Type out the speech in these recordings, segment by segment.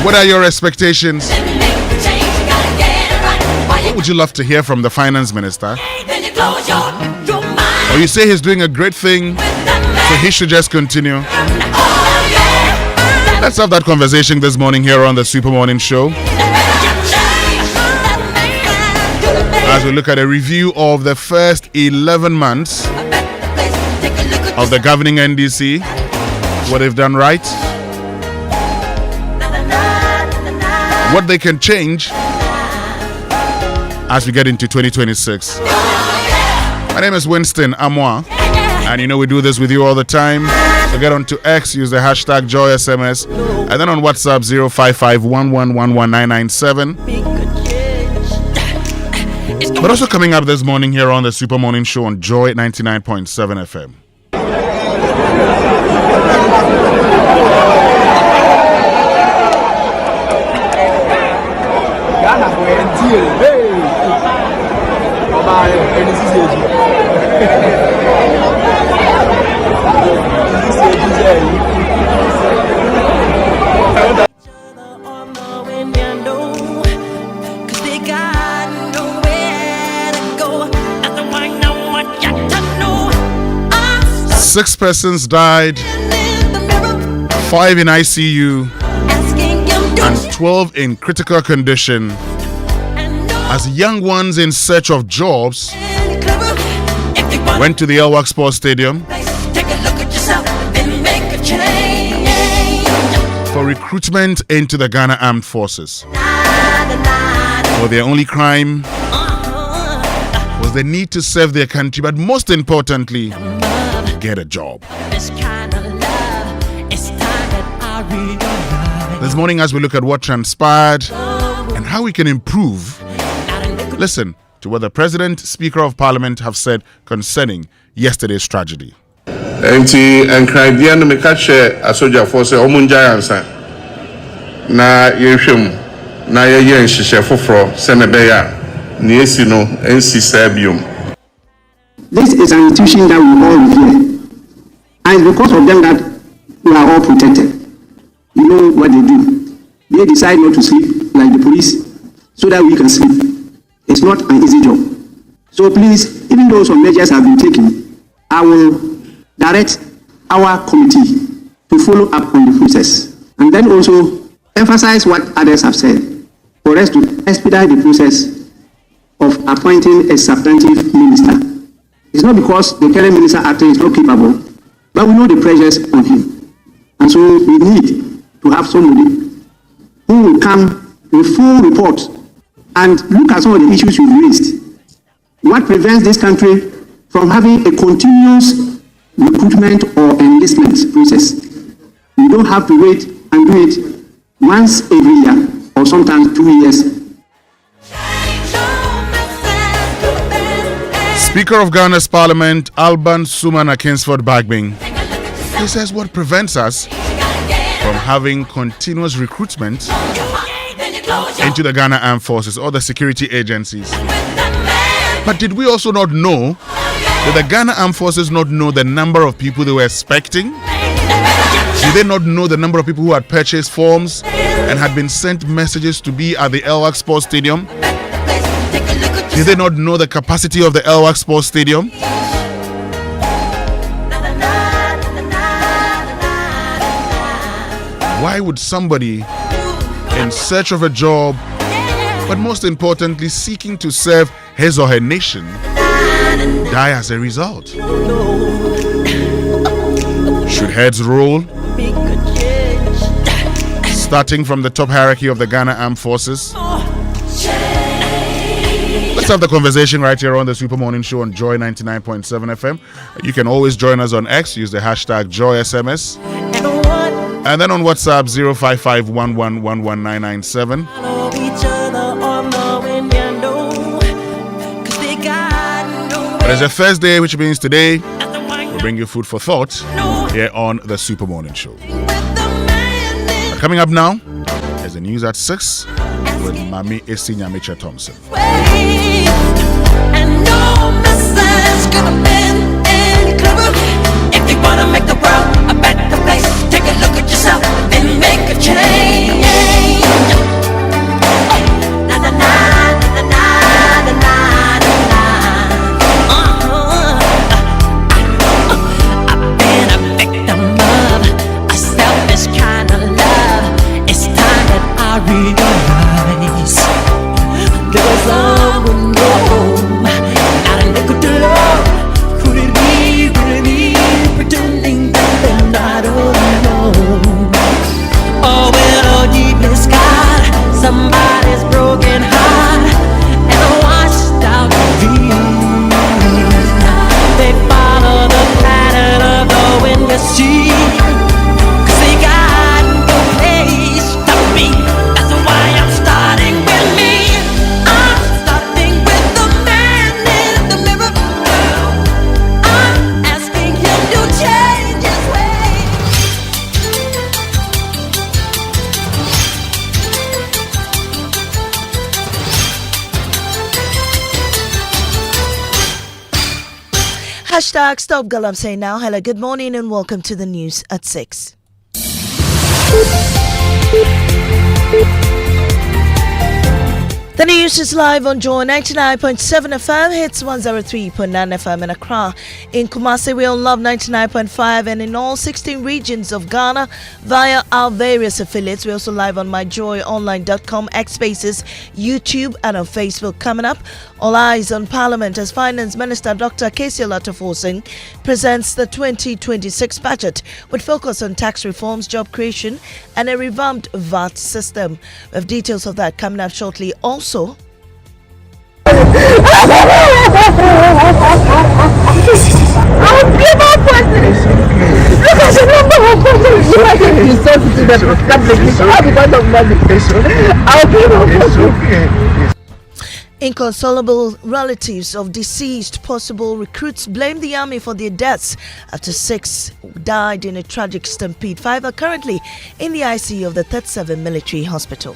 What are your expectations? What would you love to hear from the finance minister? Or you say he's doing a great thing, so he should just continue? Let's have that conversation this morning here on the Super Morning Show, as we look at a review of the first 11 months of the governing NDC, what they've done right, what they can change as we get into 2026. My name is Winston Amoah, and you know we do this with you all the time. So get on to X, use the hashtag JoySMS, and then on WhatsApp 05511119997. But also coming up this morning here on the Super Morning Show on Joy 99.7 FM. Six persons died, 5 in ICU, and 12 in critical condition as young ones in search of jobs went to the Elwak Sports Stadium for recruitment into the Ghana Armed Forces. Well, their only crime was the need to serve their country, but most importantly, get a job. This morning, as we look at what transpired and how we can improve, listen to what the President, Speaker of Parliament have said concerning yesterday's tragedy. Enti enkrabia no meka che asoja force omunja yansa na yehwem na yeye nhihye foforo se mebeya na esi no ensi sabium. This is an institution that we all revere, and because of them that we are all protected. You know what they do. They decide not to sleep like the police so that we can sleep. It's not an easy job. So please, even though some measures have been taken, I will direct our committee to follow up on the process, and then also emphasize what others have said for us to expedite the process of appointing a substantive minister. It's not because the current minister acting is not capable, but we know the pressures on him. And so we need to have somebody who will come with full report and look at some of the issues you've raised. What prevents this country from having a continuous recruitment or enlistment process? You don't have to wait and do it once every year or sometimes 2 years. Speaker of Ghana's Parliament, Alban Suman Akinsford Bagbing, he says what prevents us from having continuous recruitment into the Ghana Armed Forces or the security agencies. But did we also not know, did the Ghana Armed Forces not know the number of people they were expecting? Did they not know the number of people who had purchased forms and had been sent messages to be at the Elwak Sports Stadium? Did they not know the capacity of the Elwak Sports Stadium? Why would somebody in search of a job, but most importantly seeking to serve his or her nation, die as a result? Should heads roll? Starting from the top hierarchy of the Ghana Armed Forces. Let's have the conversation right here on the Super Morning Show on Joy 99.7 FM. You can always join us on X, use the hashtag JoySMS. And then on WhatsApp 05511119997. But it's a Thursday, which means today we'll bring you food for thought here on the Super Morning Show. But coming up now is the news at 6 with Mami Esinyamicha Thompson. And no message could have been any clearer. If you want to make the world a better place, take a look at yourself and make a change. realize there was someone home, not an echo to love. Could it be, pretending that they're not alone? Oh, well, oh, deep in sky, somebody's broken heart and washed out dreams. They follow the pattern of the wind, you see, 'cause they got no place to be. That's why I'm starting with me. I'm starting with the man in the mirror. I'm asking him to change his ways. Hashtag Stop Girl, I'm saying now. Hello, good morning and welcome to the news at 6. The news is live on Joy 99.7 FM, hits 103.9 FM in Accra. In Kumasi, we on Love 99.5 and in all 16 regions of Ghana via our various affiliates. We're also live on myjoyonline.com, X Spaces, YouTube and on Facebook. Coming up, all eyes on Parliament as Finance Minister Dr. Kojo Yankson presents the 2026 budget with focus on tax reforms, job creation and a revamped VAT system. We have details of that coming up shortly. Also, inconsolable relatives of deceased possible recruits blame the army for their deaths after 6 died in a tragic stampede. 5 are currently in the ICU of the 37 military hospital.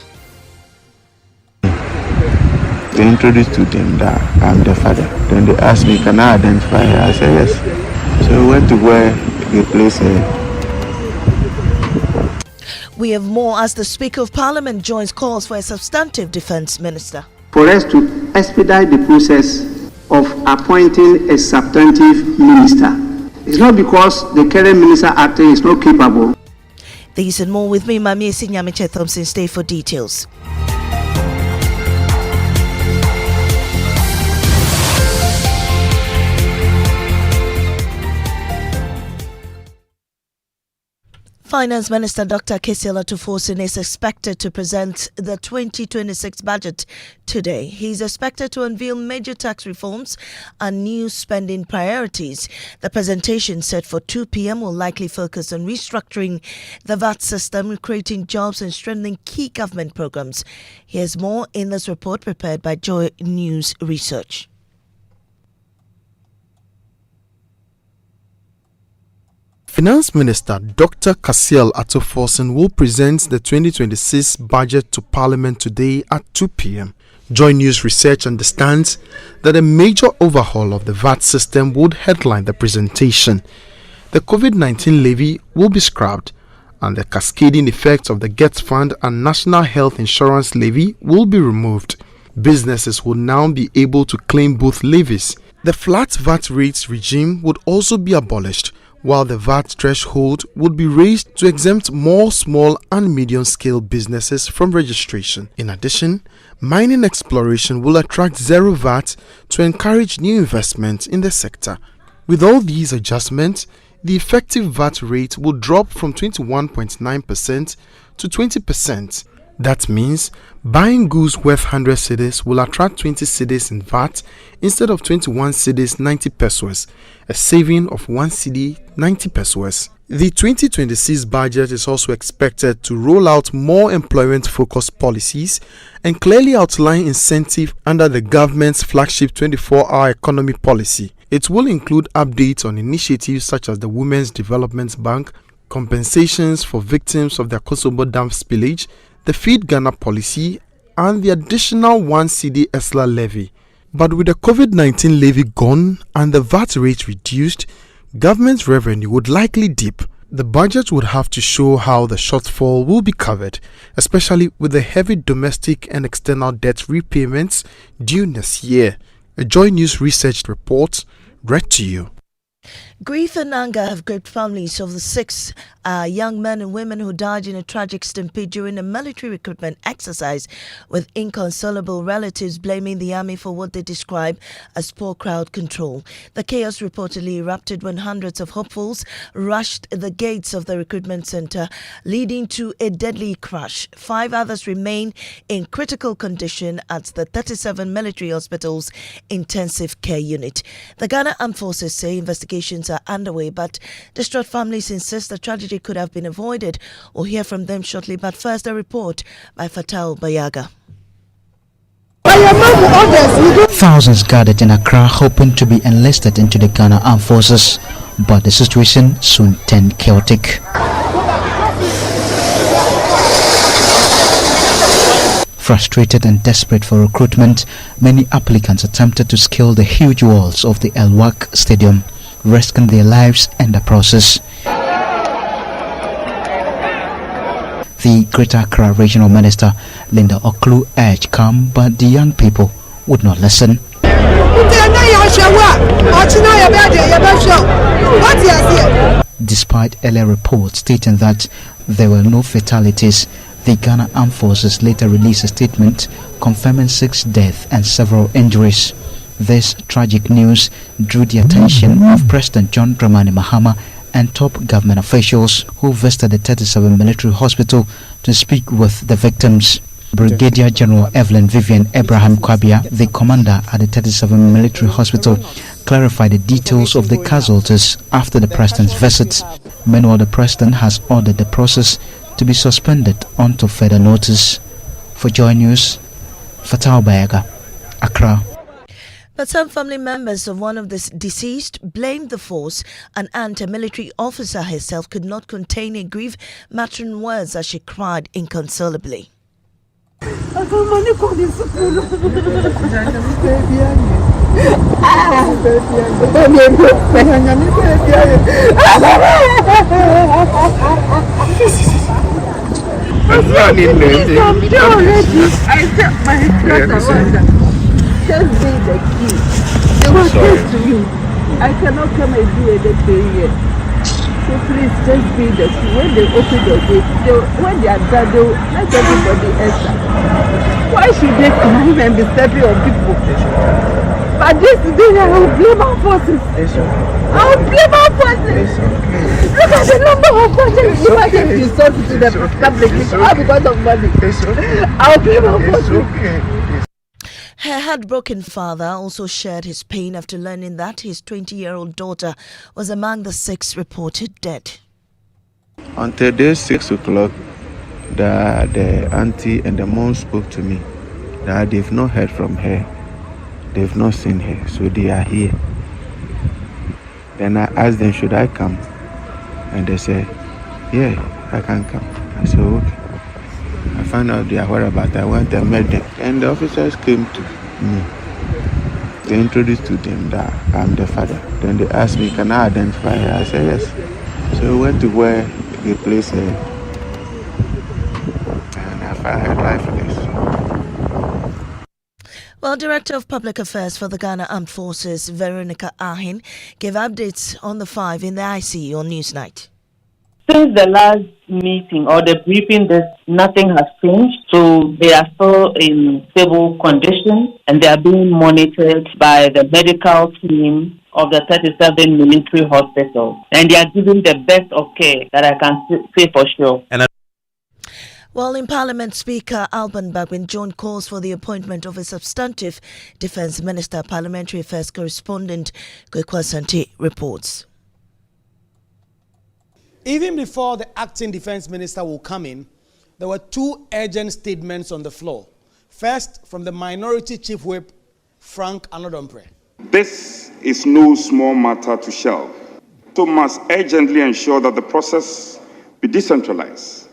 They introduced to them that I'm the father. Then they asked me, can I identify her? I said yes. So we went to where the place We have more as the Speaker of Parliament joins calls for a substantive defence minister. For us to expedite the process of appointing a substantive minister. It's not because the current minister acting is not capable. These and more with me, Mami Sinyamiche Thompson. Stay for details. Finance Minister Dr. Kojo Yankson is expected to present the 2026 budget today. He is expected to unveil major tax reforms and new spending priorities. The presentation, set for 2 p.m., will likely focus on restructuring the VAT system, creating jobs and strengthening key government programs. Here's more in this report prepared by Joy News Research. Finance Minister Dr. Kojo Yankson will present the 2026 budget to Parliament today at 2 p.m. Joy News Research understands that a major overhaul of the VAT system would headline the presentation. The COVID-19 levy will be scrapped, and the cascading effects of the GET Fund and National Health Insurance levy will be removed. Businesses will now be able to claim both levies. The flat VAT rates regime would also be abolished, while the VAT threshold would be raised to exempt more small and medium-scale businesses from registration. In addition, mining exploration will attract zero VAT to encourage new investment in the sector. With all these adjustments, the effective VAT rate will drop from 21.9% to 20%. That means buying goods worth 100 cedis will attract 20 cedis in VAT instead of 21 cedis 90 pesos, a saving of 1 cedi 90 pesos. The 2026 budget is also expected to roll out more employment-focused policies and clearly outline incentive under the government's flagship 24-hour economy policy. It will include updates on initiatives such as the Women's Development Bank, compensations for victims of the Akoto dam spillage, the Feed Ghana policy, and the additional 1 cedi ESLA levy. But with the COVID-19 levy gone and the VAT rate reduced, government revenue would likely dip. The budget would have to show how the shortfall will be covered, especially with the heavy domestic and external debt repayments due next year. A Joy News Research report read to you. Grief and anger have gripped families of the 6 young men and women who died in a tragic stampede during a military recruitment exercise, with inconsolable relatives blaming the army for what they describe as poor crowd control. The chaos reportedly erupted when hundreds of hopefuls rushed the gates of the recruitment center, leading to a deadly crash. 5 others remain in critical condition at the 37 military hospitals intensive care unit. The Ghana Armed Forces say investigations are underway, but distraught families insist the tragedy could have been avoided. We'll hear from them shortly, but first a report by Fatal Bayaga. Thousands gathered in Accra hoping to be enlisted into the Ghana Armed Forces, but the situation soon turned chaotic. Frustrated and desperate for recruitment, many applicants attempted to scale the huge walls of the El Wak Stadium, risking their lives in the process. The Greater Accra Regional Minister Linda Oklu urged calm, but the young people would not listen. Despite earlier reports stating that there were no fatalities, the Ghana Armed Forces later released a statement confirming 6 deaths and several injuries. This tragic news drew the attention of President John Dramani Mahama and top government officials who visited the 37 military hospital to speak with the victims. Brigadier General Evelyn Vivian Abraham Kwabia, the commander at the 37 military hospital, clarified the details of the casualties after the president's visit. Meanwhile, the president has ordered the process to be suspended until further notice. For Joy News, Fatal Bayaga, Accra. But some family members of one of the deceased blamed the force. An aunt, a military officer herself, could not contain her grief-mattering words as she cried inconsolably. Just be the key. They will say to you, I cannot come and do anything here. So please just be the key. When they open the gate, when they are done, they will let everybody enter. Why should they come and be stepping on people? But this day I will blame our forces. I will blame our forces. Look at the number of forces you are going to sort to the public because of money. I will blame our forces. Her heartbroken father also shared his pain after learning that his 20-year-old daughter was among the 6 reported dead. Until day 6 o'clock, the auntie and the mom spoke to me that they've not heard from her. They've not seen her, so they are here. Then I asked them, should I come? And they said, yeah, I can come. I said, okay. I found out their whereabouts. I went and met them. And the officers came to me. They introduced to them that I'm the father. Then they asked me, can I identify her? I said, yes. So we went to where they placed her. And I found her lifeless. Well, Director of Public Affairs for the Ghana Armed Forces, Veronica Ahin, gave updates on the 5 in the ICU on Newsnight. Since the last meeting or the briefing, nothing has changed. So they are still in stable condition and they are being monitored by the medical team of the 37 military hospital. And they are given the best of care that I can say for sure. Well, in Parliament, Speaker Alban Bagbin joined calls for the appointment of a substantive Defence Minister. Parliamentary Affairs Correspondent Kojo Yankson reports. Even before the acting defense minister will come in, there were 2 urgent statements on the floor. First, from the minority chief whip, Frank Anodompre. This is no small matter to shelve. So must urgently ensure that the process be decentralized.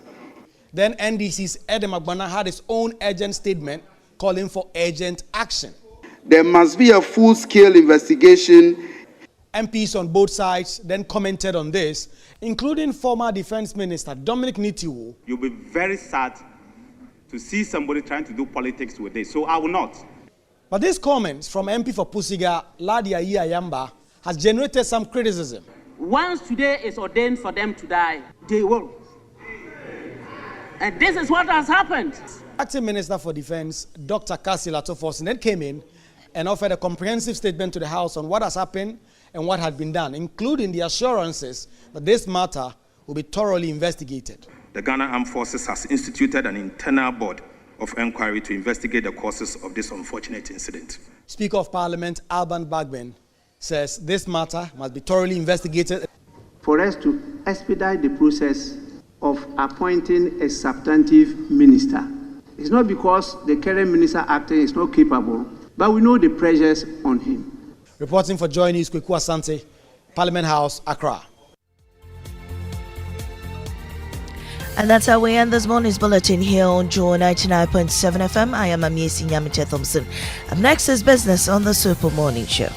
Then NDC's Edem Agbana had his own urgent statement calling for urgent action. There must be a full-scale investigation. MPs on both sides then commented on this, including former Defense Minister Dominic Nitiwo. You'll be very sad to see somebody trying to do politics with this, so I will not. But these comments from MP for Pusiga, Ladia Iyayamba, has generated some criticism. once today is ordained for them to die, they will. And this is what has happened. Acting Minister for Defense, Dr. Kassil Atoforsen, then came in and offered a comprehensive statement to the House on what has happened and what had been done, including the assurances that this matter will be thoroughly investigated. The Ghana Armed Forces has instituted an internal board of inquiry to investigate the causes of this unfortunate incident. Speaker of Parliament Alban Bagbin says this matter must be thoroughly investigated. For us to expedite the process of appointing a substantive minister, it's not because the current minister acting is not capable, but we know the pressures on him. Reporting for Joy News, Kweku Asante, Parliament House, Accra. And that's how we end this morning's bulletin here on Joy 99.7 FM. I am Amiesi Nyamiche Thompson. Up next is business on the Super Morning Show.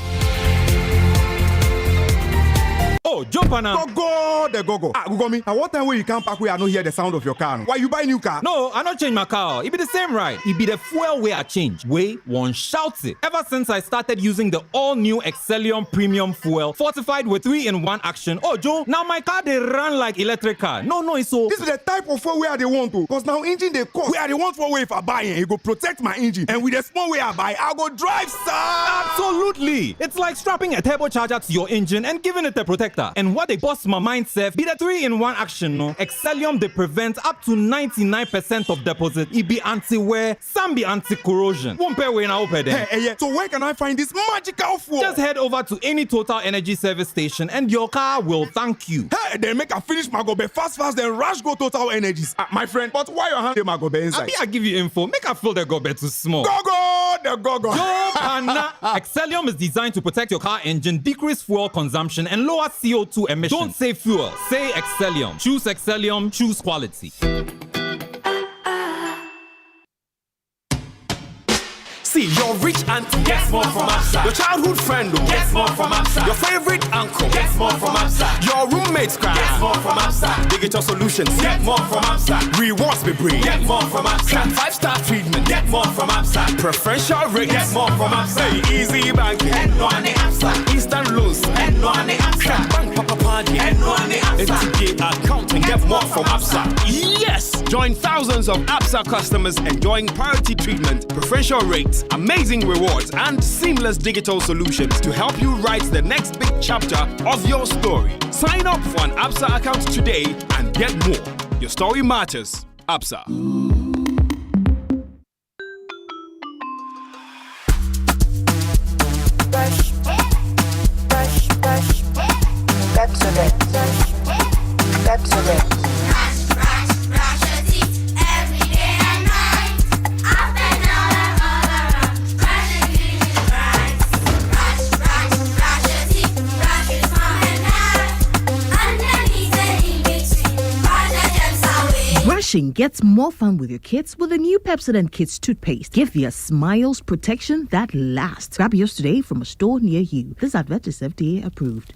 Oh, jump on now. Go. Gugomi, at what time when you come back we are not hear the sound of your car? Why you buy new car? No, I not change my car. It be the same ride. It be the fuel way I change. Way one shouts it. Ever since I started using the all-new Excellium Premium Fuel, fortified with 3-in-1 action. Oh, Joe, now my car they run like electric car. No, it's so. This is the type of fuel where they want to. Because now engine they cost. Where they want for way if I buy it, it go protect my engine. And with the small way I buy, I go drive, sir. Absolutely. It's like strapping a turbocharger to your engine and giving it a protector. And what they bust my mind, Seth, be the 3-in-1 action, no? Excellium, they prevent up to 99% of deposit. It be anti-wear, some be anti-corrosion. Won't pay when I open them. Hey, so where can I find this magical fuel? Just head over to any Total Energy service station and your car will thank you. Hey, then make a finish my gobe fast, then rush go Total Energies. My friend, but why your hand my gobe inside? I give you info. Make a fill the gobe too small. Go. Excellium is designed to protect your car engine, decrease fuel consumption, and lower CO2 emissions. Don't say fuel, say Excellium. Choose Excellium, choose quality. See, your rich auntie gets more from Absa. Your childhood friend gets more from Absa. Your favorite uncle gets more from Absa. Your roommates gets more from Absa. Digital solutions get more from Absa. Rewards be bring get more from Absa. 5-star treatment get more from Absa. Preferential rate get more from Absa. Easy banking and no ane Absa. Instant loans and no ane Absa. Bank papa party and no ane Absa. FTK account and get more from Absa. Yes! Join thousands of Absa customers enjoying priority treatment, preferential rates, amazing rewards, and seamless digital solutions to help you write the next big chapter of your story. Sign up for an Absa account today and get more. Your story matters. Absa. Brushing gets more fun with your kids with the new Pepsodent Kids toothpaste. Give your smiles protection that lasts. Grab yours today from a store near you. This advert is FDA approved.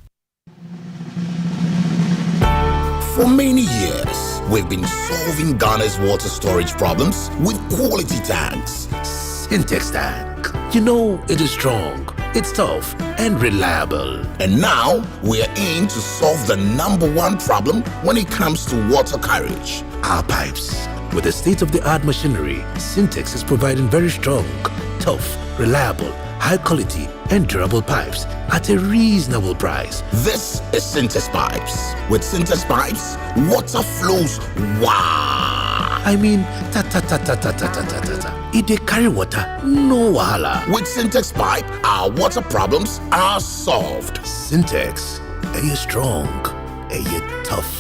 For many years, we've been solving Ghana's water storage problems with quality tanks. Syntex tank. You know, it is strong, it's tough, and reliable. And now, we are in to solve the #1 problem when it comes to water carriage. Our pipes. With the state-of-the-art machinery, Syntex is providing very strong, tough, reliable, high quality, and durable pipes at a reasonable price. This is Syntex Pipes. With Syntex Pipes, water flows wow. I mean, ta-ta-ta-ta-ta-ta-ta-ta-ta. If they carry water, no wahala. With Syntex Pipe, our water problems are solved. Syntex, are you strong? Are you tough?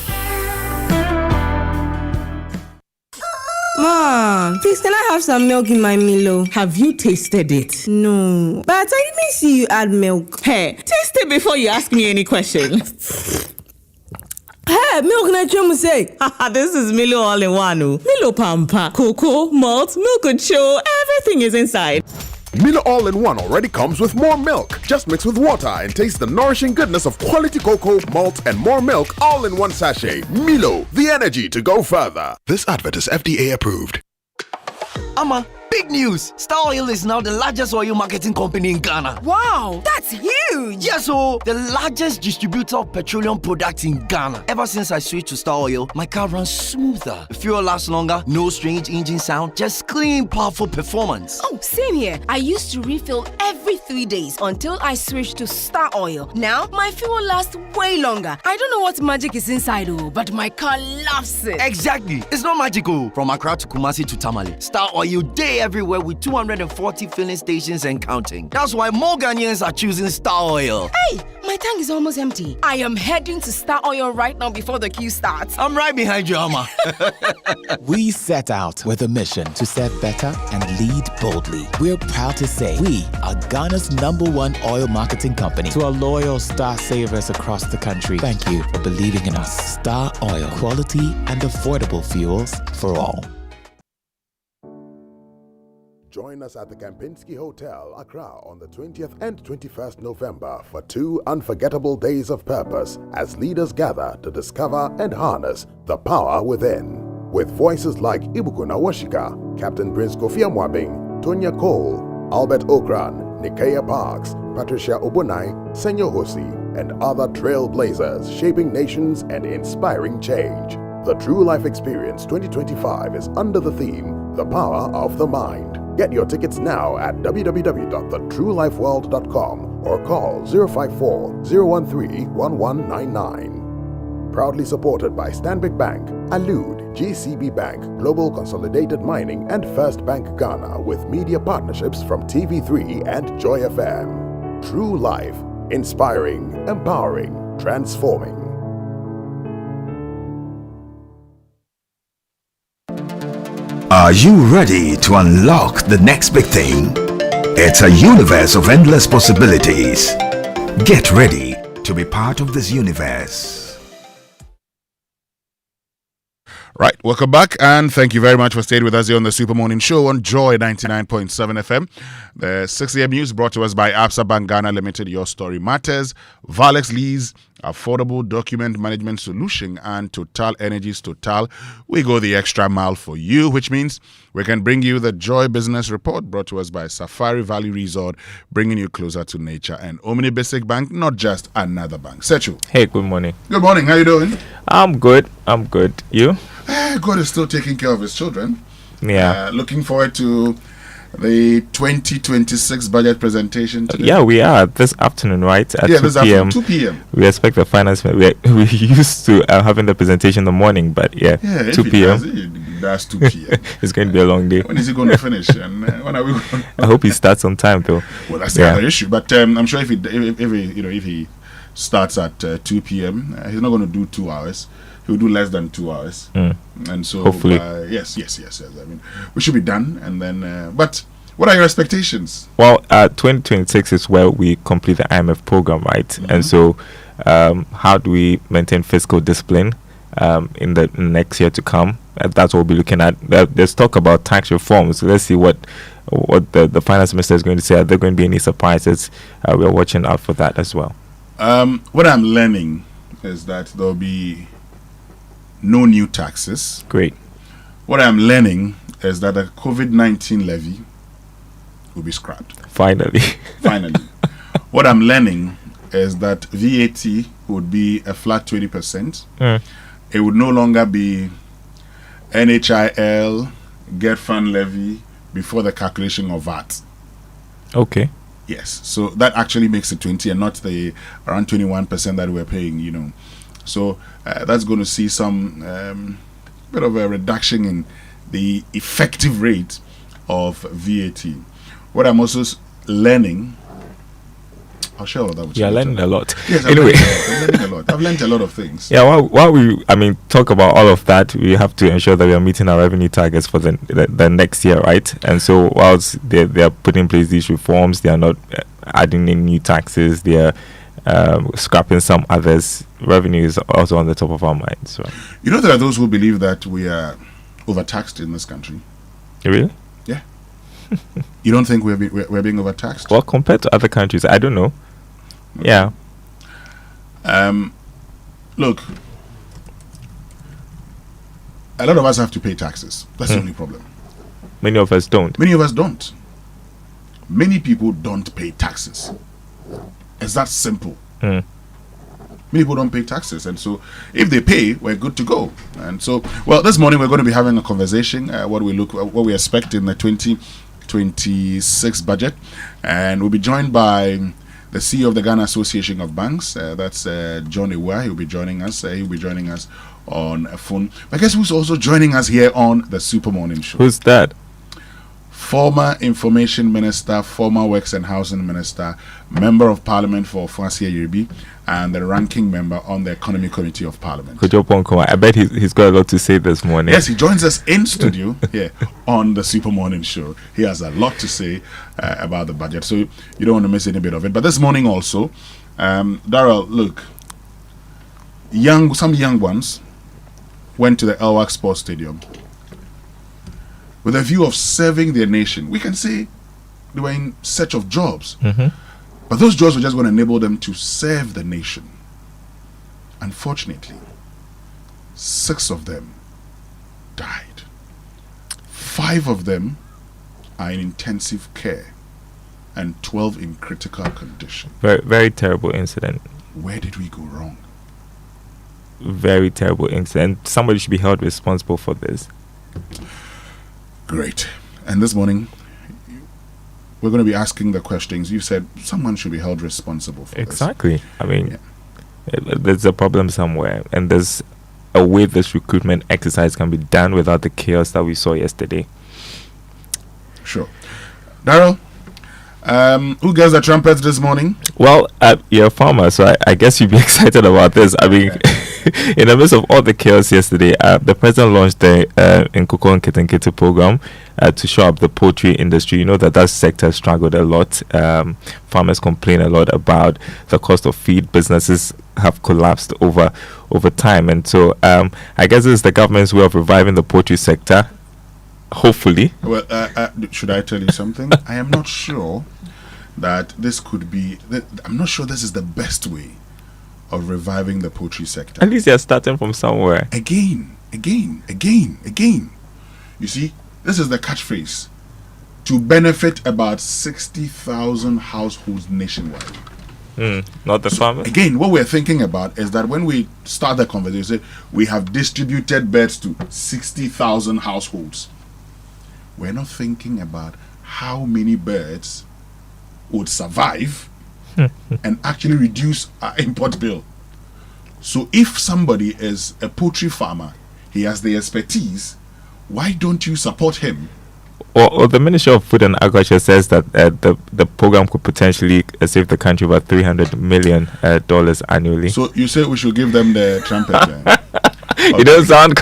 Mom, please can I have some milk in my Milo? Have you tasted it? No. But I didn't see you add milk. Hey, taste it before you ask me any question. Hey, milk na chomu say. This is Milo all in one. Milo pampa, cocoa, malt, milk and show, everything is inside. Milo All-in-One already comes with more milk. Just mix with water and taste the nourishing goodness of quality cocoa, malt, and more milk all in one sachet. Milo, the energy to go further. This advert is FDA approved. Big news! Star Oil is now the largest oil marketing company in Ghana. Wow, that's huge! huge. Yes, so the largest distributor of petroleum products in Ghana. Ever since I switched to Star Oil, my car runs smoother. The fuel lasts longer, no strange engine sound, just clean, powerful performance. Oh, same here. I used to refill every 3 days until I switched to Star Oil. Now, my fuel lasts way longer. I don't know what magic is inside, but my car loves it. Exactly. It's not magical. From Accra to Kumasi to Tamale, Star Oil day everywhere with 240 filling stations and counting. That's why more Ghanaians are choosing Star Oil. Hey, my tank is almost empty. I am heading to Star Oil right now before the queue starts. I'm right behind you, Amma. We set out with a mission to set better and lead boldly. We're proud to say we are Ghana's #1 oil marketing company. To our loyal Star savers across the country, thank you for believing in us. Star Oil, quality and affordable fuels for all. Join us at the Kempinski Hotel, Accra, on the 20th and 21st November for 2 unforgettable days of purpose as leaders gather to discover and harness the power within. With voices like Ibukuna Washika, Captain Prince Kofi Amwabing, Tonya Cole, Albert Okran, Nikaya Parks, Patricia Obunai, Senyo Hosi, and other trailblazers shaping nations and inspiring change. The True Life Experience 2025 is under the theme, The Power of the Mind. Get your tickets now at www.thetruelifeworld.com or call 054-013-1199. Proudly supported by Stanbic Bank, Alud, GCB Bank, Global Consolidated Mining, and First Bank Ghana, with media partnerships from TV3 and Joy FM. True Life, inspiring, empowering, transforming. Are you ready to unlock the next big thing? It's a universe of endless possibilities. Get ready to be part of this universe. Right, welcome back, and thank you very much for staying with us here on the Super Morning Show on Joy 99.7 FM. The 6 a.m. news brought to us by Absa Bank Ghana Limited. Your story matters. Valex Lease, affordable document management solution, and Total Energies Total. We go the extra mile for you, which means we can bring you the Joy Business Report brought to us by Safari Valley Resort, bringing you closer to nature, and Omni Basic Bank, not just another bank. Sechu. Hey, good morning. Good morning. How you doing? I'm good. You? God is still taking care of his children. Yeah. Looking forward to the 2026 budget presentation today. Yeah, we are this afternoon, right? At 2 p.m. 2 p.m. We expect the finance. We used to having the presentation in the morning, but 2 p.m. That's 2 p.m. It's going to be a long day. When is he going to finish? And when are we going? I hope he starts on time, though. Well, that's the other issue. But I'm sure if he starts at 2 p.m., he's not going to do 2 hours. He'll do less than 2 hours, and so hopefully, yes. I mean, we should be done, and then. But what are your expectations? Well, 2026 is where we complete the IMF program, right? Mm-hmm. And so, how do we maintain fiscal discipline in the next year to come? That's what we'll be looking at. There's talk about tax reforms. So let's see what the finance minister is going to say. Are there going to be any surprises? We're watching out for that as well. What I'm learning is that there'll be no new taxes. Great. What I'm learning is that the COVID-19 levy will be scrapped. Finally. What I'm learning is that VAT would be a flat 20%. It would no longer be NHIL, get fund levy before the calculation of VAT. Okay. Yes. So that actually makes it 20 and not the around 21% that we're paying, So that's going to see some bit of a reduction in the effective rate of VAT. What I'm also learning, I'll share all that with you. You're learning a lot. Yes, anyway, I'm learning a lot. I've learned a lot of things. Yeah, while we talk about all of that, we have to ensure that we are meeting our revenue targets for the next year, right? And so whilst they are putting in place these reforms, they are not adding in new taxes, they are scrapping some others. Revenue is also on the top of our minds. Right? There are those who believe that we are overtaxed in this country. Really? Yeah. You don't think we're being overtaxed? Well, compared to other countries, I don't know. Okay. Yeah. Look, a lot of us have to pay taxes. That's the only problem. Many of us don't. Many people don't pay taxes. It's that simple. Many people don't pay taxes, and so if they pay, we're good to go. And so, well, this morning we're going to be having a conversation what we expect in the 2026 budget, and we'll be joined by the CEO of the Ghana Association of Banks. That's John Amoah. He'll be joining us. On a phone. But guess who's also joining us here on the Super Morning Show? Who's that? Former Information Minister, former Works and Housing Minister, Member of Parliament for Francia Yeribi, and the ranking member on the Economy Committee of Parliament. Kojo Yankson, I bet he's got a lot to say this morning. Yes, he joins us in studio here on the Super Morning Show. He has a lot to say about the budget, so you don't want to miss any bit of it. But this morning also, Darrell, look, some young ones went to the Elwak Sports Stadium with a view of serving their nation. We can say they were in search of jobs. But those jobs were just going to enable them to serve the nation. Unfortunately, 6 of them died. 5 of them are in intensive care and 12 in critical condition. Very, very terrible incident. Where did we go wrong? Very terrible incident. Somebody should be held responsible for this. Great. And this morning, we're going to be asking the questions. You said someone should be held responsible for exactly. this. I mean, there's a problem somewhere, and there's a way this recruitment exercise can be done without the chaos that we saw yesterday. Sure. Darrell, who gets the trumpet this morning? Well, you're a farmer, so I guess you'd be excited about this. I mean, in the midst of all the chaos yesterday, the president launched the Nkoko Nketenkete program to show up the poultry industry. You know that sector struggled a lot. Farmers complain a lot about the cost of feed. Businesses have collapsed over time. And so I guess this is the government's way of reviving the poultry sector. Hopefully. Well, should I tell you something? I am not sure that this could be... I'm not sure this is the best way of reviving the poultry sector. At least you're starting from somewhere. Again. You see, this is the catchphrase. To benefit about 60,000 households nationwide. Not the farmers. Again, what we're thinking about is that when we start the conversation, we have distributed beds to 60,000 households. We're not thinking about how many birds would survive and actually reduce our import bill. So if somebody is a poultry farmer, he has the expertise, why don't you support him? Or the Ministry of Food and Agriculture says that the program could potentially save the country about $300 million annually. So you say we should give them the trumpet? It doesn't sound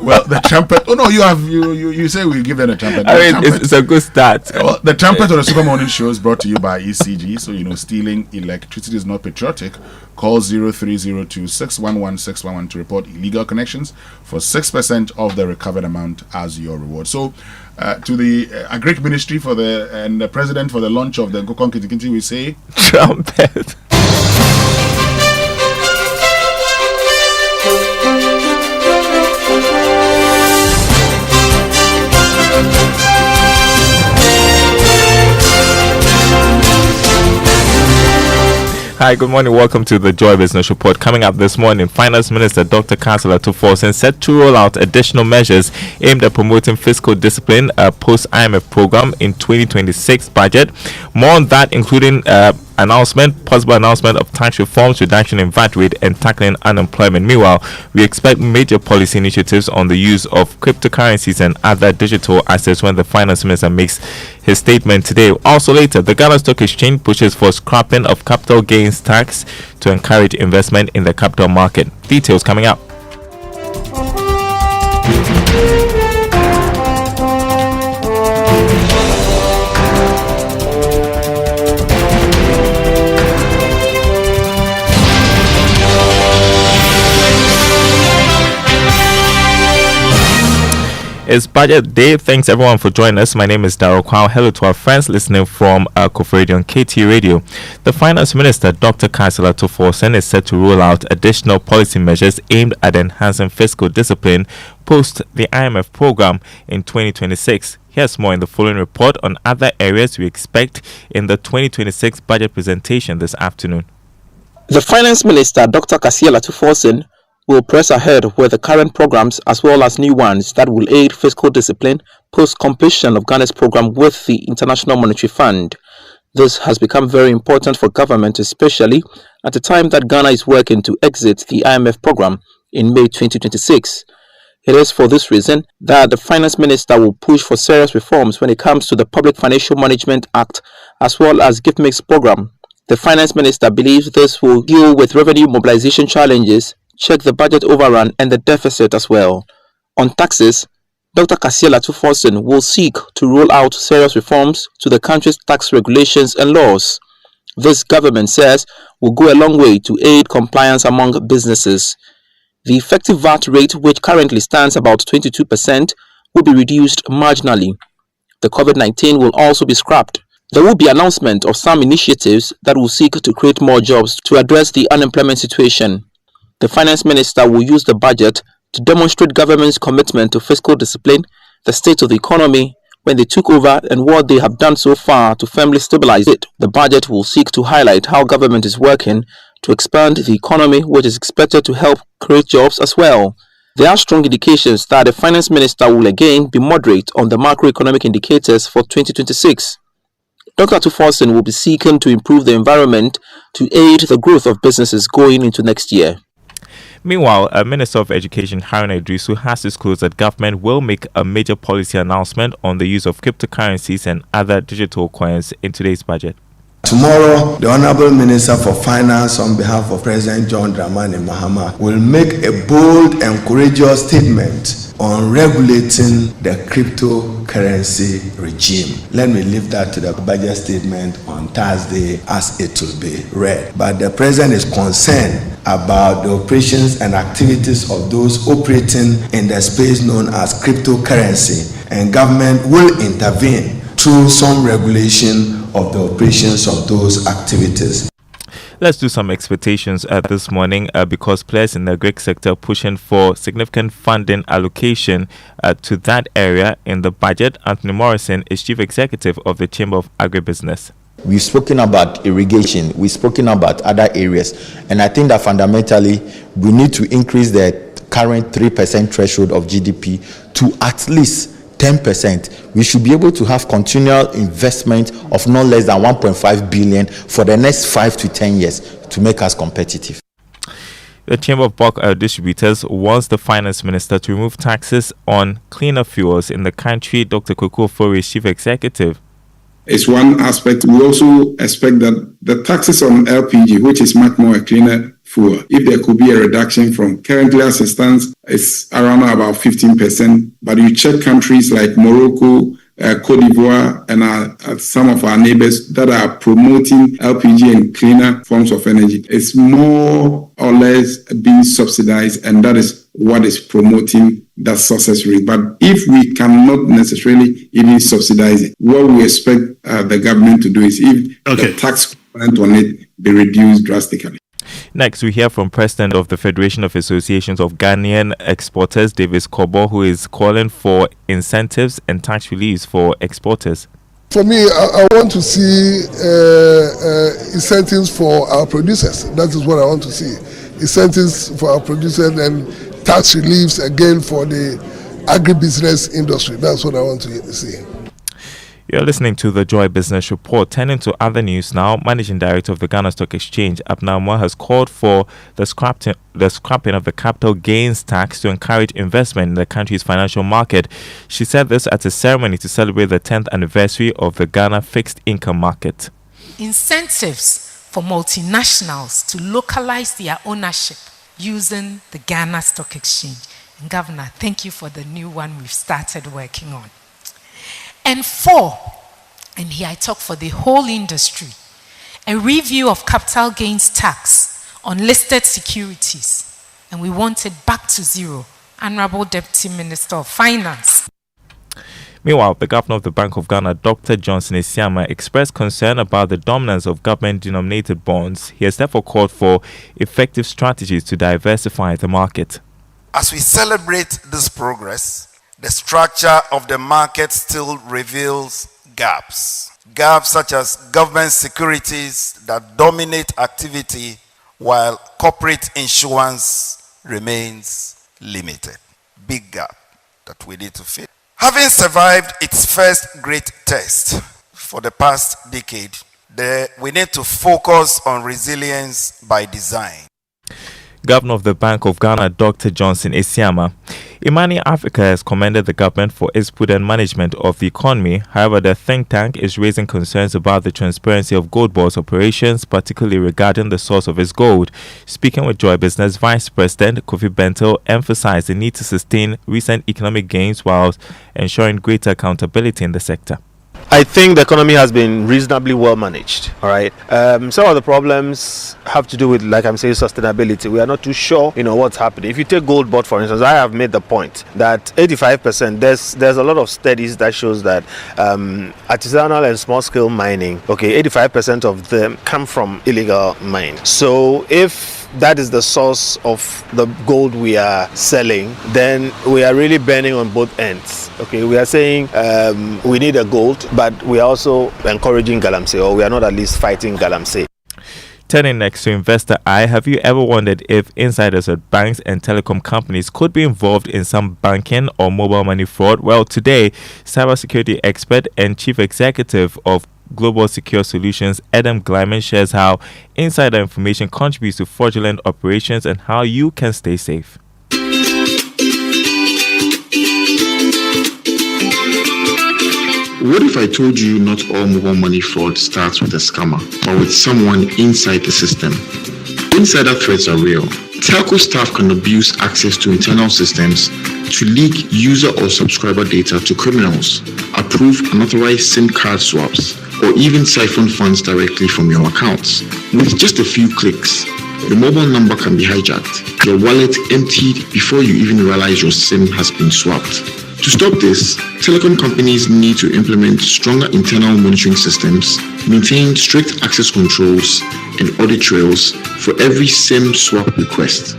well, the trumpet. Oh no, you say we give them a trumpet. I mean, it's a good start. Well, the trumpet on the Super Morning Show is brought to you by ECG. So stealing electricity is not patriotic. Call 0302-611-611 to report illegal connections for 6% of the recovered amount as your reward. So, to the Agric Ministry and the President for the launch of the Nkoko Nketenkete, we say trumpet. Hi, good morning. Welcome to the Joy Business Report. Coming up this morning, Finance Minister Dr. Kansela Tuforsen said to roll out additional measures aimed at promoting fiscal discipline post-IMF program in 2026 budget. More on that, including possible announcement of tax reforms, reduction in VAT rate, and tackling unemployment. Meanwhile, we expect major policy initiatives on the use of cryptocurrencies and other digital assets when the Finance Minister makes his statement today. Also later, the Ghana Stock Exchange pushes for scrapping of capital gains tax to encourage investment in the capital market. Details coming up. It's budget day. Thanks everyone for joining us. My name is Darrell Kwao. Hello to our friends listening from Kof Radio and KT Radio. The Finance Minister, Dr. Kansela Tuforsen, is set to roll out additional policy measures aimed at enhancing fiscal discipline post the IMF program in 2026. Here's more in the following report on other areas we expect in the 2026 budget presentation this afternoon. The Finance Minister, Dr. Kasiela Tuforsen, will press ahead with the current programs as well as new ones that will aid fiscal discipline post-completion of Ghana's program with the International Monetary Fund. This has become very important for government, especially at the time that Ghana is working to exit the IMF program in May 2026. It is for this reason that the Finance Minister will push for serious reforms when it comes to the Public Financial Management Act as well as Gift Mix program. The Finance Minister believes this will deal with revenue mobilization challenges, check the budget overrun and the deficit as well. On taxes, Dr. Kasiela Tuforsen will seek to roll out serious reforms to the country's tax regulations and laws. This government says will go a long way to aid compliance among businesses. The effective VAT rate, which currently stands about 22%, will be reduced marginally. The COVID-19 will also be scrapped. There will be announcement of some initiatives that will seek to create more jobs to address the unemployment situation. The Finance Minister will use the budget to demonstrate government's commitment to fiscal discipline, the state of the economy when they took over and what they have done so far to firmly stabilize it. The budget will seek to highlight how government is working to expand the economy, which is expected to help create jobs as well. There are strong indications that the Finance Minister will again be moderate on the macroeconomic indicators for 2026. Dr. Tuforsen will be seeking to improve the environment to aid the growth of businesses going into next year. Meanwhile, Minister of Education Haruna Idrisu has disclosed that government will make a major policy announcement on the use of cryptocurrencies and other digital coins in today's budget. Tomorrow, the Honorable Minister for Finance, on behalf of President John Dramani Mahama, will make a bold and courageous statement on regulating the cryptocurrency regime. Let me leave that to the budget statement on Thursday as it will be read. But the President is concerned about the operations and activities of those operating in the space known as cryptocurrency, and government will intervene through some regulation of the operations of those activities. Let's do some expectations this morning because players in the Greek sector are pushing for significant funding allocation to that area in the budget. Anthony Morrison is Chief Executive of the Chamber of Agribusiness. We've spoken about irrigation, we've spoken about other areas, and I think that fundamentally we need to increase the current 3% threshold of GDP to at least 10%. We should be able to have continual investment of not less than 1.5 billion for the next 5 to 10 years to make us competitive. The Chamber of Bulk Distributors wants the Finance Minister to remove taxes on cleaner fuels in the country. Dr. Kojo Yankson is Chief Executive. It's one aspect. We also expect that the taxes on LPG, which is much more a cleaner fuel, if there could be a reduction from currently as it stands, it's around about 15%. But you check countries like Morocco, Cote d'Ivoire, and some of our neighbors that are promoting LPG and cleaner forms of energy. It's more or less being subsidized, and that is what is promoting that success rate. But if we cannot necessarily even subsidize it, what we expect the government to do is if the tax component on it be reduced drastically. Next, we hear from President of the Federation of Associations of Ghanaian Exporters, Davis Kobo, who is calling for incentives and tax reliefs for exporters. For me, I want to see incentives for our producers. That is what I want to see. Incentives for our producers and tax reliefs again for the agribusiness industry. That's what I want to see. You're listening to the Joy Business Report. Turning to other news now, Managing Director of the Ghana Stock Exchange, Winston Amoah, has called for the scrapping of the capital gains tax to encourage investment in the country's financial market. She said this at a ceremony to celebrate the 10th anniversary of the Ghana fixed income market. Incentives for multinationals to localize their ownership using the Ghana Stock Exchange. And Governor, thank you for the new one we've started working on. And 4, and here I talk for the whole industry, a review of capital gains tax on listed securities. And we want it back to zero. Honorable Deputy Minister of Finance. Meanwhile, the Governor of the Bank of Ghana, Dr. Johnson Isiama, expressed concern about the dominance of government-denominated bonds. He has therefore called for effective strategies to diversify the market. As we celebrate this progress, The structure of the market still reveals gaps. Gaps such as government securities that dominate activity while corporate insurance remains limited. Big gap that we need to fill. Having survived its first great test for the past decade, we need to focus on resilience by design. Governor of the Bank of Ghana, Dr. Johnson Esiama, Imani Africa has commended the government for its prudent management of the economy. However, the think tank is raising concerns about the transparency of Gold Board's operations, particularly regarding the source of its gold. Speaking with Joy Business, Vice President Kofi Bento emphasized the need to sustain recent economic gains while ensuring greater accountability in the sector. I think the economy has been reasonably well managed. All right. Some of the problems have to do with, like I'm saying, sustainability. We are not too sure, what's happening. If you take Gold Board, for instance, I have made the point that 85%. There's a lot of studies that shows that artisanal and small scale mining, 85% of them come from illegal mining. So if that is the source of the gold we are selling, then we are really burning on both ends. We are saying we need a gold, but we are also encouraging galamsey, or we are not at least fighting galamsey. Turning next to Investor Eye, have you ever wondered if insiders at banks and telecom companies could be involved in some banking or mobile money fraud? Well, today, cybersecurity expert and chief executive of Global Secure Solutions, Adam Glyman, shares how insider information contributes to fraudulent operations and how you can stay safe. What if I told you not all mobile money fraud starts with a scammer, but with someone inside the system? Insider threats are real. Telco staff can abuse access to internal systems to leak user or subscriber data to criminals, approve unauthorized SIM card swaps, or even siphon funds directly from your accounts. With just a few clicks, your mobile number can be hijacked, your wallet emptied before you even realize your SIM has been swapped. To stop this, telecom companies need to implement stronger internal monitoring systems, maintain strict access controls, and audit trails for every SIM swap request.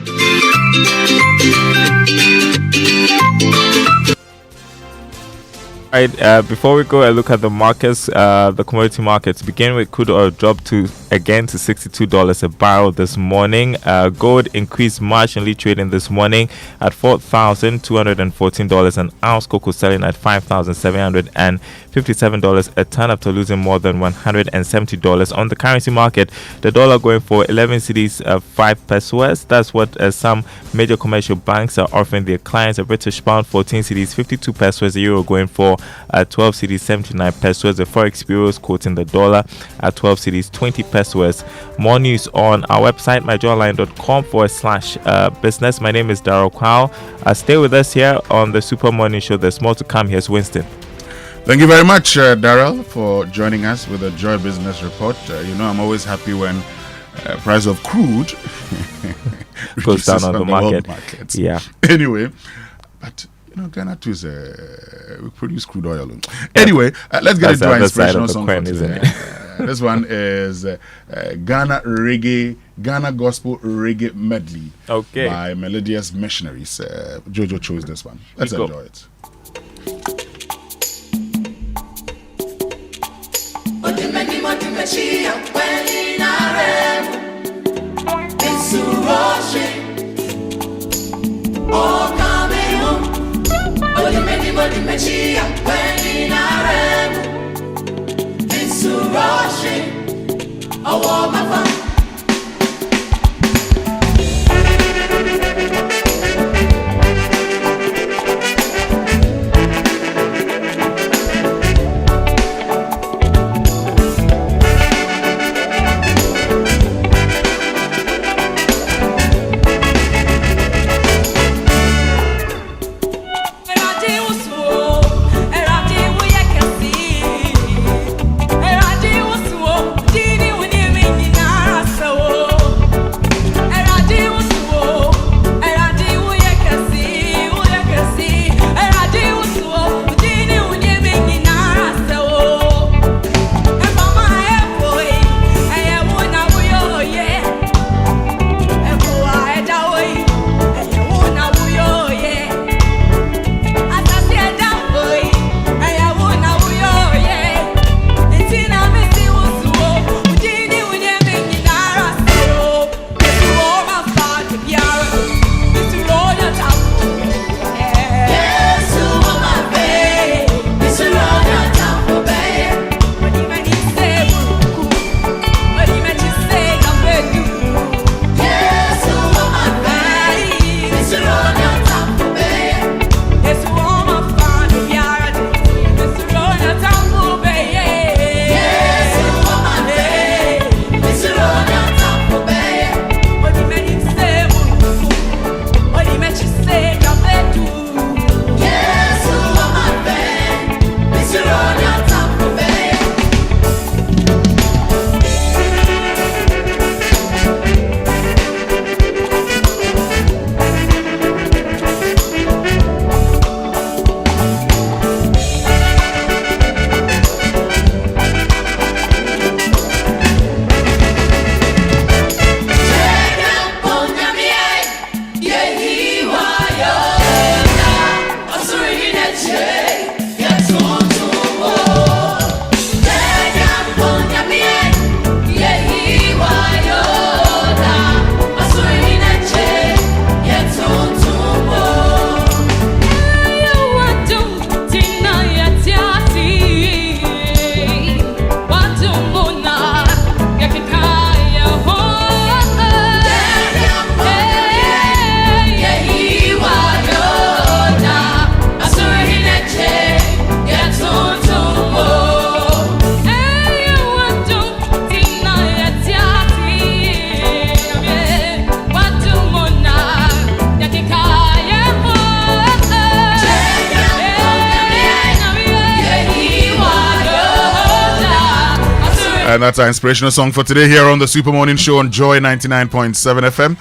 Before we go and look at the markets, the commodity markets, begin with crude oil dropped to $62 a barrel this morning. Gold increased marginally, trading this morning at $4,214 an ounce. Cocoa selling at $5,757 a ton after losing more than $170. On the currency market, the dollar going for 11 cedis, 5 pesos. That's what some major commercial banks are offering their clients. A British pound, 14 cedis, 52 pesos. The euro going for 12 cedis, 79 pesos. The Forex Bureau is quoting the dollar at 12 cedis, 20 pesos. More news on our website, myjoyline.com/business. My name is Darryl Kwao. Stay with us here on the Super Morning Show. There's more to come. Here's Winston. Thank you very much, Darryl, for joining us with the Joy Business Report. I'm always happy when price of crude goes down on the market. Yeah. Anyway, but Ghana too is we produce crude oil. Anyway, let's get into our inspirational song for today. This one is Ghana Gospel Reggae Medley by Melodious Missionaries. Jojo chose this one. Let's enjoy it. Eradi And that's our inspirational song for today here on the Super Morning Show on Joy 99.7 FM.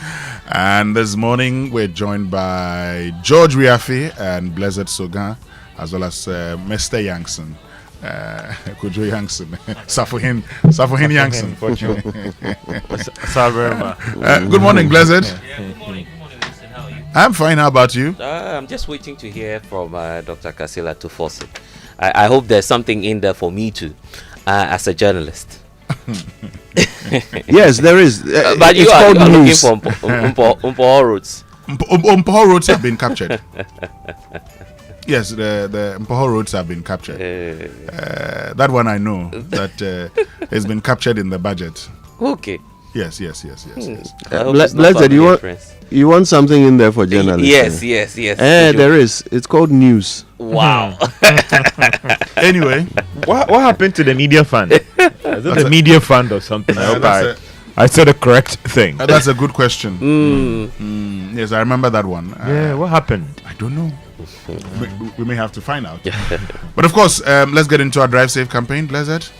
And this morning we're joined by George Riafi and Blessed Sogah, as well as Mr. Yankson. Kojo Yankson. Safuhin Yankson. Good morning, Blessed. Yeah, good morning. Winston. How are you? I'm fine. How about you? I'm just waiting to hear from Dr. Kasila to force it. I hope there's something in there for me too, as a journalist. Yes, there is. But you are looking for Umpoho roads. Umpoho roads have been captured. Yes, the Umpoho roads have been captured. That one I know that has been captured in the budget. Okay. Yes. Blessed, you want something in there for journalists? Yes. There is. It's called news. Wow. Anyway, what happened to the media fund? Is it the media fund or something? I said the correct thing. That's a good question. Yes, I remember that one. What happened? I don't know. We may have to find out. But of course, let's get into our Drive Safe campaign, Blessed.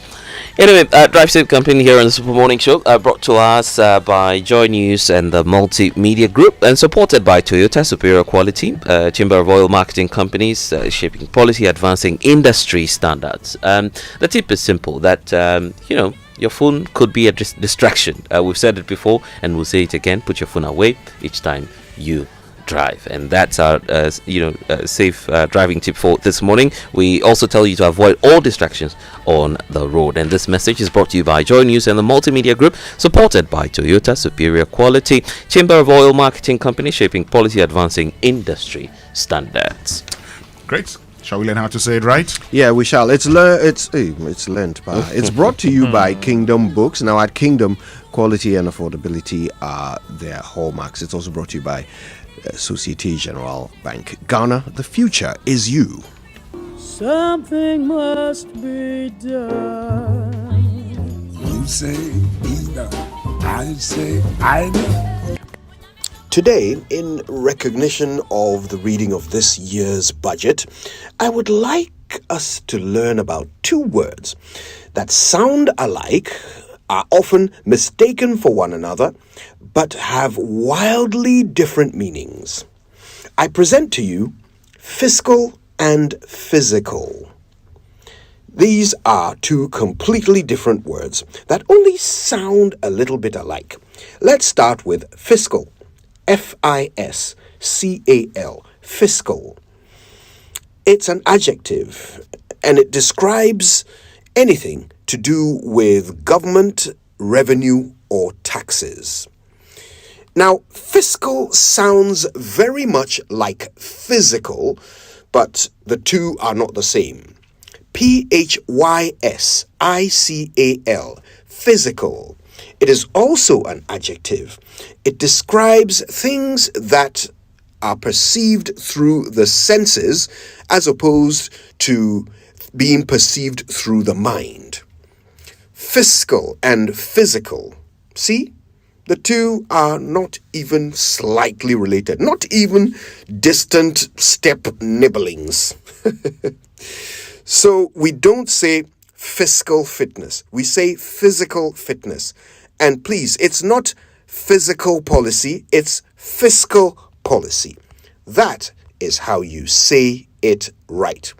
Anyway, Drive Safe campaign here on the Super Morning Show, brought to us by Joy News and the Multimedia Group, and supported by Toyota Superior Quality, Chamber of Oil Marketing Companies, shaping policy, advancing industry standards. The tip is simple, that your phone could be a distraction. We've said it before, and we'll say it again. Put your phone away each time you drive, and that's our safe driving tip for this morning. We also tell you to avoid all distractions on the road, and this message is brought to you by Joy News and the Multimedia Group, supported by Toyota Superior Quality, Chamber of Oil Marketing Company, shaping policy, advancing industry standards. Great. Shall we learn how to say it right? Yeah, we shall. It's learned. It's brought to you by Kingdom Books. Now, at Kingdom, quality and affordability are their hallmarks. It's also brought to you by Societe Generale Bank. Ghana, the future is you. Something must be done. You say either. I say either. Today, in recognition of the reading of this year's budget, I would like us to learn about two words that sound alike, are often mistaken for one another, but have wildly different meanings. I present to you fiscal and physical. These are two completely different words that only sound a little bit alike. Let's start with fiscal. F-I-S-C-A-L. Fiscal. It's an adjective, and it describes anything to do with government, revenue, or taxes. Now, fiscal sounds very much like physical, but the two are not the same. P-H-Y-S-I-C-A-L. Physical. It is also an adjective. It describes things that are perceived through the senses as opposed to being perceived through the mind. Fiscal and physical. See? The two are not even slightly related, not even distant step nibblings. So we don't say fiscal fitness. We say physical fitness. And please, it's not physical policy, it's fiscal policy. That is how you say it right.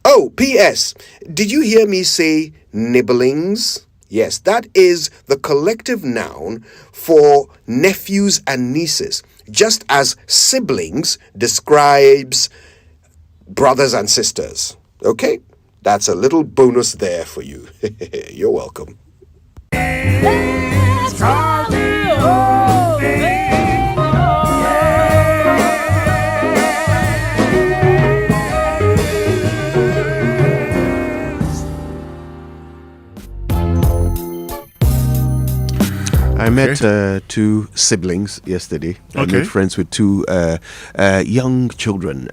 Oh, P.S. Did you hear me say nibblings? Yes, that is the collective noun for nephews and nieces, just as siblings describes brothers and sisters. Okay? That's a little bonus there for you. You're welcome. I met two siblings yesterday. I made friends with two young children,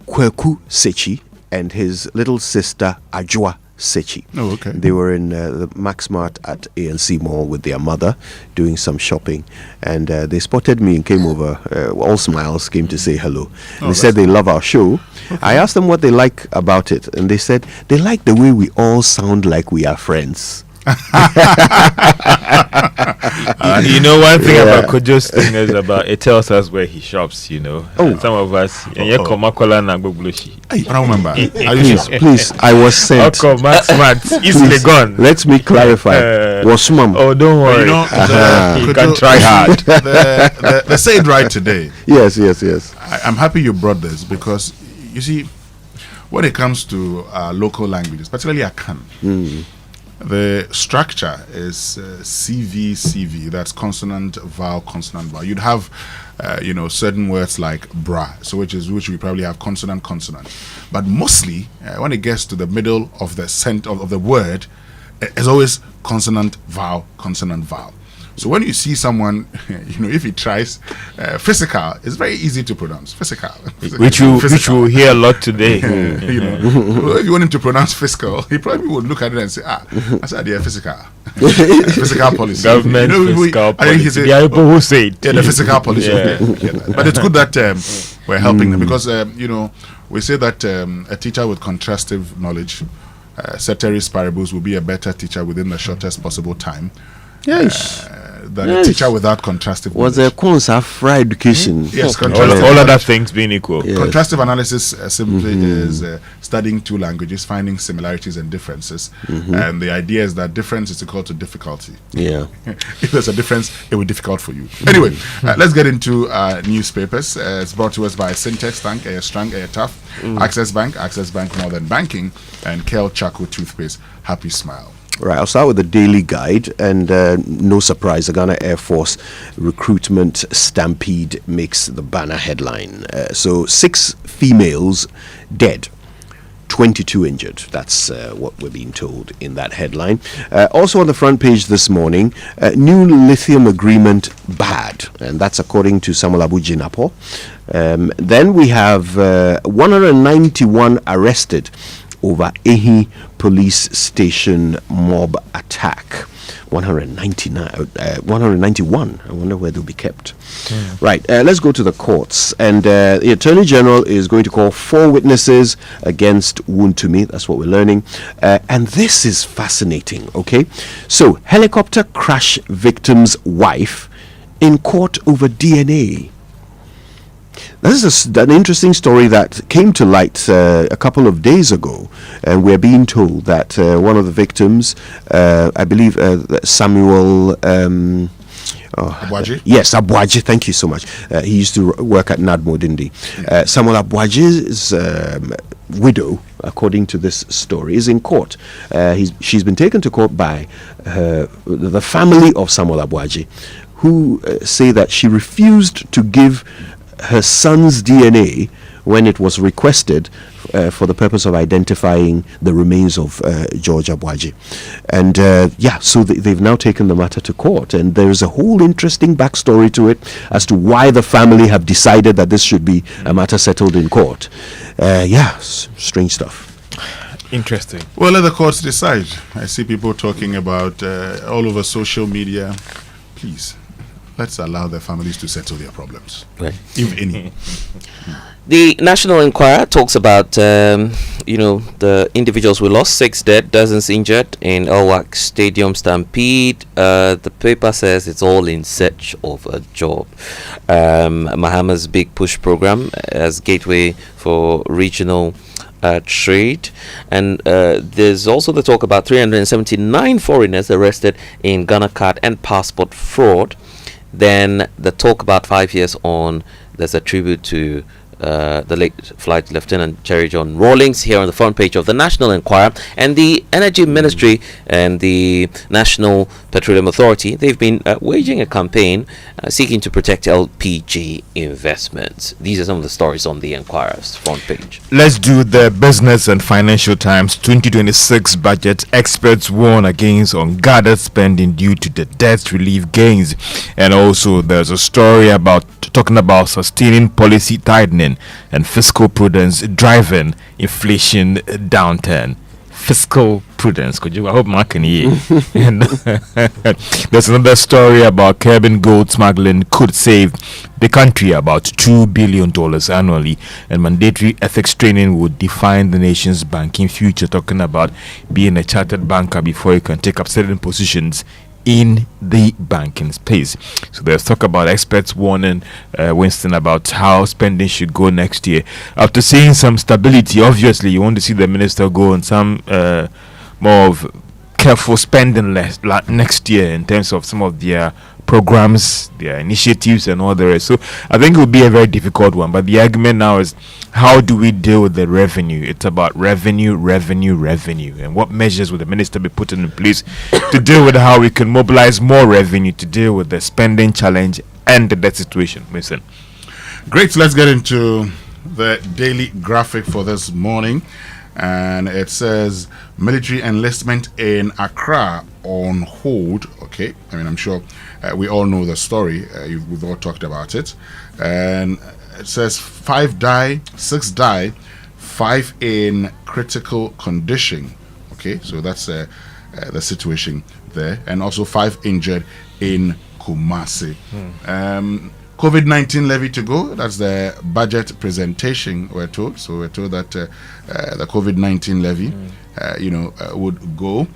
Kweku Sechi and his little sister Ajwa Sechi. Oh, okay. They were in the Max Mart at ANC Mall with their mother doing some shopping, and they spotted me and came over, all smiles, came to say hello. Oh, They said they love our show. Okay. I asked them what they like about it, and they said they like the way we all sound like we are friends. You know, one thing about Kojo's thing is about it tells us where he shops. You know, some of us. I don't remember. Please, I was sent. Easily gone. Let me clarify. Was mom? Oh, don't worry. You know, you can try hard. They say it right today. Yes. I'm happy you brought this because you see, when it comes to local languages, particularly Akan. The structure is CV. That's consonant, vowel, consonant, vowel. You'd have, certain words like bra, so which we probably have consonant. But mostly, when it gets to the middle of the of the word, it's always consonant, vowel. So when you see someone, if he tries physical, it's very easy to pronounce physical. Which you hear a lot today. If you want him to pronounce fiscal, he probably would look at it and say, I said, yeah, physical. Physical policy. Government fiscal policy. There are people who say it. Yeah, the physical policy. Yeah. But it's good that we're helping them because, we say that a teacher with contrastive knowledge, ceteris paribus, will be a better teacher within the shortest possible time. Yes. Than a teacher without contrastive was a concept for education. Yes, all other things being equal. Yes. Contrastive analysis simply is studying two languages, finding similarities and differences. And the idea is that difference is equal to difficulty. Yeah. If there's a difference, it will be difficult for you. Anyway, let's get into newspapers. It's brought to us by Syntex Bank, Air Strong, Air Tough, Access Bank More Than Banking, and Kel Chaco Toothpaste, Happy Smile. Right, I'll start with the Daily Guide, and no surprise, the Ghana Air Force recruitment stampede makes the banner headline. So 6 females dead, 22 injured. That's what we're being told in that headline. Also on the front page this morning, new lithium agreement bad, and that's according to Samuel Abu Jinapo. Then we have 191 arrested over Ehi police station mob attack. 191. I wonder where they'll be kept. Right, let's go to the courts. And the Attorney General is going to call 4 witnesses against Wontumi. That's what we're learning. And this is fascinating, okay? So, helicopter crash victim's wife in court over DNA. This is an interesting story that came to light a couple of days ago, and we're being told that one of the victims, I believe Samuel Abuaji? Yes, Abuaji, thank you so much. He used to work at NADMO, didn't he? Samuel Abuaji's widow, according to this story, is in court. She's been taken to court by the family of Samuel Abuaji, who say that she refused to give her son's DNA when it was requested for the purpose of identifying the remains of George Abuaji. And so they've now taken the matter to court, and there's a whole interesting backstory to it as to why the family have decided that this should be a matter settled in court. Strange stuff. Interesting. Well, let the courts decide. I see people talking about all over social media. Please, let's allow their families to settle their problems, right, if any. The National Enquirer talks about, the individuals we lost, 6 dead, dozens injured in Elwak Stadium stampede. The paper says it's all in search of a job. Mahama's Big Push program as gateway for regional trade, and there's also the talk about 379 foreigners arrested in Ghana card and passport fraud. Then the talk about 5 years on, there's a tribute to the late Flight Lieutenant Cherry John Rawlings here on the front page of the National Enquirer. And the Energy Ministry and the National Petroleum Authority, they've been waging a campaign seeking to protect LPG investments. These are some of the stories on the Enquirer's front page. Let's do the Business and Financial Times 2026 budget. Experts warn against unguarded spending due to the debt relief gains. And also there's a story about talking about sustaining policy tightening and fiscal prudence driving inflation downturn. fiscal prudence. Could you? I hope Mark can hear. And there's another story about curbing gold smuggling could save the country about $2 billion annually, and mandatory ethics training would define the nation's banking future. Talking about being a chartered banker before you can take up certain positions in the banking space. So there's talk about experts warning Winston about how spending should go next year. After seeing some stability, obviously you want to see the minister go on some more of careful spending next year in terms of some of their programs, their initiatives and all the rest. So I think it will be a very difficult one, but the argument now is, how do we deal with the revenue? It's about revenue, and what measures will the minister be putting in place to deal with how we can mobilize more revenue to deal with the spending challenge and the debt situation. Listen. Great, so let's get into the daily graphic for this morning. And it says military enlistment in Accra on hold. Okay, I mean, I'm sure we all know the story. We've all talked about it. And it says 5 die, 6 die, 5 in critical condition. Okay, so that's the situation there. And also 5 injured in Kumasi. COVID-19 levy to go. That's the budget presentation, we're told. So we're told that the COVID-19 levy, would go.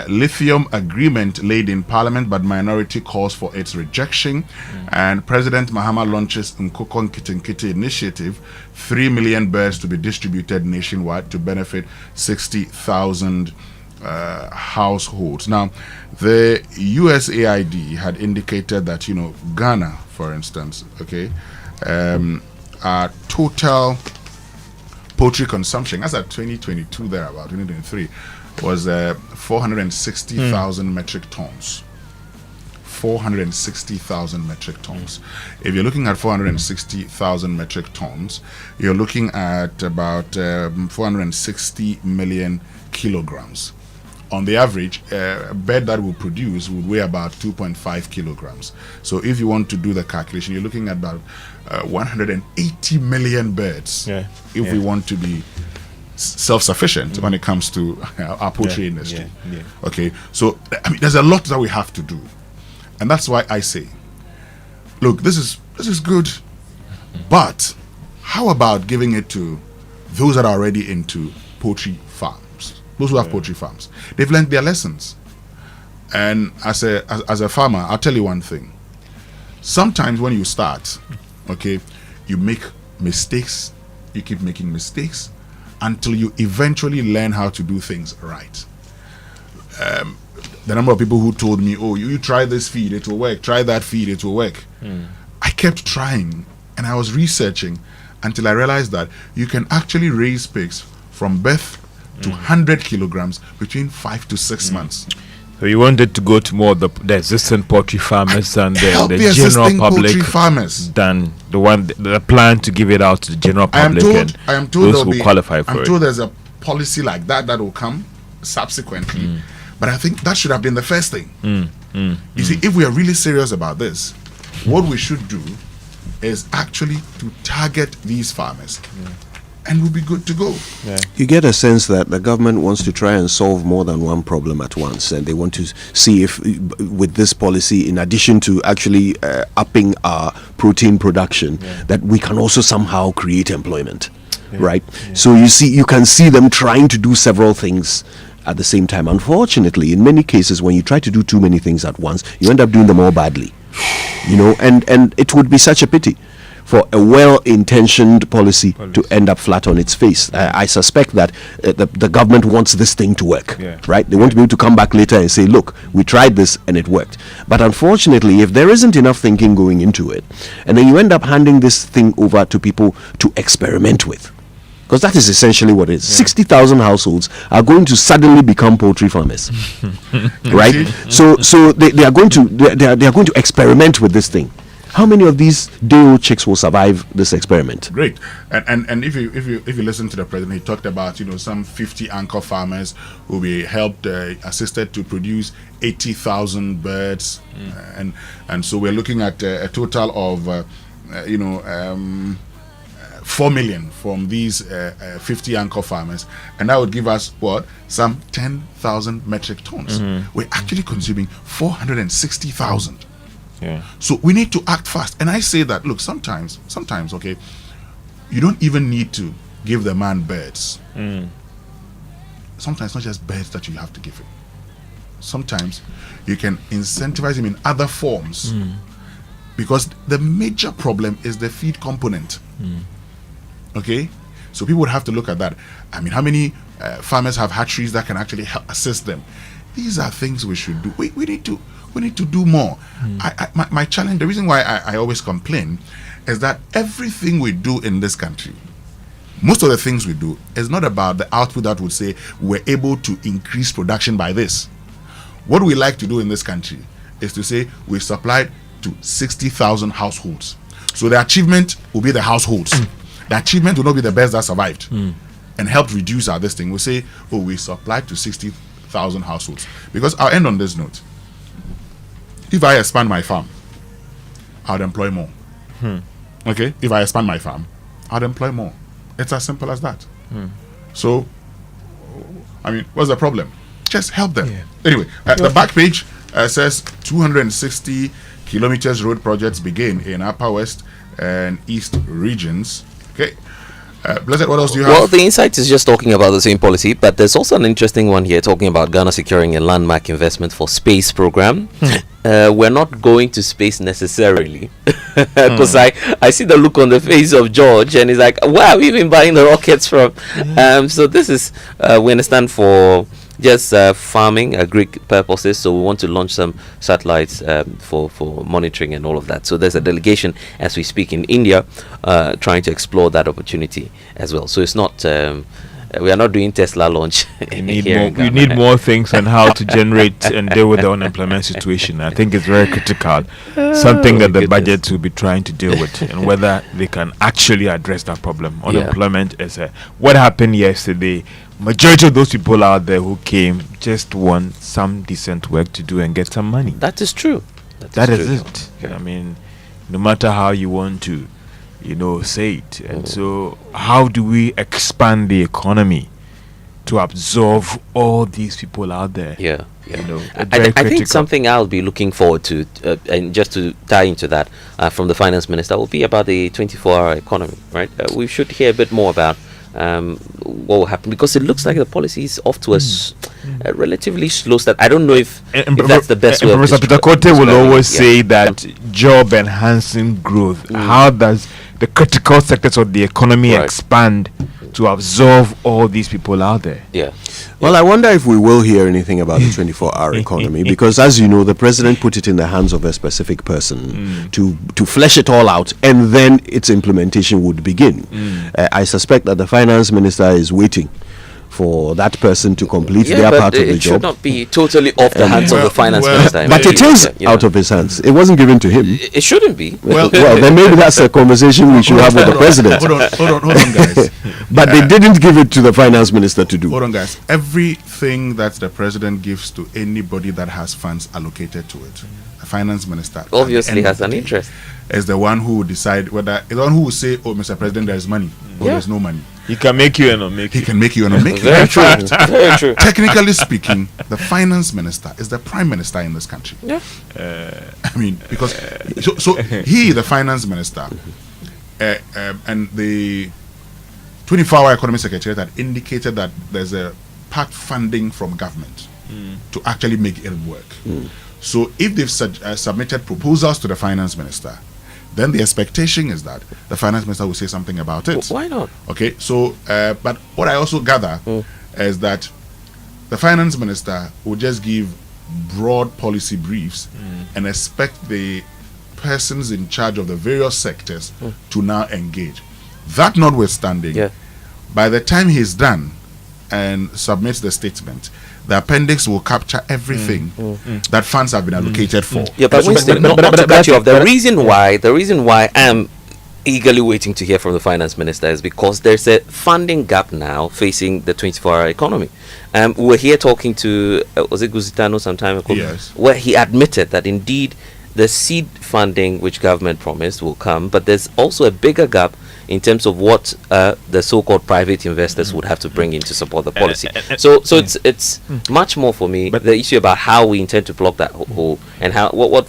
Lithium agreement laid in Parliament, but minority calls for its rejection. And President Mahama launches Nkokon Kitinkiti initiative, 3 million birds to be distributed nationwide to benefit 60,000 households. Now, the USAID had indicated that, Ghana, for instance, our total poultry consumption, as at 2022 there, about 2023, was 460,000 metric tons. 460,000 metric tons. If you're looking at 460,000 metric tons, you're looking at about 460 million kilograms. On the average, a bird that will produce would weigh about 2.5 kilograms. So if you want to do the calculation, you're looking at about 180 million birds if we want to be self-sufficient when it comes to our poultry industry. Okay, so I mean, there's a lot that we have to do, and that's why I say, look, this is good, but how about giving it to those that are already into poultry farms? Those who have poultry farms, they've learned their lessons. And as a farmer, I'll tell you one thing. Sometimes when you start, you make mistakes. You keep making mistakes until you eventually learn how to do things right. The number of people who told me, "Oh, you try this feed, it will work. Try that feed, it will work." I kept trying, and I was researching until I realized that you can actually raise pigs from birth to 100 kilograms between 5 to 6 months. So you wanted to go to more the existing poultry farmers and the general public farmers than the plan to give it out to the general public I am told those who qualify for it. I'm told there's a policy like that will come subsequently, but I think that should have been the first thing. You see, if we are really serious about this, what we should do is actually to target these farmers. And we'll be good to go. You get a sense that the government wants to try and solve more than one problem at once, and they want to see if, with this policy, in addition to actually upping our protein production, that we can also somehow create employment, right? So you can see them trying to do several things at the same time. Unfortunately, in many cases, when you try to do too many things at once, you end up doing them all badly, and it would be such a pity for a well-intentioned policy to end up flat on its face. I suspect that the government wants this thing to work, right? They want to be able to come back later and say, look, we tried this and it worked. But unfortunately, if there isn't enough thinking going into it, and then you end up handing this thing over to people to experiment with, because that is essentially what it is. 60,000 households are going to suddenly become poultry farmers, right? So they are going to experiment with this thing. How many of these day-old chicks will survive this experiment? Great. And if you listen to the president, he talked about some 50 anchor farmers who will be helped, assisted to produce 80,000 birds, and so we're looking at a total of 4 million from these 50 anchor farmers, and that would give us what, some 10,000 metric tons. We're actually consuming 460,000. So we need to act fast. And I say that, look, sometimes, okay, you don't even need to give the man birds. Sometimes it's not just birds that you have to give him. Sometimes you can incentivize him in other forms, because the major problem is the feed component. Okay, so people would have to look at that. I mean, how many farmers have hatcheries that can actually help assist them? These are things we should do. We need to do more. My challenge, the reason why I always complain, is that everything we do in this country, most of the things we do, is not about the output that would say we're able to increase production by this. What we like to do in this country is to say we supplied to 60,000 households. So the achievement will be the households. The achievement will not be the best that survived and helped reduce our this thing. We'll say, oh, we supplied to 60,000 households. Because I'll end on this note. If I expand my farm, I'd employ more. Okay? If I expand my farm, I'd employ more. It's as simple as that. So, I mean, what's the problem? Just help them. Anyway, the back page says 260 kilometers road projects begin in Upper West and East regions. Okay. Blessed, what else do you have? Well, the Insight is just talking about the same policy, but there's also an interesting one here talking about Ghana securing a landmark investment for space program. We're not going to space necessarily, because I see the look on the face of George, and he's like, where have we been buying the rockets from? So this is, we understand, for just farming, agric purposes. So we want to launch some satellites for monitoring and all of that. So there's a delegation as we speak in India trying to explore that opportunity as well. So it's not we are not doing Tesla launch. We need more things on how to generate and deal with the unemployment situation. I think it's very critical. Something that the budget will be trying to deal with, and whether they can actually address that problem. Unemployment is what happened yesterday. Majority of those people out there who came just want some decent work to do and get some money. That is true. That is it. I mean, no matter how you want to, say it. And so, how do we expand the economy to absorb all these people out there? I think something I'll be looking forward to, and just to tie into that from the finance minister, will be about the 24-hour economy. Right? We should hear a bit more about what will happen, because it looks like the policy is off to a relatively slow start. I don't know if that's the best way. Professor Peter Kote will always say that job enhancing growth. How does the critical sectors of the economy expand to absorb all these people out there? Well, I wonder if we will hear anything about the 24-hour economy, because, as you know, the president put it in the hands of a specific person to flesh it all out, and then its implementation would begin. I suspect that the finance minister is waiting for that person to complete their part of the job. It should not be totally off the hands of the finance minister. But it is out of his hands. It wasn't given to him. It shouldn't be. Well, then maybe that's a conversation we should have with the president. Hold on, guys. But they didn't give it to the finance minister to do. Hold on, guys. Everything that the president gives to anybody that has funds allocated to it, the finance minister obviously has an interest. Is the one who will decide whether, the one who will say, "Oh, Mr. President, there is money," or "There's no money." He can make you and not make you. He can make you and not make you. Very true. Very true. Technically speaking, the finance minister is the prime minister in this country. I mean, because so he, the finance minister, and the 24-hour economy secretariat had indicated that there's a part funding from government to actually make it work. So if they've submitted proposals to the finance minister, then the expectation is that the finance minister will say something about it. Why not? Okay, so, but what I also gather is that the finance minister will just give broad policy briefs and expect the persons in charge of the various sectors to now engage. That notwithstanding, by the time he's done and submits the statement, the appendix will capture everything that funds have been allocated for. But Winston, not to cut you off, the reason why I'm eagerly waiting to hear from the finance minister is because there's a funding gap now facing the 24-hour economy. We were here talking to, was it Guzitano some time ago? Yes. Where he admitted that indeed the seed funding which government promised will come, but there's also a bigger gap in terms of what the so-called private investors would have to bring in to support the policy. So it's much more for me, but the issue about how we intend to block that hole and how what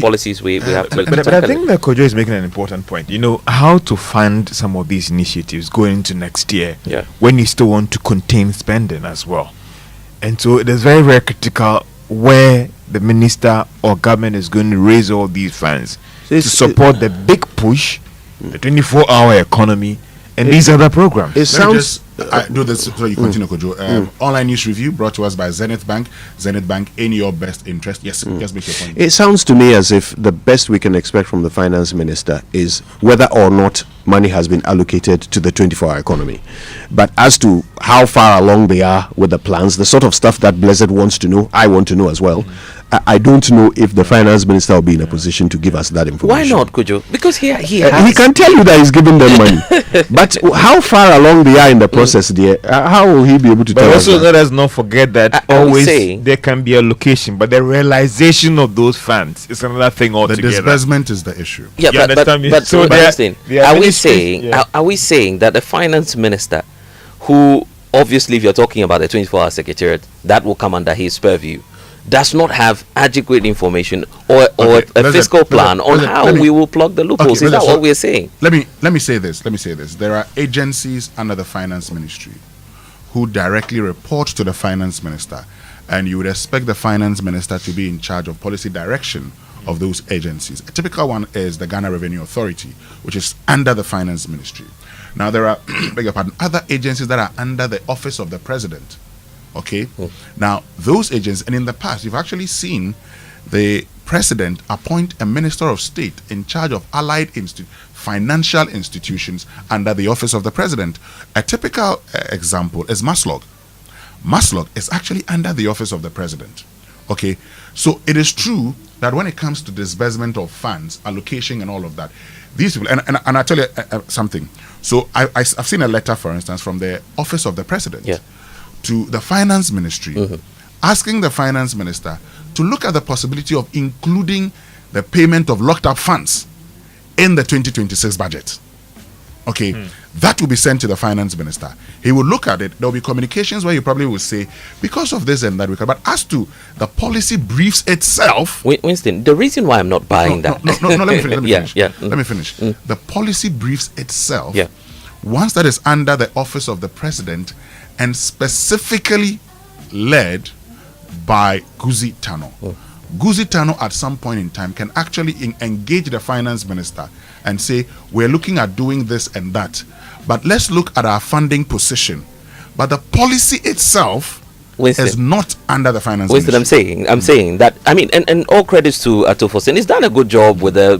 policies we have to but I think that Kojo is making an important point. How to fund some of these initiatives going into next year when you still want to contain spending as well. And so it is very, very critical where the minister or government is going to raise all these funds to support the big push, the 24-hour economy, and these other programs. It sounds... do this so you continue, Kojo. Online news review brought to us by Zenith Bank. Zenith Bank, in your best interest. Yes, just make your point. It sounds to me as if the best we can expect from the finance minister is whether or not money has been allocated to the 24-hour economy. But as to how far along they are with the plans, the sort of stuff that Blessed wants to know, I want to know as well. I don't know if the finance minister will be in a position to give us that information. Why not, Kojo? Because he can tell you that he's giving them money. But how far along they are in the process, dear, how will he be able to tell us? But also, let us not forget that always there can be a location, but the realization of those funds is another thing altogether. The disbursement is the issue. Yeah, but so are we saying that the finance minister, who obviously, if you're talking about the 24-hour secretariat, that will come under his purview, does not have adequate information or a fiscal plan on how we will plug the loopholes? Is that what we're saying? Let me say this. There are agencies under the finance ministry who directly report to the finance minister, and you would expect the finance minister to be in charge of policy direction of those agencies. A typical one is the Ghana Revenue Authority, which is under the finance ministry. Now there are other agencies that are under the office of the president. Okay. Now those agencies, and in the past you've actually seen the president appoint a minister of state in charge of allied financial institutions under the office of the president. A typical example is Maslog. Maslog is actually under the office of the president. Okay, so it is true that when it comes to disbursement of funds, allocation and all of that, these people, and I tell you something. So I've seen a letter, for instance, from the office of the president to the finance ministry, asking the finance minister to look at the possibility of including the payment of locked up funds in the 2026 budget. Okay, that will be sent to the finance minister. He will look at it. There will be communications where you probably will say, because of this and that, but as to the policy briefs itself, Winston, the reason why I'm not buying that. Let me finish. Let me finish. The policy briefs itself, once that is under the office of the president and specifically led by Guzi Tano. Guzi Tano at some point in time can actually engage the finance minister and say, we're looking at doing this and that, but let's look at our funding position. But the policy itself is not under the finance ministry. I'm saying that, I mean, and all credits to Ato Fosen. He's done a good job with the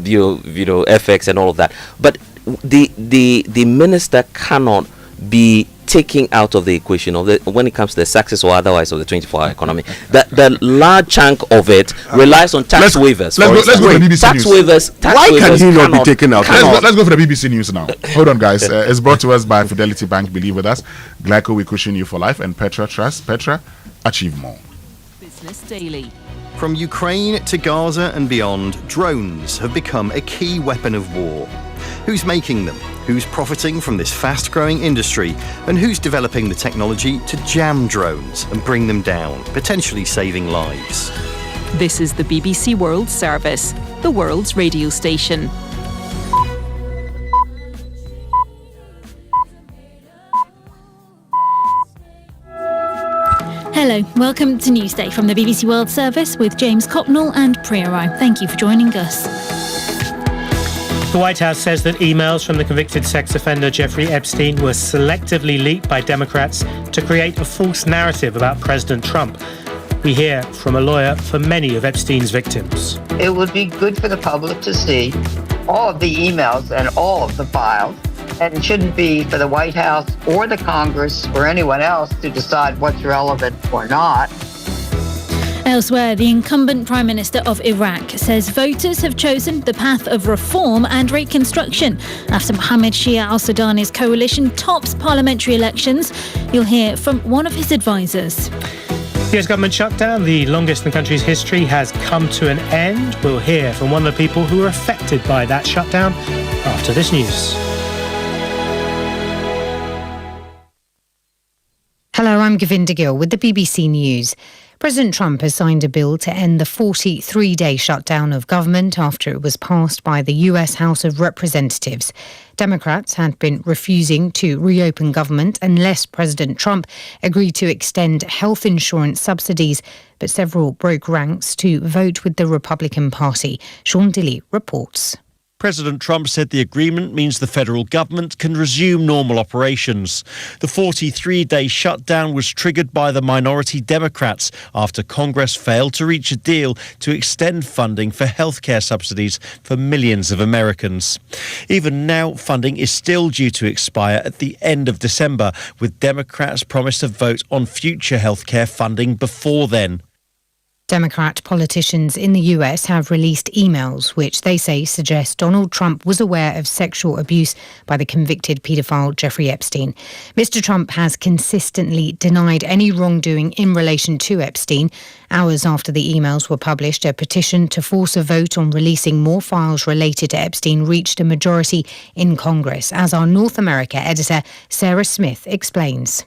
FX and all of that. But the minister cannot be taking out of the equation of when it comes to the success or otherwise of the 24-hour economy. The large chunk of it relies on tax waivers. Let's go for the BBC tax News. waivers. Why can he not be taken out? Let's go for the BBC News now. Hold on, guys. It's brought to us by Fidelity Bank. Believe with us. Glyco, we cushion you for life, and Petra Trust. Petra, achieve more. Business Daily. From Ukraine to Gaza and beyond, drones have become a key weapon of war. Who's making them? Who's profiting from this fast-growing industry? And who's developing the technology to jam drones and bring them down, potentially saving lives? This is the BBC World Service, the world's radio station. Hello, welcome to Newsday from the BBC World Service with James Copnell and Priya Rai. Thank you for joining us. The White House says that emails from the convicted sex offender Jeffrey Epstein were selectively leaked by Democrats to create a false narrative about President Trump. We hear from a lawyer for many of Epstein's victims. It would be good for the public to see all of the emails and all of the files, and it shouldn't be for the White House or the Congress or anyone else to decide what's relevant or not. Elsewhere, the incumbent Prime Minister of Iraq says voters have chosen the path of reform and reconstruction after Mohammed Shia al-Sudani's coalition tops parliamentary elections. You'll hear from one of his advisors. The US government shutdown, the longest in the country's history, has come to an end. We'll hear from one of the people who were affected by that shutdown after this news. Hello, I'm Govinda Gill with the BBC News. President Trump has signed a bill to end the 43-day shutdown of government after it was passed by the US House of Representatives. Democrats had been refusing to reopen government unless President Trump agreed to extend health insurance subsidies, but several broke ranks to vote with the Republican Party. Sean Dilley reports. President Trump said the agreement means the federal government can resume normal operations. The 43-day shutdown was triggered by the minority Democrats after Congress failed to reach a deal to extend funding for healthcare subsidies for millions of Americans. Even now, funding is still due to expire at the end of December, with Democrats promised to vote on future healthcare funding before then. Democrat politicians in the US have released emails which they say suggest Donald Trump was aware of sexual abuse by the convicted paedophile Jeffrey Epstein. Mr. Trump has consistently denied any wrongdoing in relation to Epstein. Hours after the emails were published, a petition to force a vote on releasing more files related to Epstein reached a majority in Congress, as our North America editor Sarah Smith explains.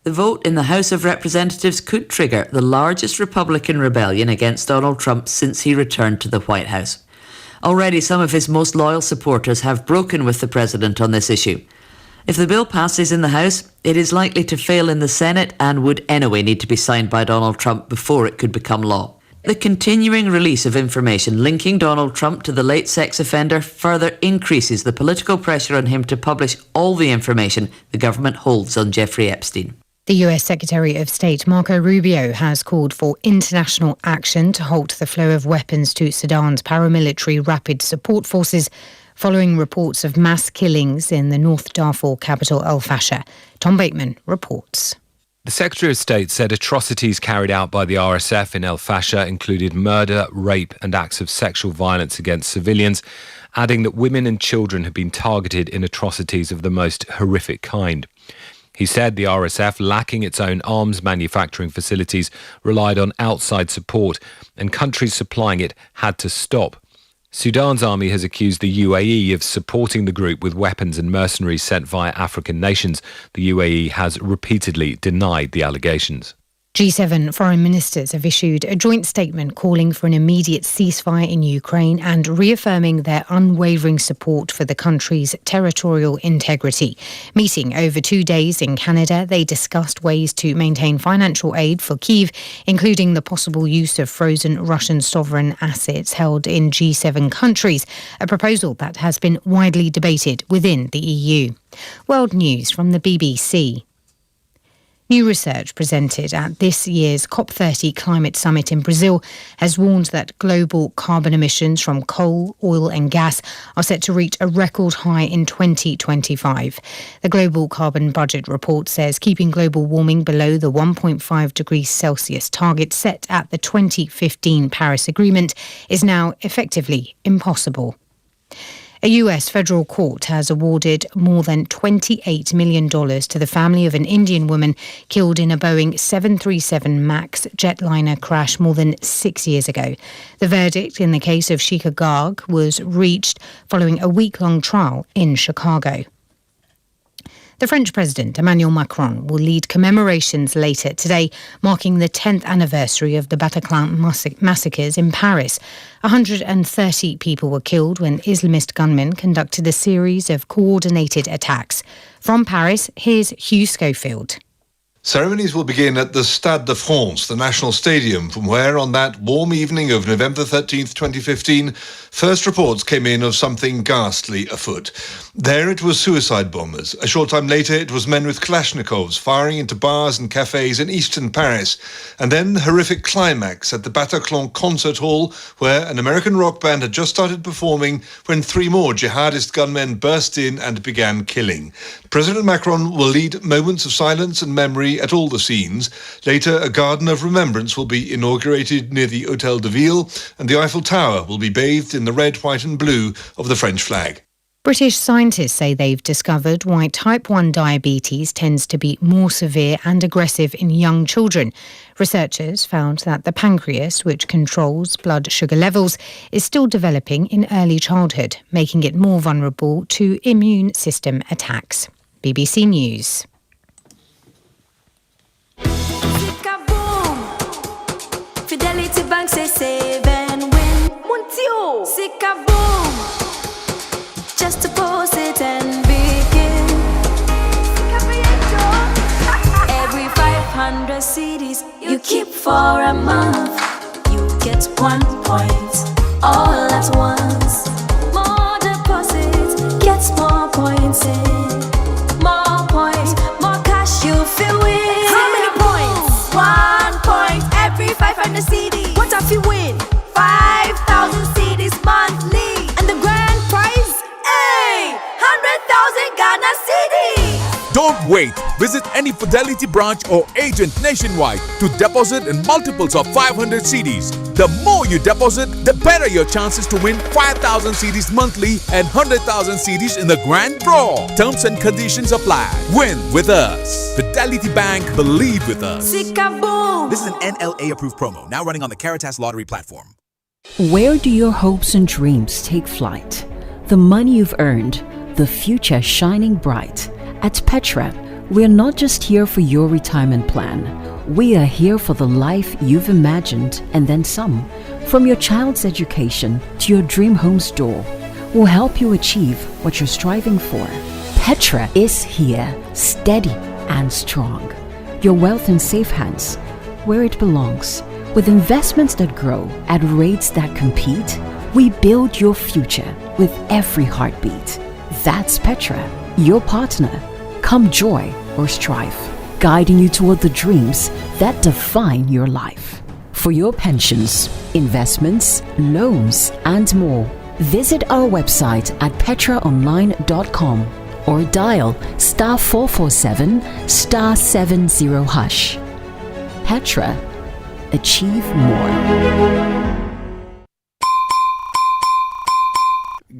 The vote in the House of Representatives could trigger the largest Republican rebellion against Donald Trump since he returned to the White House. Already some of his most loyal supporters have broken with the president on this issue. If the bill passes in the House, it is likely to fail in the Senate and would anyway need to be signed by Donald Trump before it could become law. The continuing release of information linking Donald Trump to the late sex offender further increases the political pressure on him to publish all the information the government holds on Jeffrey Epstein. The US Secretary of State Marco Rubio has called for international action to halt the flow of weapons to Sudan's paramilitary rapid support forces following reports of mass killings in the North Darfur capital El Fasher. Tom Bateman reports. The Secretary of State said atrocities carried out by the RSF in El Fasher included murder, rape and acts of sexual violence against civilians, adding that women and children have been targeted in atrocities of the most horrific kind. He said the RSF, lacking its own arms manufacturing facilities, relied on outside support, and countries supplying it had to stop. Sudan's army has accused the UAE of supporting the group with weapons and mercenaries sent via African nations. The UAE has repeatedly denied the allegations. G7 foreign ministers have issued a joint statement calling for an immediate ceasefire in Ukraine and reaffirming their unwavering support for the country's territorial integrity. Meeting over 2 days in Canada, they discussed ways to maintain financial aid for Kyiv, including the possible use of frozen Russian sovereign assets held in G7 countries, a proposal that has been widely debated within the EU. World News from the BBC. New research presented at this year's COP30 climate summit in Brazil has warned that global carbon emissions from coal, oil and gas are set to reach a record high in 2025. The Global Carbon Budget report says keeping global warming below the 1.5 degrees Celsius target set at the 2015 Paris Agreement is now effectively impossible. A US federal court has awarded more than $28 million to the family of an Indian woman killed in a Boeing 737 MAX jetliner crash more than 6 years ago. The verdict in the case of Shikha Garg was reached following a week-long trial in Chicago. The French President, Emmanuel Macron, will lead commemorations later today, marking the 10th anniversary of the Bataclan massacres in Paris. 130 people were killed when Islamist gunmen conducted a series of coordinated attacks. From Paris, here's Hugh Schofield. Ceremonies will begin at the Stade de France, the national stadium, from where on that warm evening of November 13th, 2015, first reports came in of something ghastly afoot. There it was suicide bombers. A short time later it was men with Kalashnikovs firing into bars and cafes in eastern Paris. And then the horrific climax at the Bataclan concert hall, where an American rock band had just started performing when 3 more jihadist gunmen burst in and began killing. President Macron will lead moments of silence and memory at all the scenes. Later, a garden of remembrance will be inaugurated near the Hôtel de Ville, and the Eiffel Tower will be bathed in the red, white and blue of the French flag. British scientists say they've discovered why type 1 diabetes tends to be more severe and aggressive in young children. Researchers found that the pancreas, which controls blood sugar levels, is still developing in early childhood, making it more vulnerable to immune system attacks. BBC News. Fidelity Bank say save and win. Muntio, Sika boom. Just deposit and begin. Every 500 CDs you keep for a month, you get 1 point all at once. More deposits, gets more points in. More points, more cash you feel win. How many points? 1 point every 500 CDs. What if you win? 5,000 CDs monthly. And the grand prize? Hey! 100,000 Ghana CDs. Don't wait. Visit any Fidelity branch or agent nationwide to deposit in multiples of 500 CDs. The more you deposit, the better your chances to win 5,000 CDs monthly and 100,000 CDs in the grand draw. Terms and conditions apply. Win with us. Fidelity Bank, believe with us. Sika-boom. This is an NLA approved promo, now running on the Caritas Lottery platform. Where do your hopes and dreams take flight? The money you've earned, the future shining bright. At Petra, we're not just here for your retirement plan. We are here for the life you've imagined and then some. From your child's education to your dream home's door, we'll help you achieve what you're striving for. Petra is here, steady and strong. Your wealth in safe hands, where it belongs. With investments that grow at rates that compete, we build your future with every heartbeat. That's Petra, your partner. Come joy or strife, guiding you toward the dreams that define your life. For your pensions, investments, loans, and more, visit our website at petraonline.com or dial *447 *70#. Petra, achieve more.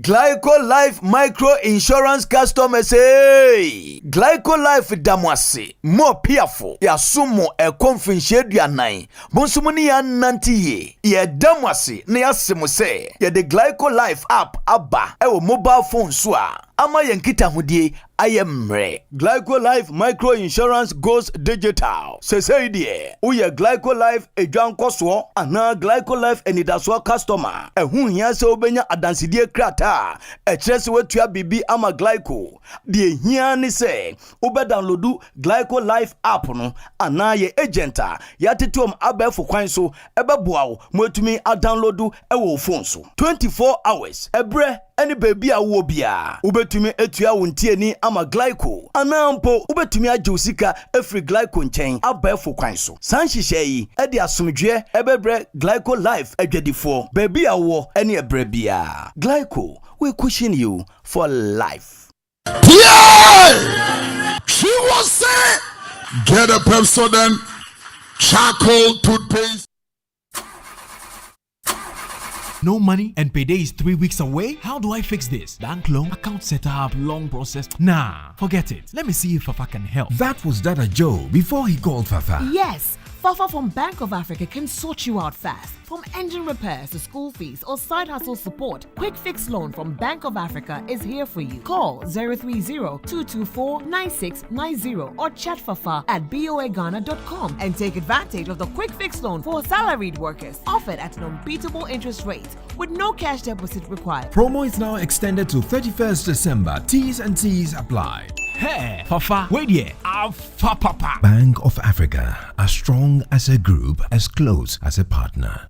Glyco Life Micro Insurance Customers, hey! Glyco Life Damwasi, more peerful, ya sumo e confinche duanai, bonsumuni ya nantiye, ye Damwasi, ne yasimu se, ye de Glyco Life app abba, ewo mobile phone swa, ama yankita hudie, ayemre. Glyco Life Micro Insurance goes digital. Say die, uye Glyco Life ejuan koswo, ana Glyco Life enidaswa customer, ehun hiya se obenya adansidie krata, etresi wetua bibi ama Glyco. Die hiya ni se, ube downloadu Glyco Life app no, ana ye agenta, yatitom abefu kwanso, ebe buawo, mwetumi a downloadu ewo phone so. 24 hours, ebre, any baby a wobia, ubetumi etua wuntie ni ama Glyco. Anampo, ubetumi a josika efri Glyco nchen, abefu kwanso. Sanshishe edi asumdwe, ebebre Glyco Life edwedifo. Baby a wo, any ebrebia. Glyco, we cushion you for life. Yeah! She was saying, get a Pepsodent charcoal toothpaste. No money and payday is 3 weeks away? How do I fix this? Bank loan, account setup, long process. Nah, forget it. Let me see if Fafa can help. That was Dada Joe before he called Fafa. Yes, Fafa from Bank of Africa can sort you out fast. From engine repairs to school fees or side hustle support, Quick Fix Loan from Bank of Africa is here for you. Call 030-224-9690 or chat Fafa at boaghana.com and take advantage of the Quick Fix Loan for salaried workers offered at an unbeatable interest rate with no cash deposit required. Promo is now extended to 31st December. T's and C's apply. Hey, Fafa, wait here. Papa. Bank of Africa, as strong as a group, as close as a partner.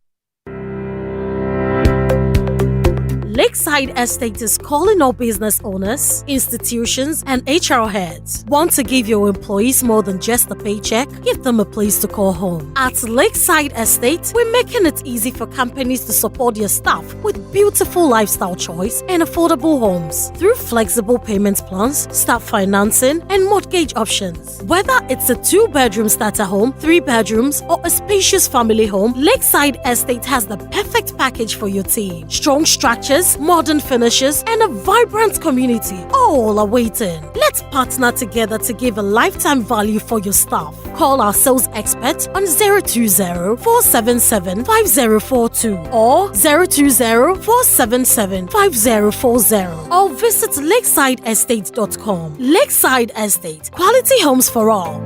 Lakeside Estate is calling all business owners, institutions, and HR heads. Want to give your employees more than just a paycheck? Give them a place to call home. At Lakeside Estate, we're making it easy for companies to support their staff with beautiful lifestyle choice and affordable homes through flexible payment plans, staff financing, and mortgage options. Whether it's a 2-bedroom starter home, 3 bedrooms, or a spacious family home, Lakeside Estate has the perfect package for your team. Strong structures, modern finishes, and a vibrant community all are waiting. Let's partner together to give a lifetime value for your staff. Call our sales expert on 020-477-5042 or 020-477-5040 or visit lakesideestate.com. Lakeside Estate, quality homes for all.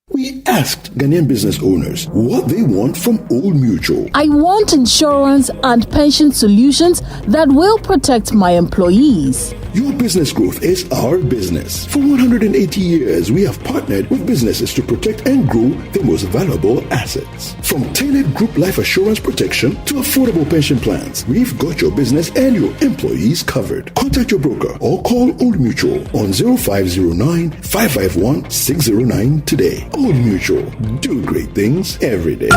We asked Ghanaian business owners what they want from Old Mutual. I want insurance and pension solutions that will protect my employees. Your business growth is our business. For 180 years, we have partnered with businesses to protect and grow their most valuable assets. From tailored group life assurance protection to affordable pension plans, we've got your business and your employees covered. Contact your broker or call Old Mutual on 0509 551 609 today. Old Mutual, do great things every day.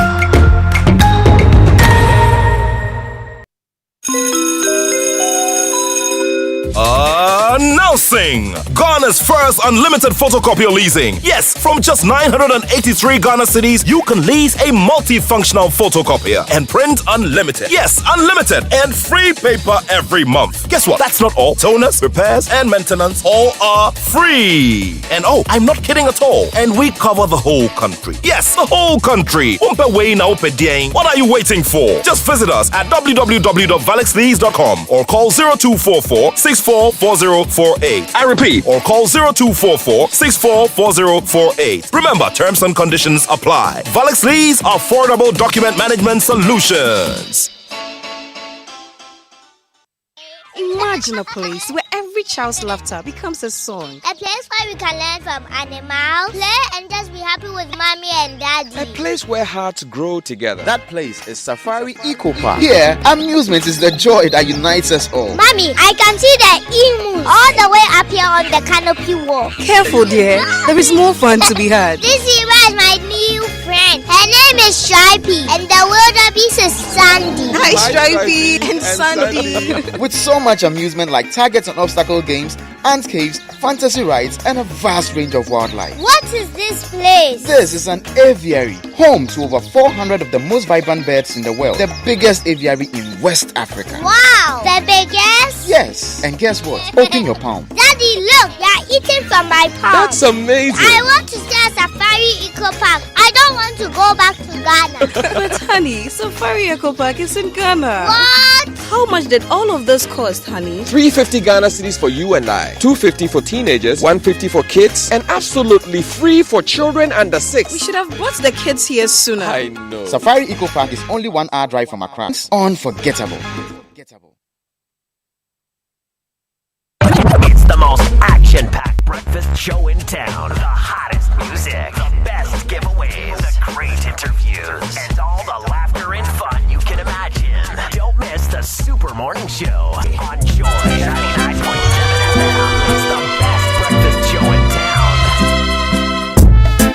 Announcing Ghana's first unlimited photocopier leasing. Yes, from just 983 Ghana cedis, you can lease a multifunctional photocopier and print unlimited. Yes, unlimited and free paper every month. Guess what? That's not all. Toners, repairs, and maintenance all are free. And oh, I'm not kidding at all. And we cover the whole country. Yes, the whole country. What are you waiting for? Just visit us at www.valexlease.com or call 0244 644048. I repeat, or call 0244 644048. Remember, terms and conditions apply. Valex Lease, affordable document management solutions. Imagine a place where every child's laughter becomes a song. A place where we can learn from animals, play and just be happy with mommy and daddy. A place where hearts grow together. That place is Safari Eco Park. Here, amusement is the joy that unites us all. Mommy, I can see the emus all the way up here on the canopy wall. Careful, dear. There is more fun to be had. This is my new friend. Her name is Stripey, and the wildebeest is Sandy. Hi, Stripey and Sandy. With so much amusement like targets and obstacle games, ant caves, fantasy rides, and a vast range of wildlife. What is this place? This is an aviary, home to over 400 of the most vibrant birds in the world. The biggest aviary in West Africa. Wow, the biggest? Yes, and guess what? Open your palm. Daddy, look, you're eating from my palm. That's amazing. I want to stay at Safari Eco Park. I don't want to go back to Ghana. But honey, Safari Eco Park is in Ghana. What? How much did all of this cost, honey? 350 Ghana cedis for you and I, 250 for teenagers, 150 for kids, and absolutely free for children under 6. We should have brought the kids here sooner. I know. Safari Eco Park is only 1 hour drive from Accra. It's unforgettable. It's the most action-packed breakfast show in town. The hottest music, the best giveaways, the great interviews, and all the laughter and fun you can imagine. Don't miss the Super Morning Show on Joy 99.7 FM. It's the best breakfast show in town.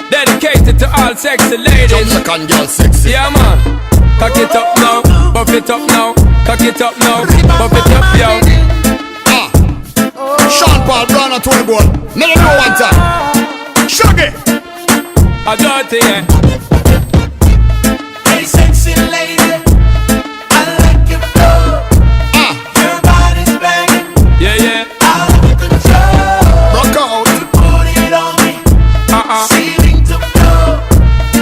Dedicated to all sexy ladies. Jamaican girl sexy. Yeah, man. Cock it up now, buff it up now. Cock it up now, buff it up, yo. Sean Paul, Brown and Tony Gold. Never know one time. Sogah. I got it, yeah. Hey, sexy lady, I like your flow. Your body's banging. Yeah, yeah. Out of control. Rock out. You put it on me. Ceiling to floor.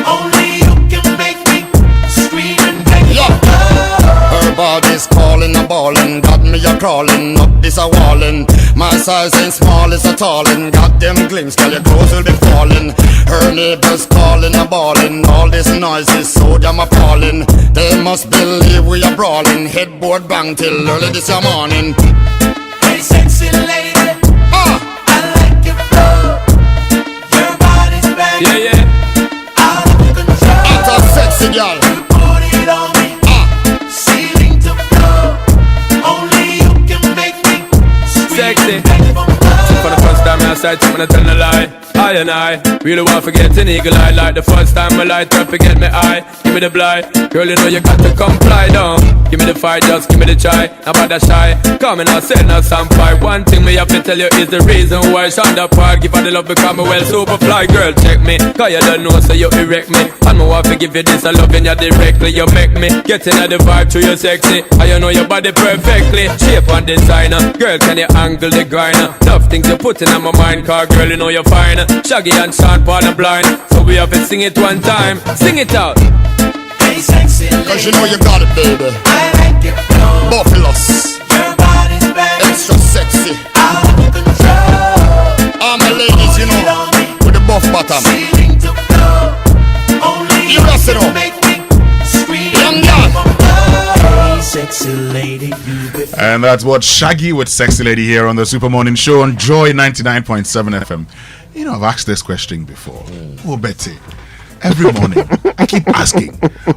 Only you can make me scream and beg. Her body's calling and balling. Got me a crawling up this a walling. My size ain't small, it's a tallin'. Got them glimpse, girl, your clothes will be falling. Her neighbors calling and bawling. All this noise is so damn appalling. They must believe we are brawling. Headboard bang till early this morning. Hey, sexy lady, I like your flow. Your body's banging. Yeah, yeah. Out of control. Out of sexy girl. You put it on me. Ceiling to floor. Only you can make me sexy. For the first time outside, I'm gonna tell a lie. I and I really want to forget an eagle eye. Like the first time I light up, forget me eye. Give me the blind, girl, you know you got to comply down. Give me the fight, just give me the try. Now about that shy, come and I'll send her some fight. One thing me have to tell you is the reason why Shonda Park give her the love because me well super fly. Girl, check me, cause you don't know so you erect me. And me want to give you this, I love you directly. You make me get in the vibe to you sexy. And you know your body perfectly. Shape and designer, girl, can you angle the grinder? Enough things you put in my mind, cause girl, you know you're fine. Shaggy and Sean Paul are blind, so we have to sing it one time. Sing it out. Hey, sexy lady, cause you know you got it, baby. I like your flow. Buffaloes. Your body's banging. Extra sexy. Out of control. All my ladies, you know, with the buff bottom. Ceiling to floor. You listen up. Young girl. Sexy lady, And that's what Shaggy with Sexy Lady here on the Super Morning Show on Joy 99.7 FM. You know, I've asked this question before. Oh, Betty, every morning I keep asking,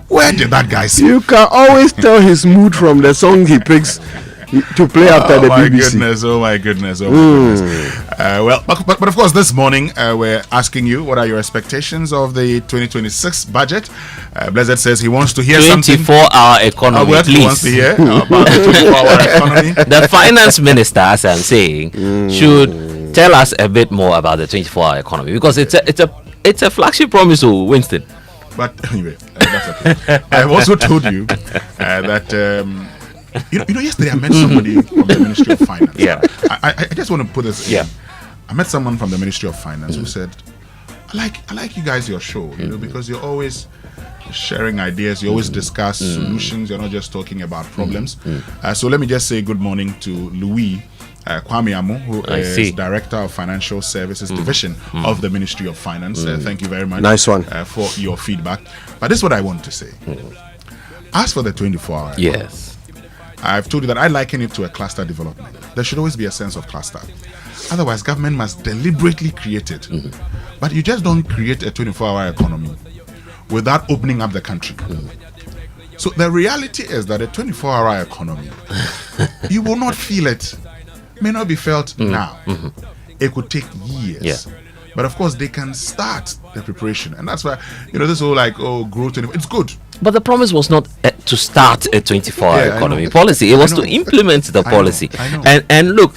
where did that guy see? You can always tell his mood from the song he picks to play after the BBC. Oh my goodness. Well, but of course, this morning we're asking you, what are your expectations of the 2026 budget? Blessed says he wants to hear 24-hour economy, what please. he wants to hear about the 24-hour economy. The finance minister, as I'm saying, should tell us a bit more about the 24-hour economy, because it's a flagship promise to Winston. But anyway, that's okay. I've also told you that. You know, yesterday I met somebody from the Ministry of Finance. Yeah. I just want to put this. Yeah. I met someone from the Ministry of Finance who said, I like you guys, your show, you know, because you're always sharing ideas, you always discuss solutions, you're not just talking about problems. So let me just say good morning to Louis Kwame Amu, who is Director of Financial Services Division of the Ministry of Finance. Thank you very much. Nice one. For your feedback. But this is what I want to say. As for the 24-hour, yes, I've told you that I liken it to a cluster development. There should always be a sense of cluster. Otherwise, government must deliberately create it. But you just don't create a 24-hour economy without opening up the country. So the reality is that a 24-hour economy, you will not feel it. May not be felt now. It could take years. But of course, they can start the preparation. And that's why, you know, this whole grow 24, it's good. But the promise was not to start a 24-hour economy policy. It was to implement the policy. And look,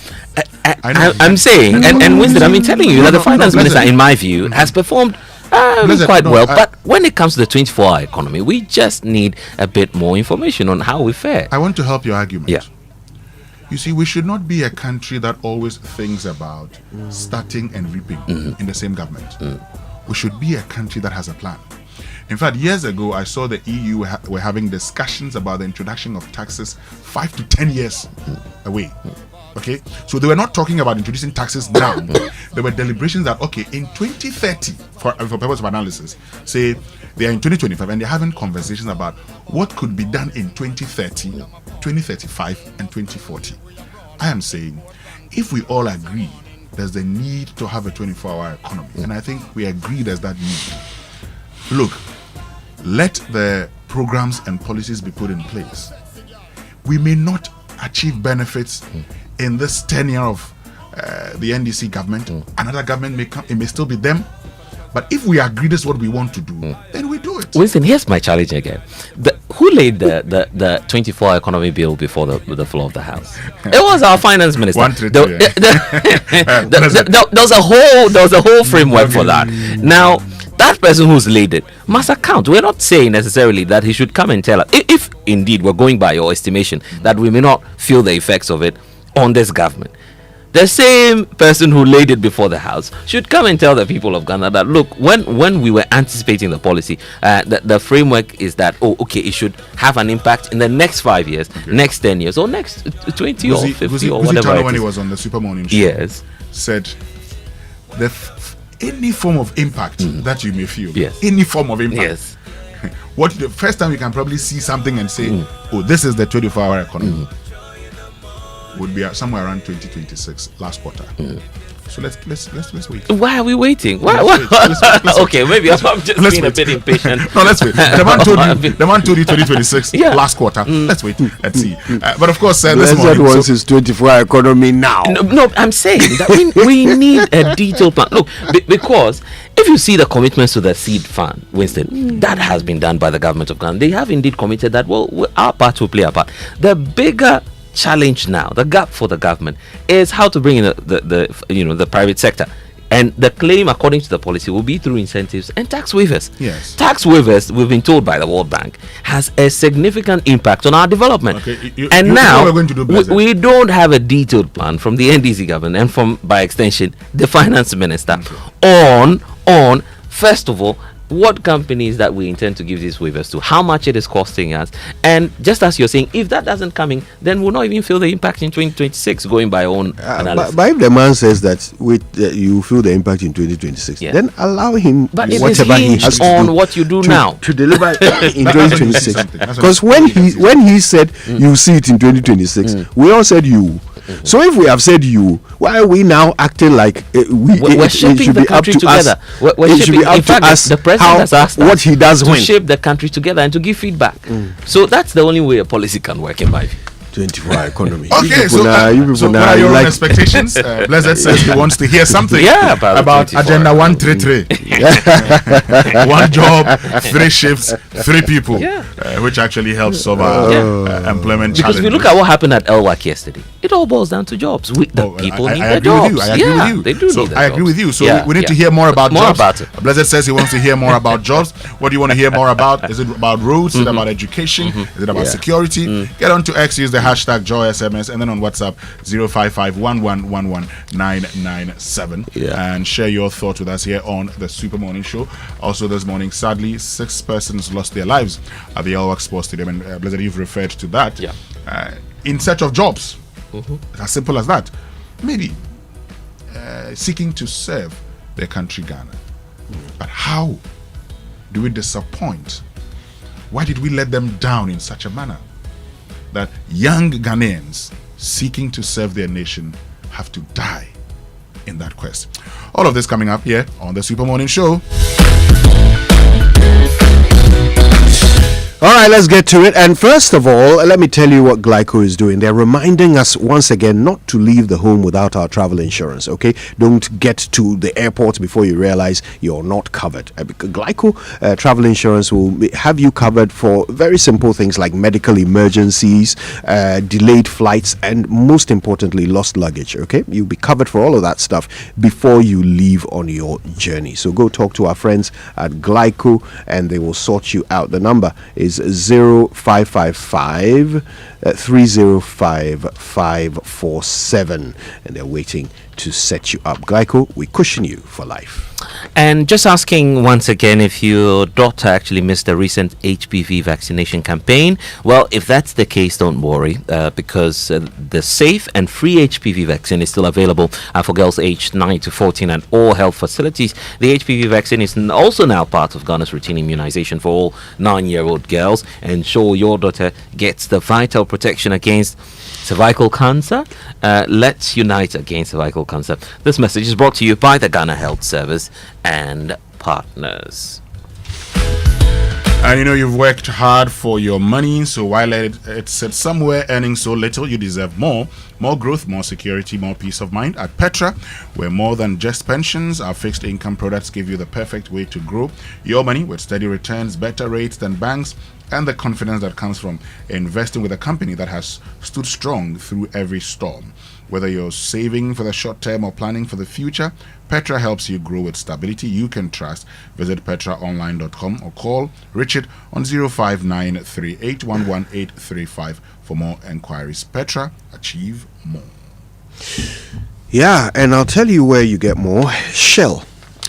I'm saying, and Winston, I've been telling you that the finance minister, in my view, has performed quite well. But when it comes to the 24-hour economy, we just need a bit more information on how we fare. I want to help your argument. Yeah. You see, we should not be a country that always thinks about starting and reaping in the same government. We should be a country that has a plan. In fact, years ago, I saw the EU were having discussions about the introduction of taxes 5 to 10 years away. Okay? So they were not talking about introducing taxes now. There were deliberations that, okay, in 2030, for purpose of analysis, say they are in 2025 and they're having conversations about what could be done in 2030, 2035, and 2040. I am saying, if we all agree there's the need to have a 24-hour economy, and I think we agree there's that need. Look, let the programs and policies be put in place. We may not achieve benefits in this tenure of the NDC government. Another government may come, it may still be them. But if we agree this is what we want to do, then we do it. Winston, here's my challenge again. Who laid the 24-hour economy bill before the floor of the House? It was our finance minister. There was a whole framework for that. Now, that person who's laid it must account. We're not saying necessarily that he should come and tell us, if indeed we're going by your estimation, that we may not feel the effects of it on this government. The same person who laid it before the House should come and tell the people of Ghana that, look, when we were anticipating the policy, the framework is that, it should have an impact in the next 5 years, next 10 years, or next 20 or 50 or whatever it is. When he was on the Super Morning Show, yes, said any form of impact that you may feel, yes, any form of impact, yes. What the first time you can probably see something and say, this is the 24-hour economy, would be somewhere around 2026 last quarter. So let's wait. Why are we waiting? Why? Let's wait. Okay, maybe I'm just being a bit impatient. No, let's wait. The man told you 2026 last quarter. Let's wait. Let's see. But of course, this morning, wants his 24-hour economy now. No, I'm saying that we need a detailed plan. Look, because if you see the commitments to the seed fund, Winston, that has been done by the government of Ghana. They have indeed committed that. Our part will play our part. The bigger challenge now, the gap for the government, is how to bring in the private sector. And the claim, according to the policy, will be through incentives and tax waivers. Yes. Tax waivers, we've been told by the World Bank, has a significant impact on our development. Now, we don't have a detailed plan from the NDC government and by extension, the finance minister on, first of all, what companies that we intend to give these waivers to, how much it is costing us, and just as you're saying, if that doesn't come in, then we'll not even feel the impact in 2026, going by our own analysis. But if the man says that you feel the impact in 2026, then allow him whatever he has to on do what you do now to deliver in 2026. Because when he said you see it in 2026, we all said you. So if we have said you, why are we now acting like we're shaping the country together? It should be up to us. The president has asked what he does to when shape the country together and to give feedback. So that's the only way a policy can work, in my view. 24-hour economy. Okay, so what are your own expectations? Blessed says he wants to hear something about Agenda 133. 1 job, 3 shifts, 3 people, which actually helps solve our employment challenges. Because we look at what happened at Elwak yesterday. It all boils down to jobs. People need their jobs. I agree with you. They do need I agree with you. So we need to hear more about jobs. Blessed says he wants to hear more about jobs. What do you want to hear more about? Is it about roads? Is it about education? Is it about security? Get on to X, use the hashtag JoySMS, and then on WhatsApp 05511111997 and share your thoughts with us here on the Super Morning Show. Also this morning, sadly, 6 persons lost their lives at the Elwak Sports Stadium, and Blizzard, you've referred to that. In search of jobs. As simple as that. Maybe seeking to serve their country, Ghana. But how do we disappoint? Why did we let them down in such a manner that young Ghanaians seeking to serve their nation have to die in that quest? All of this coming up here on the Super Morning Show. All right, let's get to it. And first of all, let me tell you what Glyco is doing. They're reminding us once again not to leave the home without our travel insurance, okay? Don't get to the airport before you realize you're not covered. Glyco travel insurance will have you covered for very simple things like medical emergencies, delayed flights, and most importantly, lost luggage, okay? You'll be covered for all of that stuff before you leave on your journey. So go talk to our friends at Glyco and they will sort you out. The number is 0555 305 547, and they're waiting to set you up. Glyco, we cushion you for life. And just asking once again if your daughter actually missed the recent HPV vaccination campaign. Well, if that's the case, don't worry, because the safe and free HPV vaccine is still available for girls aged 9 to 14 at all health facilities. The HPV vaccine is also now part of Ghana's routine immunization for all 9-year-old girls. Ensure your daughter gets the vital protection against cervical cancer. Let's unite against cervical cancer. This message is brought to you by the Ghana Health Service and partners. And you know you've worked hard for your money, so while it sits somewhere earning so little, you deserve more growth, more security, more peace of mind. At Petra, we're more than just pensions. Our fixed income products give you the perfect way to grow your money with steady returns, better rates than banks, and the confidence that comes from investing with a company that has stood strong through every storm. Whether you're saving for the short term or planning for the future, Petra helps you grow with stability you can trust. Visit petraonline.com or call Richard on 0593811835 for more enquiries. Petra, achieve more. Yeah, and I'll tell you where you get more. Shell.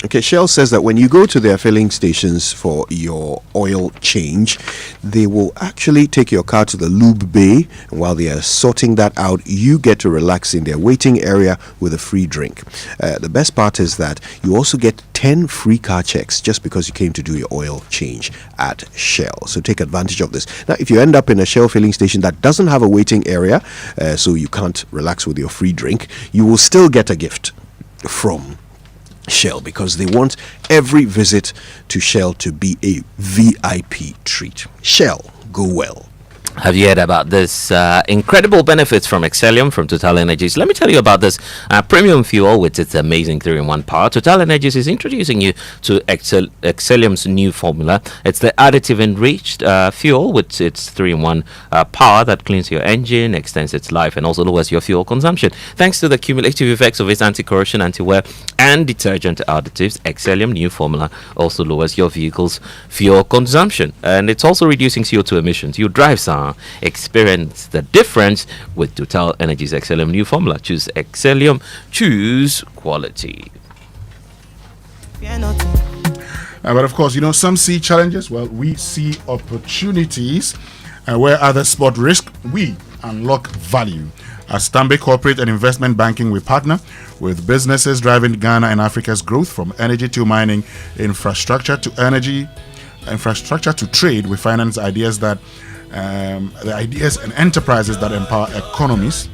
Okay, Shell says that when you go to their filling stations for your oil change, they will actually take your car to the lube bay, and while they are sorting that out, you get to relax in their waiting area with a free drink. The best part is that you also get 10 free car checks just because you came to do your oil change at Shell. So take advantage of this. Now, if you end up in a Shell filling station that doesn't have a waiting area, so you can't relax with your free drink, you will still get a gift from Shell, because they want every visit to Shell to be a VIP treat. Shell, go well. Have you heard about this incredible benefits from Excellium from Total Energies? Let me tell you about this premium fuel with its amazing 3-in-1 power. Total Energies is introducing you to Excellium's new formula. It's the additive enriched fuel with its 3-in-1 power that cleans your engine, extends its life, and also lowers your fuel consumption. Thanks to the cumulative effects of its anti-corrosion, anti-wear, and detergent additives, Excellium new formula also lowers your vehicle's fuel consumption. And it's also reducing CO2 emissions. You drive some. Experience the difference with Total Energies Excellium new formula. Choose Excellium, choose quality. But of course, some see challenges. Well, we see opportunities. Where others spot risk, we unlock value. As Stanbic Corporate and Investment Banking, we partner with businesses driving Ghana and Africa's growth from energy to mining, infrastructure to trade. We finance ideas the ideas and enterprises that empower economies.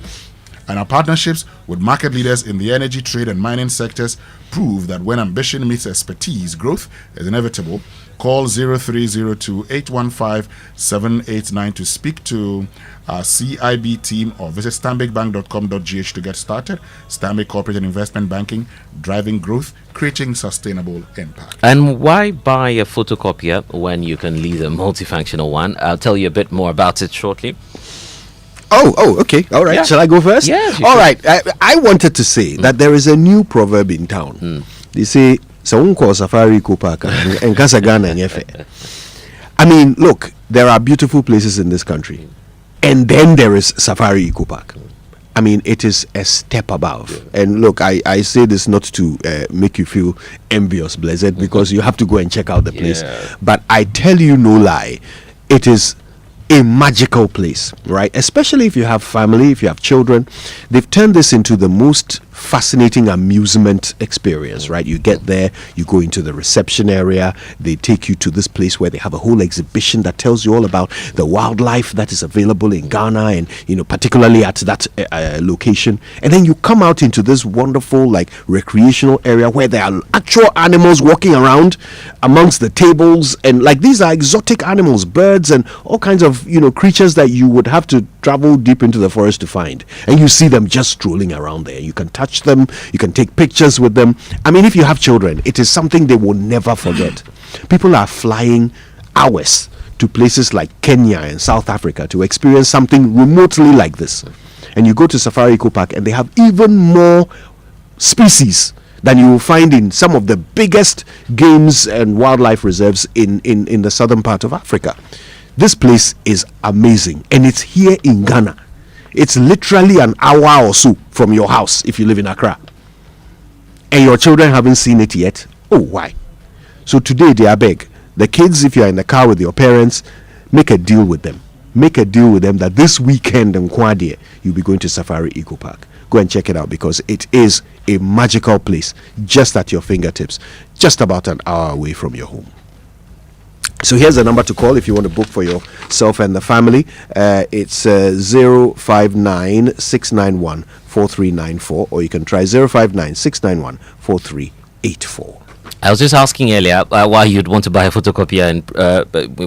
And our partnerships with market leaders in the energy, trade, and mining sectors prove that when ambition meets expertise, growth is inevitable. Call 0302-815-789 to speak to our CIB team or visit stanbicbank.com.gh to get started. Stanbic Corporate and Investment Banking, driving growth, creating sustainable impact. And why buy a photocopier when you can lease a multifunctional one? I'll tell you a bit more about it shortly. Oh, okay. All right. Yeah. Shall I go first? Yes. All right. I wanted to say that there is a new proverb in town. They say, Safari Kupaka and Kasagana and Yefe. I mean, look, there are beautiful places in this country. And then there is Safari Eco-Park. I mean, it is a step above. Yeah. And look, I say this not to make you feel envious, Blessed, because you have to go and check out the place. Yeah. But I tell you no lie, it is a magical place, right? Especially if you have family, if you have children. They've turned this into the most fascinating amusement experience, right? You get there, you go into the reception area, they take you to this place where they have a whole exhibition that tells you all about the wildlife that is available in Ghana, and particularly at that location. And then you come out into this wonderful recreational area where there are actual animals walking around amongst the tables, and these are exotic animals, birds and all kinds of creatures that you would have to travel deep into the forest to find, and you see them just strolling around there. You can touch them, you can take pictures with them. I mean, if you have children, it is something they will never forget. People are flying hours to places like Kenya and South Africa to experience something remotely like this. And you go to Safari Eco Park and they have even more species than you will find in some of the biggest games and wildlife reserves in the southern part of Africa. This place is amazing, and it's here in Ghana. It's literally an hour or so from your house if you live in Accra. And your children haven't seen it yet. Oh, why? So today, they beg the kids, if you're in the car with your parents, make a deal with them. Make a deal with them that this weekend in Kwadia, you'll be going to Safari Eco Park. Go and check it out, because it is a magical place just at your fingertips, just about an hour away from your home. So here's the number to call if you want to book for yourself and the family. It's 059-691-4394, or you can try 059-691-4384. I was just asking earlier why you'd want to buy a photocopier and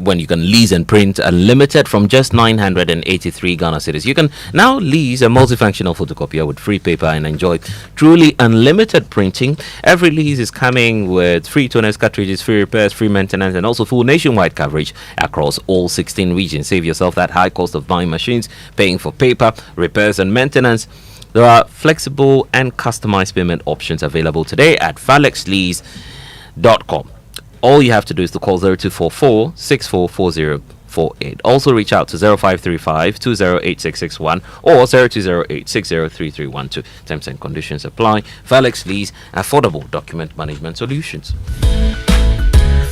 when you can lease and print unlimited from just 983 Ghana cedis. You can now lease a multifunctional photocopier with free paper and enjoy truly unlimited printing. Every lease is coming with free toners, cartridges, free repairs, free maintenance, and also full nationwide coverage across all 16 regions. Save yourself that high cost of buying machines, paying for paper, repairs, and maintenance. There are flexible and customized payment options available today at falexlease.com. All you have to do is to call 0244 644048. Also reach out to 0535 208661 or 0208 603312. Terms and conditions apply. Falex Lease, affordable document management solutions.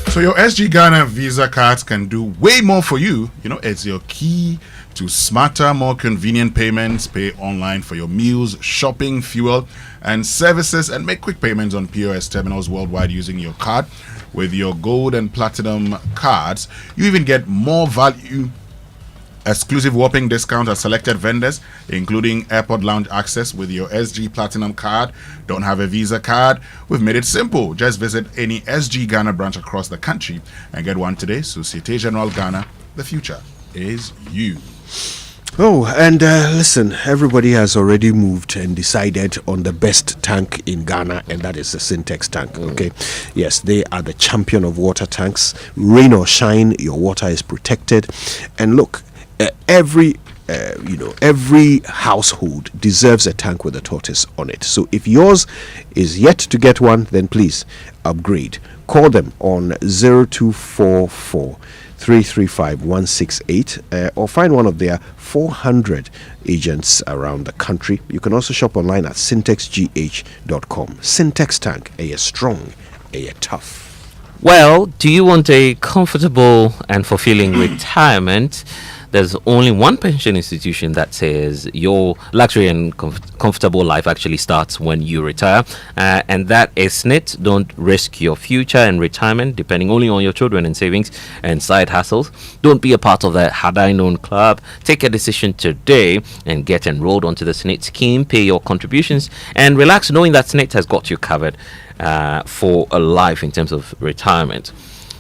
So your SG Ghana Visa cards can do way more for you. It's your key to smarter, more convenient payments. Pay online for your meals, shopping, fuel, and services, and make quick payments on POS terminals worldwide using your card. With your gold and platinum cards, you even get more value, exclusive whopping discounts at selected vendors, including airport lounge access with your SG Platinum card. Don't have a Visa card? We've made it simple. Just visit any SG Ghana branch across the country and get one today. Societe Generale Ghana, the future is you. Oh, and listen, everybody has already moved and decided on the best tank in Ghana, and that is the Syntex tank. Okay, yes, they are the champion of water tanks. Rain or shine, your water is protected. And look, every household deserves a tank with a tortoise on it. So if yours is yet to get one, then please upgrade. Call them on 0244 335 168 or find one of their 400 agents around the country. You can also shop online at syntexgh.com. Syntex tank, a strong, a tough. Well, do you want a comfortable and fulfilling retirement? There's only one pension institution that says your luxury and comfortable life actually starts when you retire, and that is SNIT. Don't risk your future and retirement depending only on your children and savings and side hustles. Don't be a part of the Had I Known Club. Take a decision today and get enrolled onto the SNIT scheme. Pay your contributions and relax knowing that SNIT has got you covered for a life in terms of retirement.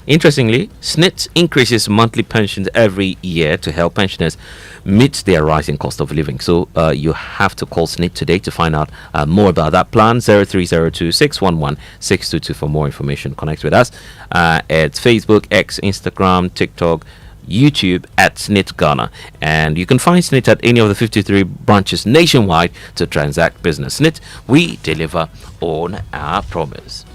Interestingly, SNIT increases monthly pensions every year to help pensioners meet their rising cost of living. So you have to call SNIT today to find out more about that plan. 0302 611 622 for more information. Connect with us. It's Facebook, X, Instagram, TikTok, YouTube at SNIT Ghana. And you can find SNIT at any of the 53 branches nationwide to transact business. SNIT, we deliver on our promise.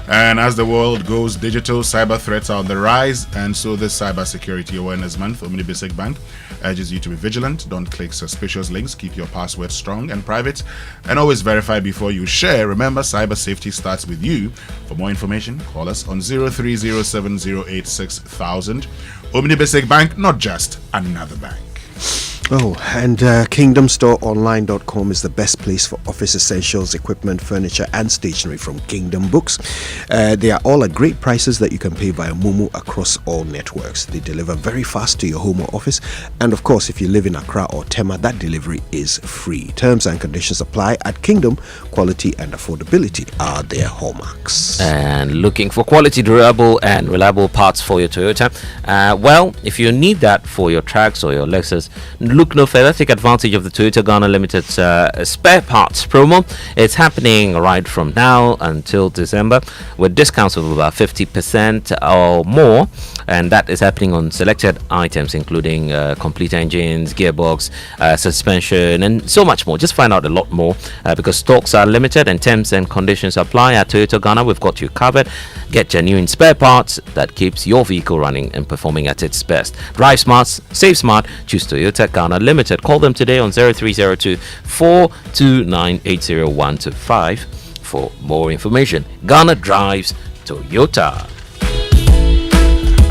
And as the world goes digital, cyber threats are on the rise, and so this Cyber Security Awareness Month, Omni Basic Bank urges you to be vigilant. Don't click suspicious links. Keep your password strong and private, and always verify before you share. Remember, cyber safety starts with you. For more information, call us on 0307086000. Omni Basic Bank, not just another bank. Oh, and KingdomStoreOnline.com is the best place for office essentials, equipment, furniture, and stationery from Kingdom Books. They are all at great prices that you can pay via Momo across all networks. They deliver very fast to your home or office. And of course, if you live in Accra or Tema, that delivery is free. Terms and conditions apply at Kingdom. Quality and affordability are their hallmarks. And looking for quality, durable, and reliable parts for your Toyota? Well, if you need that for your Trax or your Lexus, look no further. Take advantage of the Toyota Ghana Limited spare parts promo. It's happening right from now until December with discounts of about 50% or more, and that is happening on selected items including complete engines, gearbox, suspension, and so much more. Just find out a lot more because stocks are limited and terms and conditions apply. At Toyota Ghana, we've got you covered. Get genuine spare parts that keeps your vehicle running and performing at its best. Drive smart, save smart. Choose Toyota Ghana Limited. Call them today on 0302 429 80125 for more information. Ghana drives Toyota.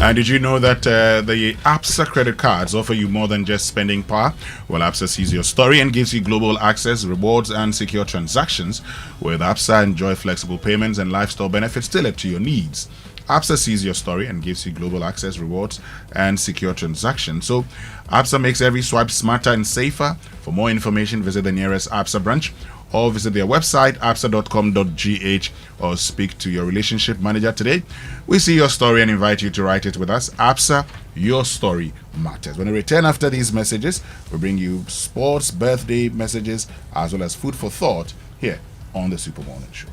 And did you know that the ABSA credit cards offer you more than just spending power? Well, ABSA sees your story and gives you global access, rewards, and secure transactions. With ABSA, enjoy flexible payments and lifestyle benefits tailored to your needs. ABSA sees your story and gives you global access, rewards, and secure transactions. So, ABSA makes every swipe smarter and safer. For more information, visit the nearest ABSA branch or visit their website, absa.com.gh, or speak to your relationship manager today. We see your story and invite you to write it with us. ABSA, your story matters. When we return after these messages, we bring you sports, birthday messages, as well as food for thought here on the Super Morning Show.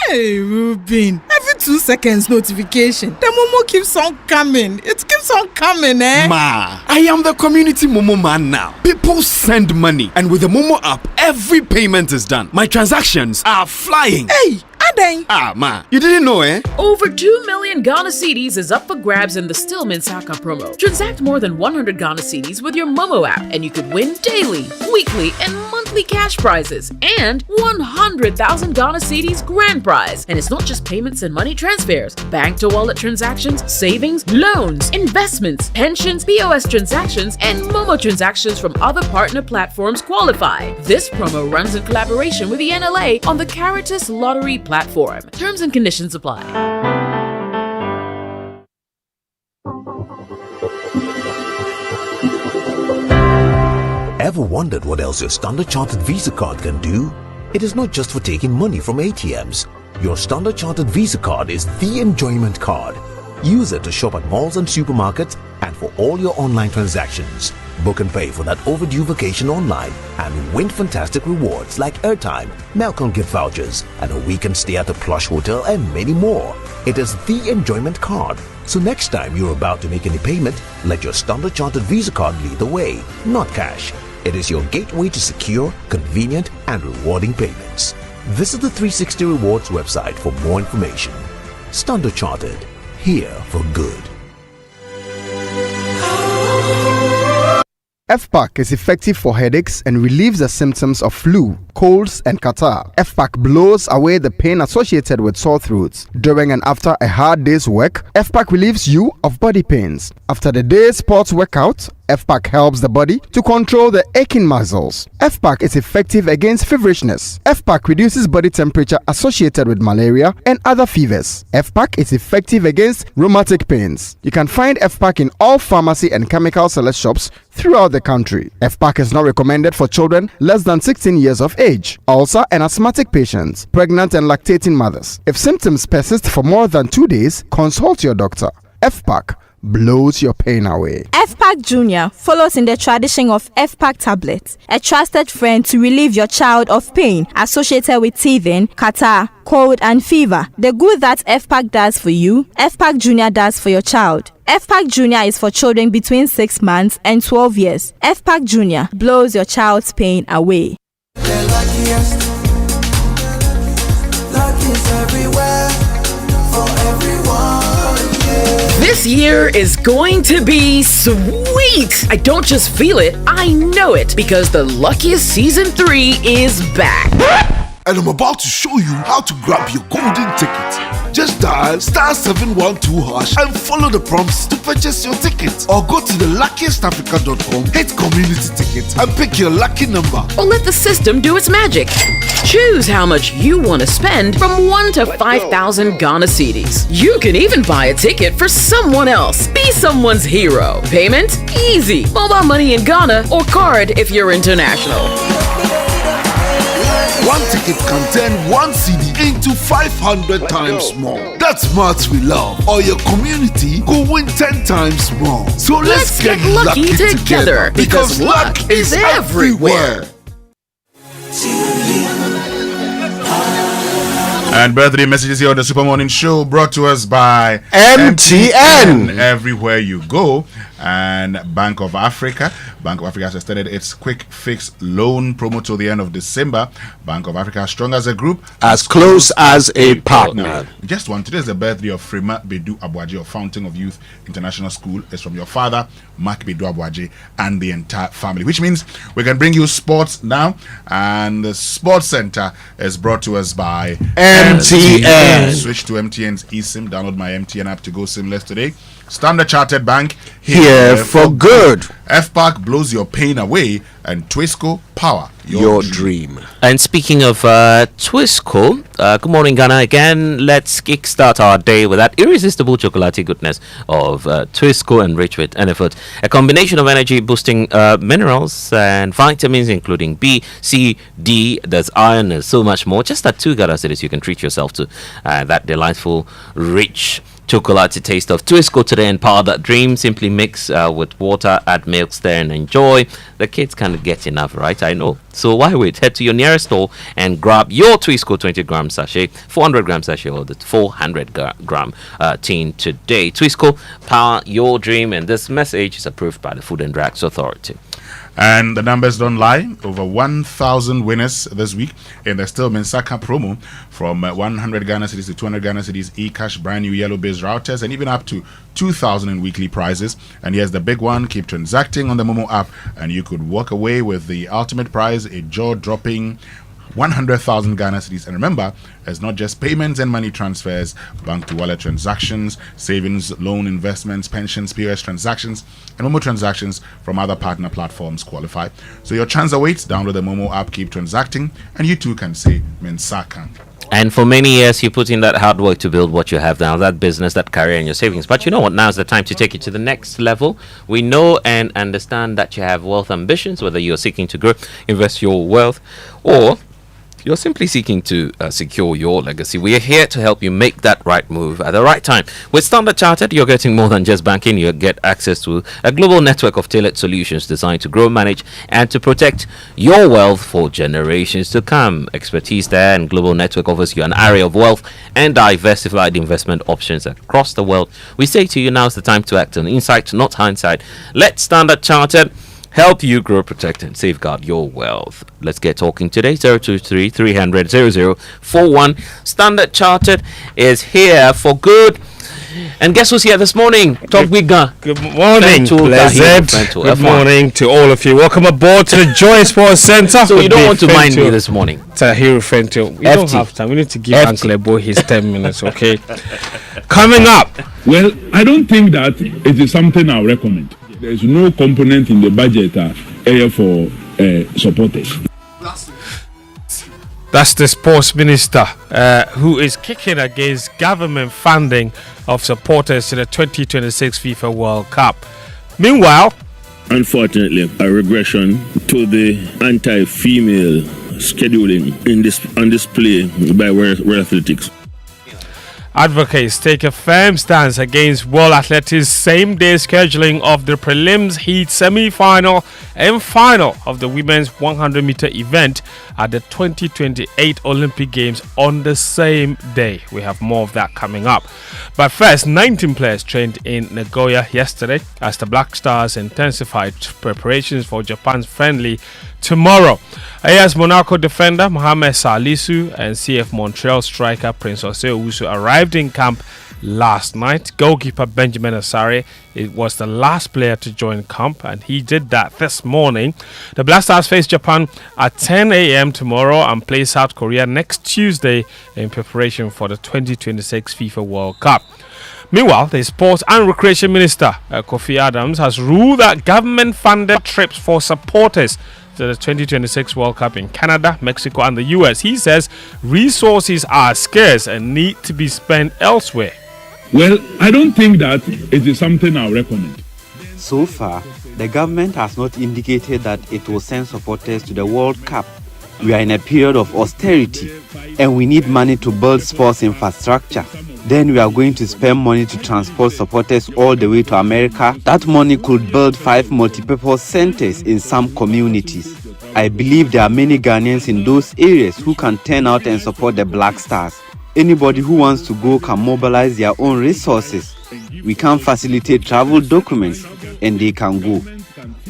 Hey, Ruben. Every 2 seconds notification. The Momo keeps on coming. It keeps on coming, eh? Ma, I am the community Momo man now. People send money, and with the Momo app, every payment is done. My transactions are flying. Hey, Adeng. Ah, ma, you didn't know, eh? Over 2 million Ghana cedis is up for grabs in the Stillman Saka promo. Transact more than 100 Ghana cedis with your Momo app, and you could win daily, weekly, and monthly cash prizes, and 100,000 Ghana cedis grand prize. And it's not just payments and money transfers. Bank to wallet transactions, savings, loans, investments, pensions, POS transactions, and Momo transactions from other partner platforms qualify. This promo runs in collaboration with the NLA on the Caritas Lottery platform. Terms and conditions apply. Ever wondered what else your Standard Chartered Visa card can do? It is not just for taking money from ATMs. Your Standard Chartered Visa card is the enjoyment card. Use it to shop at malls and supermarkets and for all your online transactions. Book and pay for that overdue vacation online and win fantastic rewards like airtime, Melcom gift vouchers, and a weekend stay at a plush hotel and many more. It is the enjoyment card. So next time you're about to make any payment, let your Standard Chartered Visa card lead the way, not cash. It is your gateway to secure, convenient, and rewarding payments. Visit the 360 Rewards website for more information. Standard Chartered, here for good. FPAC is effective for headaches and relieves the symptoms of flu, colds, and catarrh. FPAC blows away the pain associated with sore throats. During and after a hard day's work, FPAC relieves you of body pains. After the day's sports workout, FPAC helps the body to control the aching muscles. FPAC is effective against feverishness. FPAC reduces body temperature associated with malaria and other fevers. FPAC is effective against rheumatic pains. You can find FPAC in all pharmacy and chemical select shops throughout the country. FPAC is not recommended for children less than 16 years of age, ulcer and asthmatic patients, pregnant and lactating mothers. If symptoms persist for more than 2 days, consult your doctor. FPAC blows your pain away. FPAC Junior follows in the tradition of FPAC tablets, a trusted friend to relieve your child of pain associated with teething, catarrh, cold and fever. The good that FPAC does for you, FPAC Junior does for your child. FPAC Junior is for children between 6 months and 12 years. FPAC Junior blows your child's pain away. Luckiest everywhere for everyone. This year is going to be sweet. I don't just feel it, I know it, because the Luckiest Season 3 is back. And I'm about to show you how to grab your golden ticket. Just dial *712# and follow the prompts to purchase your ticket. Or go to theluckiestafrica.com, hit community tickets, and pick your lucky number. Or let the system do its magic. Choose how much you want to spend from 1 to 5,000 Ghana cedis. You can even buy a ticket for someone else. Be someone's hero. Payment? Easy. Mobile money in Ghana or card if you're international. One ticket can turn 1 CD into 500 times more. That's maths we love. Or your community go win 10 times more. So let's get lucky together because luck is everywhere. And birthday messages here on the Super Morning Show brought to us by MTN. Everywhere you go. And Bank of Africa. Bank of Africa has extended its quick fix loan promo till the end of December. Bank of Africa, strong as a group, as close as a partner. Just one. Today is the birthday of Frema Bedu Abuaje of Fountain of Youth International School. It's from your father, Mark Bedu Abuaje, and the entire family. Which means we can bring you sports now. And the Sports Center is brought to us by MTN. Switch to MTN's eSIM. Download my MTN app to go SIMless today. Standard Chartered Bank, here for good. FPAC blows your pain away, and Twisco power your dream. And speaking of Twisco, good morning, Ghana. Again, let's kickstart our day with that irresistible chocolatey goodness of Twisco, enriched with NFOT, a combination of energy boosting minerals and vitamins, including B, C, D. There's iron and so much more. Just at 2 Ghana cedis, you can treat yourself to that delightful, rich chocolatey taste of Twisco today. Empower that dream. Simply mix with water, add milk, stir and enjoy. The kids can't get enough, right? I know. So why wait? Head to your nearest store and grab your Twisco 20-gram sachet, 400-gram sachet, or the 400-gram tin today. Twisco, power your dream. And this message is approved by the Food and Drugs Authority. And the numbers don't lie. Over 1,000 winners this week in the Stillman Saka promo, from 100 Ghana cedis to 200 Ghana cedis, e-cash, brand new yellow-based routers, and even up to 2,000 in weekly prizes. And here's the big one. Keep transacting on the Momo app, and you could walk away with the ultimate prize, a jaw-dropping 100,000 Ghana cedis. And remember, it's not just payments and money transfers, bank to wallet transactions, savings, loan investments, pensions, POS transactions, and Momo transactions from other partner platforms qualify. So your chance awaits. Download the Momo app, keep transacting, and you too can say Mensaka. And for many years, you put in that hard work to build what you have now, that business, that career, and your savings. But you know what? Now is the time to take it to the next level. We know and understand that you have wealth ambitions, whether you're seeking to grow, invest your wealth, or you're simply seeking to secure your legacy. We are here to help you make that right move at the right time. With Standard Chartered, you're getting more than just banking. You get access to a global network of tailored solutions designed to grow, manage, and to protect your wealth for generations to come. Expertise there, and global network offers you an array of wealth and diversified investment options across the world. We say to you, now's the time to act on insight, not hindsight. Let Standard Chartered help you grow, protect, and safeguard your wealth. Let's get talking today. 023 300 0041. Standard Chartered is here for good. And guess who's here this morning? Top Wigan. Good morning, Pleasant. Good morning to all of you. Welcome aboard to the Joy Sports Centre. So you don't want to mind me this morning? Tahir Fento. We don't have time. We need to give Uncle Ebo his 10 minutes, okay? Coming up. Well, I don't think that it is something I'll recommend. There is no component in the budget area for supporters. That's the sports minister who is kicking against government funding of supporters to the 2026 FIFA World Cup. Meanwhile, unfortunately, a regression to the anti-female scheduling on display by World Athletics. Advocates take a firm stance against World Athletics' same-day scheduling of the prelims, heat, semi-final and final of the women's 100-meter event at the 2028 Olympic Games on the same day. We have more of that coming up. But first, 19 players trained in Nagoya yesterday as the Black Stars intensified preparations for Japan's friendly tomorrow. AS Monaco defender Mohamed Salisu and CF Montreal striker Prince Osei Owusu arrived in camp last night. Goalkeeper Benjamin Asare was the last player to join camp, and he did that this morning. The Black Stars face Japan at 10 a.m. tomorrow and play South Korea next Tuesday in preparation for the 2026 FIFA World Cup. Meanwhile, the Sports and Recreation Minister, Kofi Adams, has ruled that government-funded trips for supporters to the 2026 World Cup in Canada, Mexico and the US. He says resources are scarce and need to be spent elsewhere. Well, I don't think that it is something I'll recommend. So far, the government has not indicated that it will send supporters to the World Cup. We are in a period of austerity and we need money to build sports infrastructure. Then we are going to spend money to transport supporters all the way to America. That money could build 5 multi-purpose centers in some communities. I believe there are many Ghanaians in those areas who can turn out and support the Black Stars. Anybody who wants to go can mobilize their own resources. We can facilitate travel documents and they can go.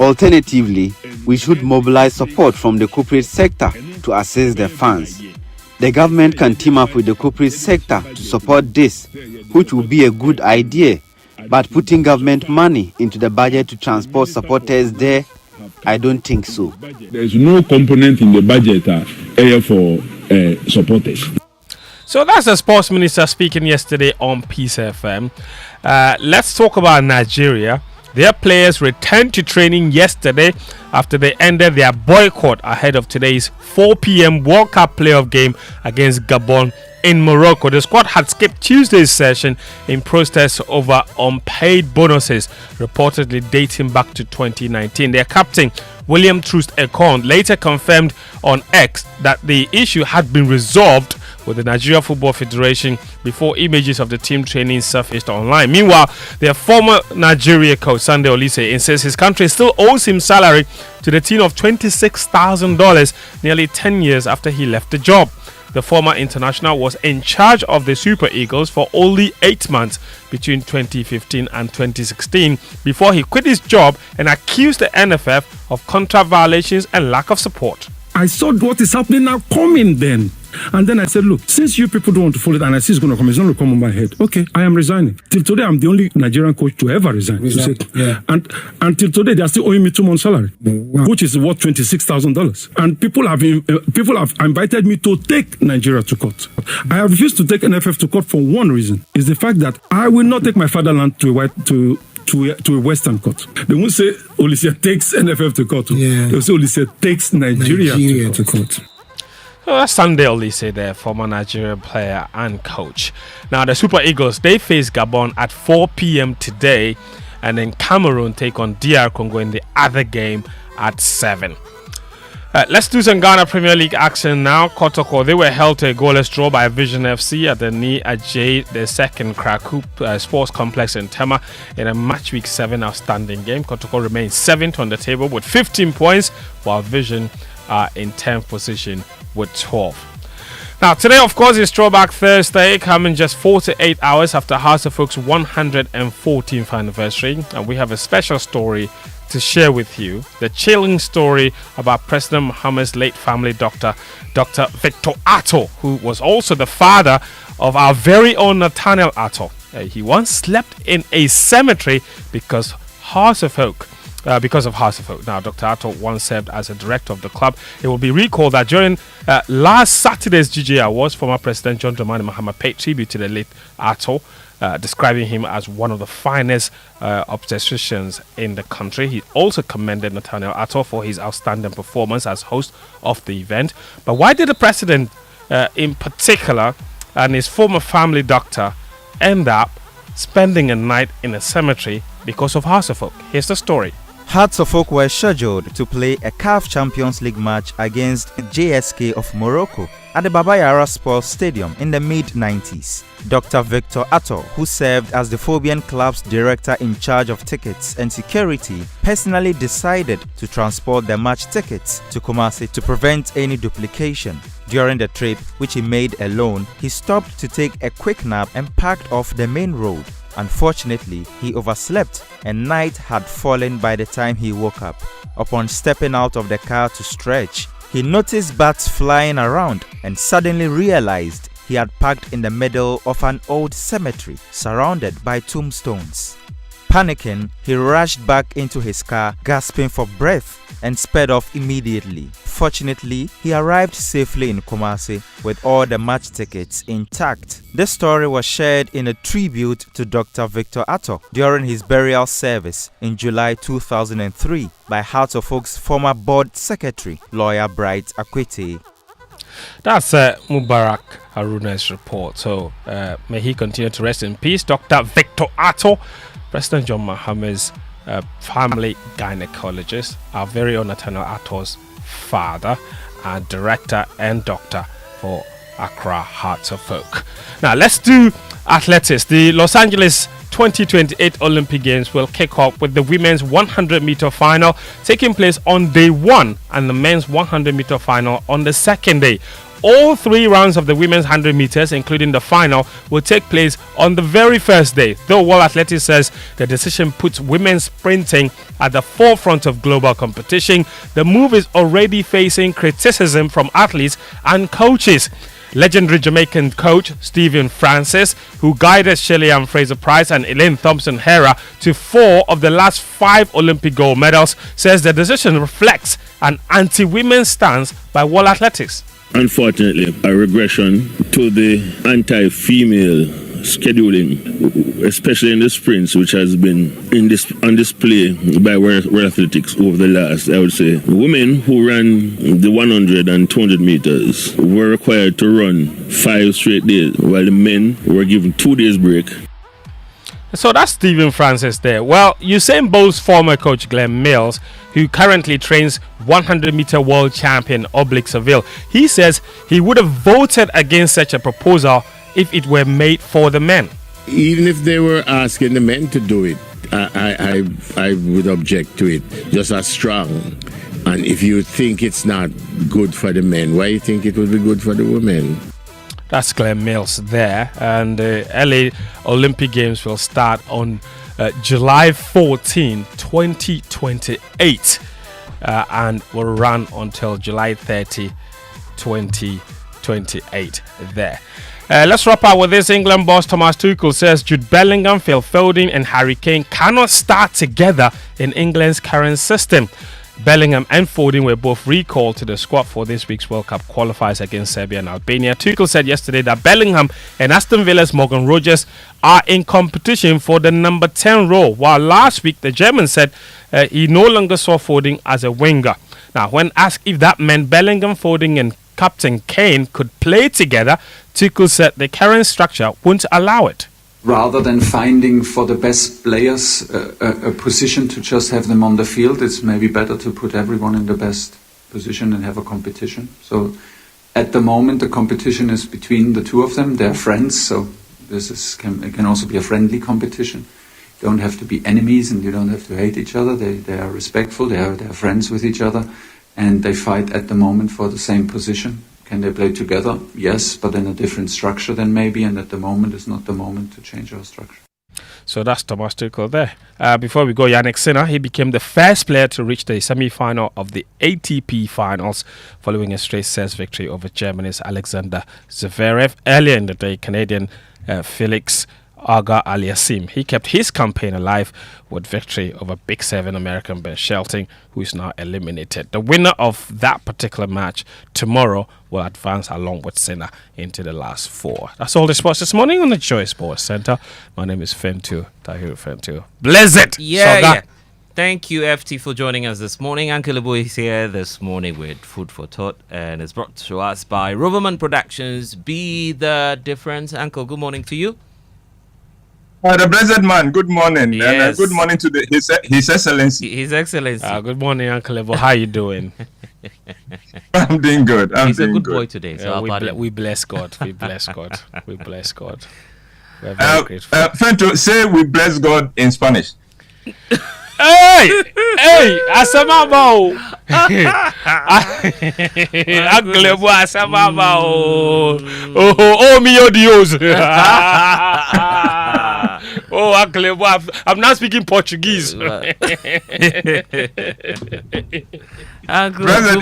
Alternatively, we should mobilize support from the corporate sector to assist the funds. The government can team up with the corporate sector to support this, which will be a good idea. But putting government money into the budget to transport supporters there, I don't think so. There is no component in the budget area for supporters. So that's the sports minister speaking yesterday on Peace FM. Let's talk about Nigeria. Their players returned to training yesterday after they ended their boycott ahead of today's 4 p.m. World Cup playoff game against Gabon in Morocco. The squad had skipped Tuesday's session in protest over unpaid bonuses, reportedly dating back to 2019. Their captain, William Troost Ekong, later confirmed on X that the issue had been resolved with the Nigeria Football Federation before images of the team training surfaced online. Meanwhile, their former Nigeria coach Sunday Olise insists his country still owes him salary to the tune of $26,000 nearly 10 years after he left the job. The former international was in charge of the Super Eagles for only 8 months between 2015 and 2016 before he quit his job and accused the NFF of contract violations and lack of support. I saw what is happening now coming then. And then I said, look, since you people don't want to follow it and I see it's going to come, it's going to come on my head. Okay, I am resigning. Till today, I'm the only Nigerian coach to ever resign. Yeah. And until today, they are still owing me 2 months' salary, which is worth $26,000. And people have invited me to take Nigeria to court. I have refused to take NFF to court for one reason. Is the fact that I will not take my fatherland to a Western court. They won't say Olise takes NFF to court. Yeah. They'll say Olise takes Nigeria to court. Well, that's Sunday Olise there, former Nigerian player and coach. Now, the Super Eagles, they face Gabon at 4 p.m. today, and then Cameroon take on DR Congo in the other game at 7. Let's do some Ghana Premier League action now. Kotoko, they were held to a goalless draw by Vision FC at the Ni Ajay, the second Krakow Sports Complex in Tema in a match week 7 outstanding game. Kotoko remains 7th on the table with 15 points, while Vision are in 10th position with 12. Now, today, of course, is Throwback Thursday, coming just 48 hours after House of Folk's 114th anniversary, and we have a special story to share with you the chilling story about President Muhammad's late family doctor, Dr. Victor Ato, who was also the father of our very own Nathaniel Ato. He once slept in a cemetery because of House of Hope. Now, Dr. Ato once served as a director of the club. It will be recalled that during last Saturday's GJ Awards, former President John Dramani Mahama paid tribute to the late Ato, describing him as one of the finest obstetricians in the country. He also commended Nathaniel Ato for his outstanding performance as host of the event. But why did the president in particular and his former family doctor end up spending a night in a cemetery because of House of Oak? Here's the story. Hearts of Oak were scheduled to play a CAF Champions League match against JSK of Morocco at the Baba Yara Sports Stadium in the mid-90s. Dr. Victor Ato, who served as the Phobian Club's director in charge of tickets and security, personally decided to transport the match tickets to Kumasi to prevent any duplication. During the trip, which he made alone, he stopped to take a quick nap and parked off the main road. Unfortunately, he overslept and night had fallen by the time he woke up. Upon stepping out of the car to stretch, he noticed bats flying around and suddenly realized he had parked in the middle of an old cemetery surrounded by tombstones. Panicking, he rushed back into his car, gasping for breath, and sped off immediately. Fortunately, he arrived safely in Kumasi with all the match tickets intact. This story was shared in a tribute to Dr. Victor Ato during his burial service in July 2003 by Hearts of Oak's former board secretary, lawyer Bright Akwete. That's Mubarak Haruna's report. So may he continue to rest in peace. Dr. Victor Ato, President John Mahama's family gynecologist, our very own Nathaniel Ato's father, and director and doctor for Accra Hearts of Oak. Now let's do athletics. The Los Angeles 2028 Olympic Games will kick off with the women's 100-meter final taking place on day 1 and the men's 100-meter final on the second day. All 3 rounds of the women's 100 meters, including the final, will take place on the very first day. Though World Athletics says the decision puts women's sprinting at the forefront of global competition, the move is already facing criticism from athletes and coaches. Legendary Jamaican coach Stephen Francis, who guided Shirley-Ann Fraser-Price and Elaine Thompson-Herah to 4 of the last 5 Olympic gold medals, says the decision reflects an anti-women's stance by World Athletics. Unfortunately, a regression to the anti-female scheduling, especially in the sprints, which has been on display by World Athletics over the last, I would say. Women who ran the 100 and 200 meters were required to run 5 straight days, while the men were given 2 days break. So that's Stephen Francis there. Well, Usain Bolt's former coach Glenn Mills, who currently trains 100-meter world champion Oblique Seville, he says he would have voted against such a proposal if it were made for the men. Even if they were asking the men to do it, I would object to it just as strong. And if you think it's not good for the men, why do you think it would be good for the women? That's Glenn Mills there. And the LA Olympic Games will start on July 14, 2028 and will run until July 30, 2028 there. Let's wrap up with this. England boss Thomas Tuchel says Jude Bellingham, Phil Foden and Harry Kane cannot start together in England's current system. Bellingham and Foden were both recalled to the squad for this week's World Cup qualifiers against Serbia and Albania. Tuchel said yesterday that Bellingham and Aston Villa's Morgan Rogers are in competition for the number 10 role, while last week the German said he no longer saw Foden as a winger. Now, when asked if that meant Bellingham, Foden and Captain Kane could play together, Tuchel said the current structure wouldn't allow it. Rather than finding for the best players a position to just have them on the field, it's maybe better to put everyone in the best position and have a competition. So at the moment the competition is between the two of them. They're friends, so this can also be a friendly competition. You don't have to be enemies and you don't have to hate each other. They are respectful, they are friends with each other, and they fight at the moment for the same position. Can they play together? Yes, but in a different structure then maybe, and at the moment is not the moment to change our structure. So that's Thomas Tuchel there. Before we go, Yannick Sinner, he became the first player to reach the semi-final of the ATP finals following a straight sets victory over Germany's Alexander Zverev. Earlier in the day, Canadian Felix Auger-Aliassime, he kept his campaign alive with victory over Big 7 American Ben Shelton, who is now eliminated. The winner of that particular match tomorrow will advance along with Sinner into the last 4. That's all the sports this morning on the Joy Sports Center. My name is Fentu, Tahiru Fentu. Blessed! Yeah. Thank you, FT, for joining us this morning. Uncle Ibu is here this morning with Food for Thought, and it's brought to us by Roverman Productions. Be the difference. Uncle, good morning to you. The blessed man, good morning. Yes. And good morning to His Excellency. His Excellency. Good morning, Uncle Evo. How you doing? I'm doing good. He's a good boy today. So we bless God. We bless God. We bless God. We're very grateful. Fento, say we bless God in Spanish. Hey, asamabo. Uncle Evo, asamabo. Oh, mio Dios. Oh, Uncle Evo, I'm not speaking Portuguese. President,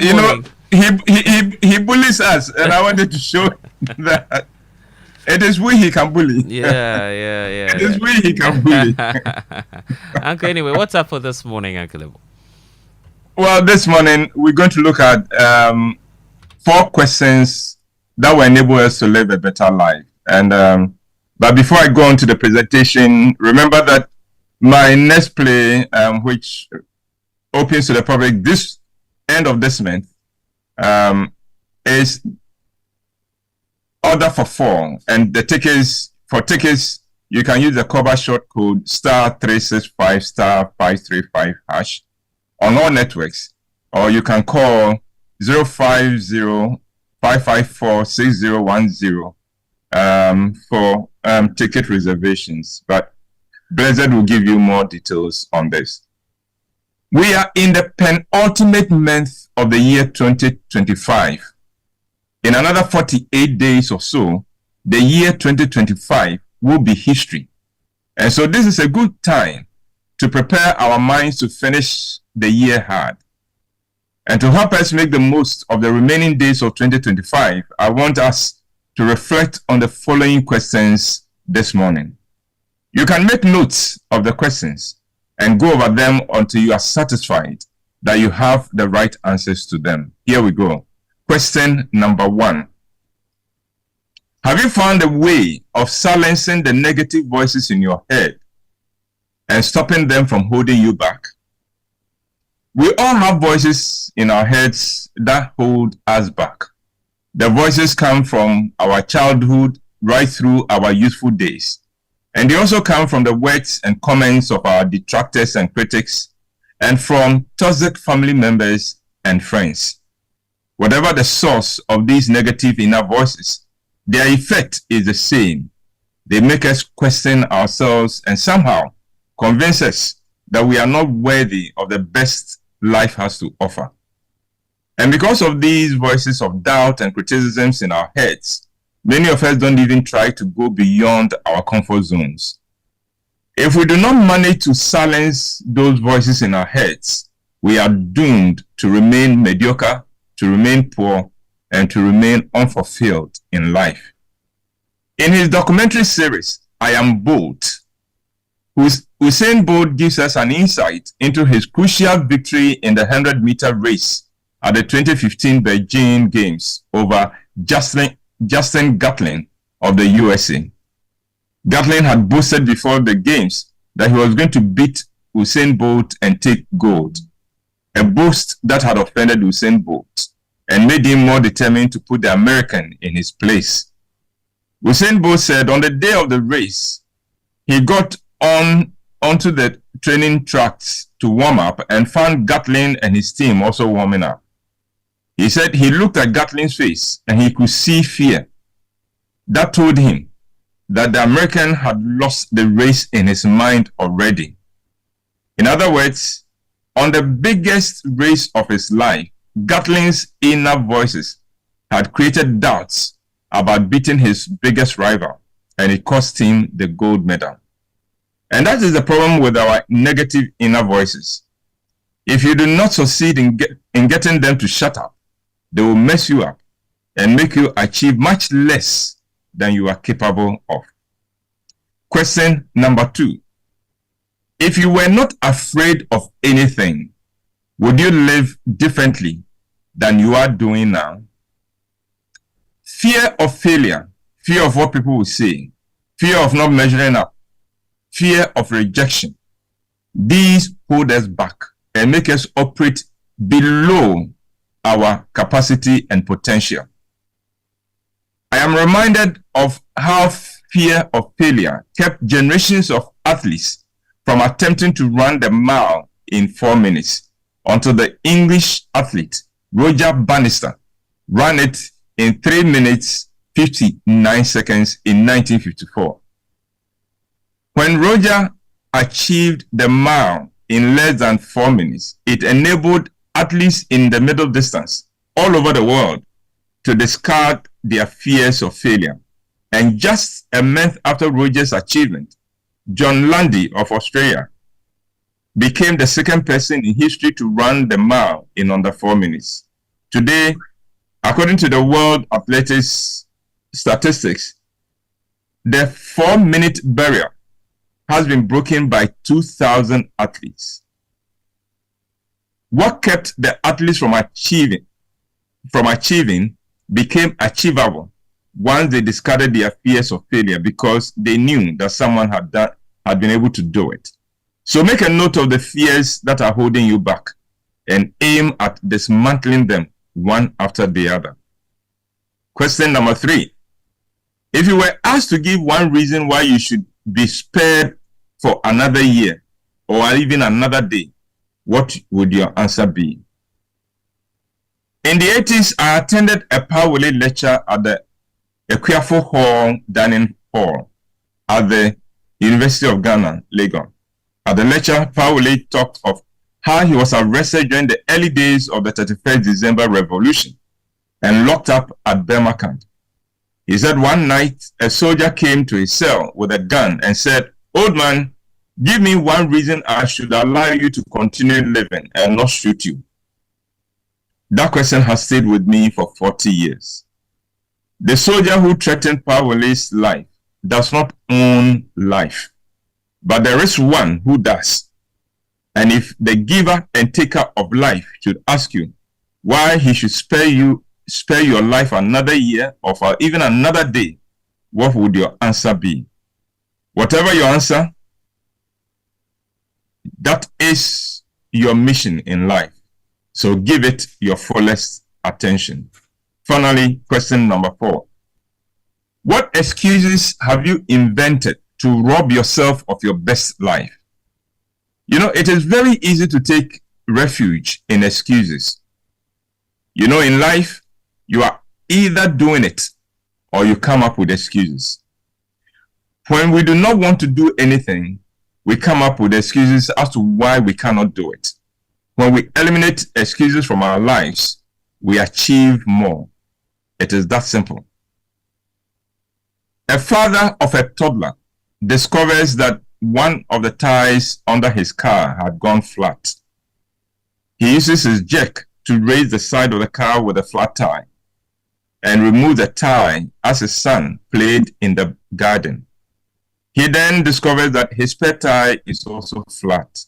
you know, he bullies us, and I wanted to show that it is we he can bully. Yeah. It is we he can bully. Uncle, anyway, what's up for this morning, Uncle Evo? Well, this morning we're going to look at 4 questions that will enable us to live a better life. And but before I go on to the presentation, remember that my next play, which opens to the public this end of this month, is Order for 4. And the tickets, you can use the cover short code *365 *535# on all networks, or you can call 050-554-6010 for ticket reservations. But Blessed will give you more details on this. We are in the penultimate month of the year 2025. In another 48 days or so, the year 2025 will be history. And so this is a good time to prepare our minds to finish the year hard. And to help us make the most of the remaining days of 2025, I want us to reflect on the following questions this morning. You can make notes of the questions and go over them until you are satisfied that you have the right answers to them. Here we go. Question number 1. Have you found a way of silencing the negative voices in your head and stopping them from holding you back? We all have voices in our heads that hold us back. The voices come from our childhood right through our youthful days. And they also come from the words and comments of our detractors and critics, and from toxic family members and friends. Whatever the source of these negative inner voices, their effect is the same. They make us question ourselves and somehow convince us that we are not worthy of the best life has to offer. And because of these voices of doubt and criticisms in our heads, many of us don't even try to go beyond our comfort zones. If we do not manage to silence those voices in our heads, we are doomed to remain mediocre, to remain poor, and to remain unfulfilled in life. In his documentary series, I Am Bolt, Usain Bolt gives us an insight into his crucial victory in the 100-meter race at the 2015 Beijing Games over Justin Gatlin of the USA. Gatlin had boasted before the Games that he was going to beat Usain Bolt and take gold, a boast that had offended Usain Bolt and made him more determined to put the American in his place. Usain Bolt said on the day of the race, he got onto the training tracks to warm up and found Gatlin and his team also warming up. He said he looked at Gatlin's face and he could see fear. That told him that the American had lost the race in his mind already. In other words, on the biggest race of his life, Gatlin's inner voices had created doubts about beating his biggest rival, and it cost him the gold medal. And that is the problem with our negative inner voices. If you do not succeed in getting them to shut up, they will mess you up and make you achieve much less than you are capable of. Question number 2. If you were not afraid of anything, would you live differently than you are doing now? Fear of failure, fear of what people will say, fear of not measuring up, fear of rejection. These hold us back and make us operate below our capacity and potential. I am reminded of how fear of failure kept generations of athletes from attempting to run the mile in 4 minutes until the English athlete Roger Bannister ran it in 3 minutes 59 seconds in 1954. When Roger achieved the mile in less than 4 minutes, it enabled athletes in the middle distance all over the world to discard their fears of failure. And just a month after Roger's achievement, John Lundy of Australia became the second person in history to run the mile in under 4 minutes. Today, according to the World Athletics statistics, the 4-minute barrier has been broken by 2,000 athletes. What kept the athletes from achieving became achievable once they discarded their fears of failure because they knew that someone had been able to do it. So make a note of the fears that are holding you back and aim at dismantling them one after the other. Question number 3. If you were asked to give one reason why you should be spared for another year or even another day, what would your answer be? In the 80s, I attended a Power lecture at the Equiafo Hall Dining Hall at the University of Ghana, Lagos. At the lecture, Power talked of how he was arrested during the early days of the 31st December Revolution and locked up at Burma camp. He said one night a soldier came to his cell with a gun and said, "Old man, give me one reason I should allow you to continue living and not shoot you." That question has stayed with me for 40 years. The soldier who threatened Pawele's life does not own life, but there is one who does. And if the giver and taker of life should ask you why he should spare your life another year or for even another day, what would your answer be? Whatever your answer, that is your mission in life. So give it your fullest attention. Finally, question number 4. What excuses have you invented to rob yourself of your best life? You know, it is very easy to take refuge in excuses. You know, in life, you are either doing it or you come up with excuses. When we do not want to do anything, we come up with excuses as to why we cannot do it. When we eliminate excuses from our lives, we achieve more. It is that simple. A father of a toddler discovers that one of the tires under his car had gone flat. He uses his jack to raise the side of the car with a flat tire and remove the tire as his son played in the garden. He then discovers that his spare tire is also flat.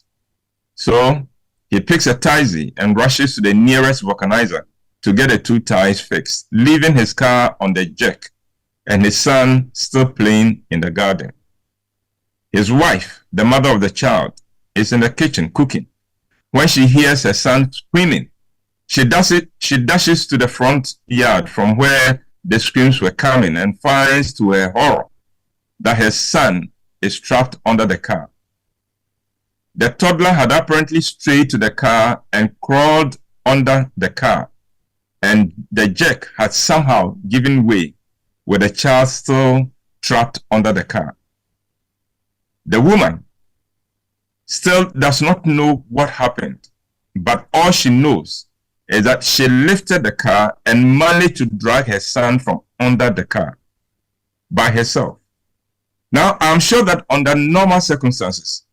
So he picks a taxi and rushes to the nearest vulcanizer to get the 2 tires fixed, leaving his car on the jack and his son still playing in the garden. His wife, the mother of the child, is in the kitchen cooking. When she hears her son screaming, she dashes to the front yard from where the screams were coming and finds to her horror that her son is trapped under the car. The toddler had apparently strayed to the car and crawled under the car, and the jack had somehow given way with the child still trapped under the car. The woman still does not know what happened, but all she knows is that she lifted the car and managed to drag her son from under the car by herself. Now, I'm sure that under normal circumstances,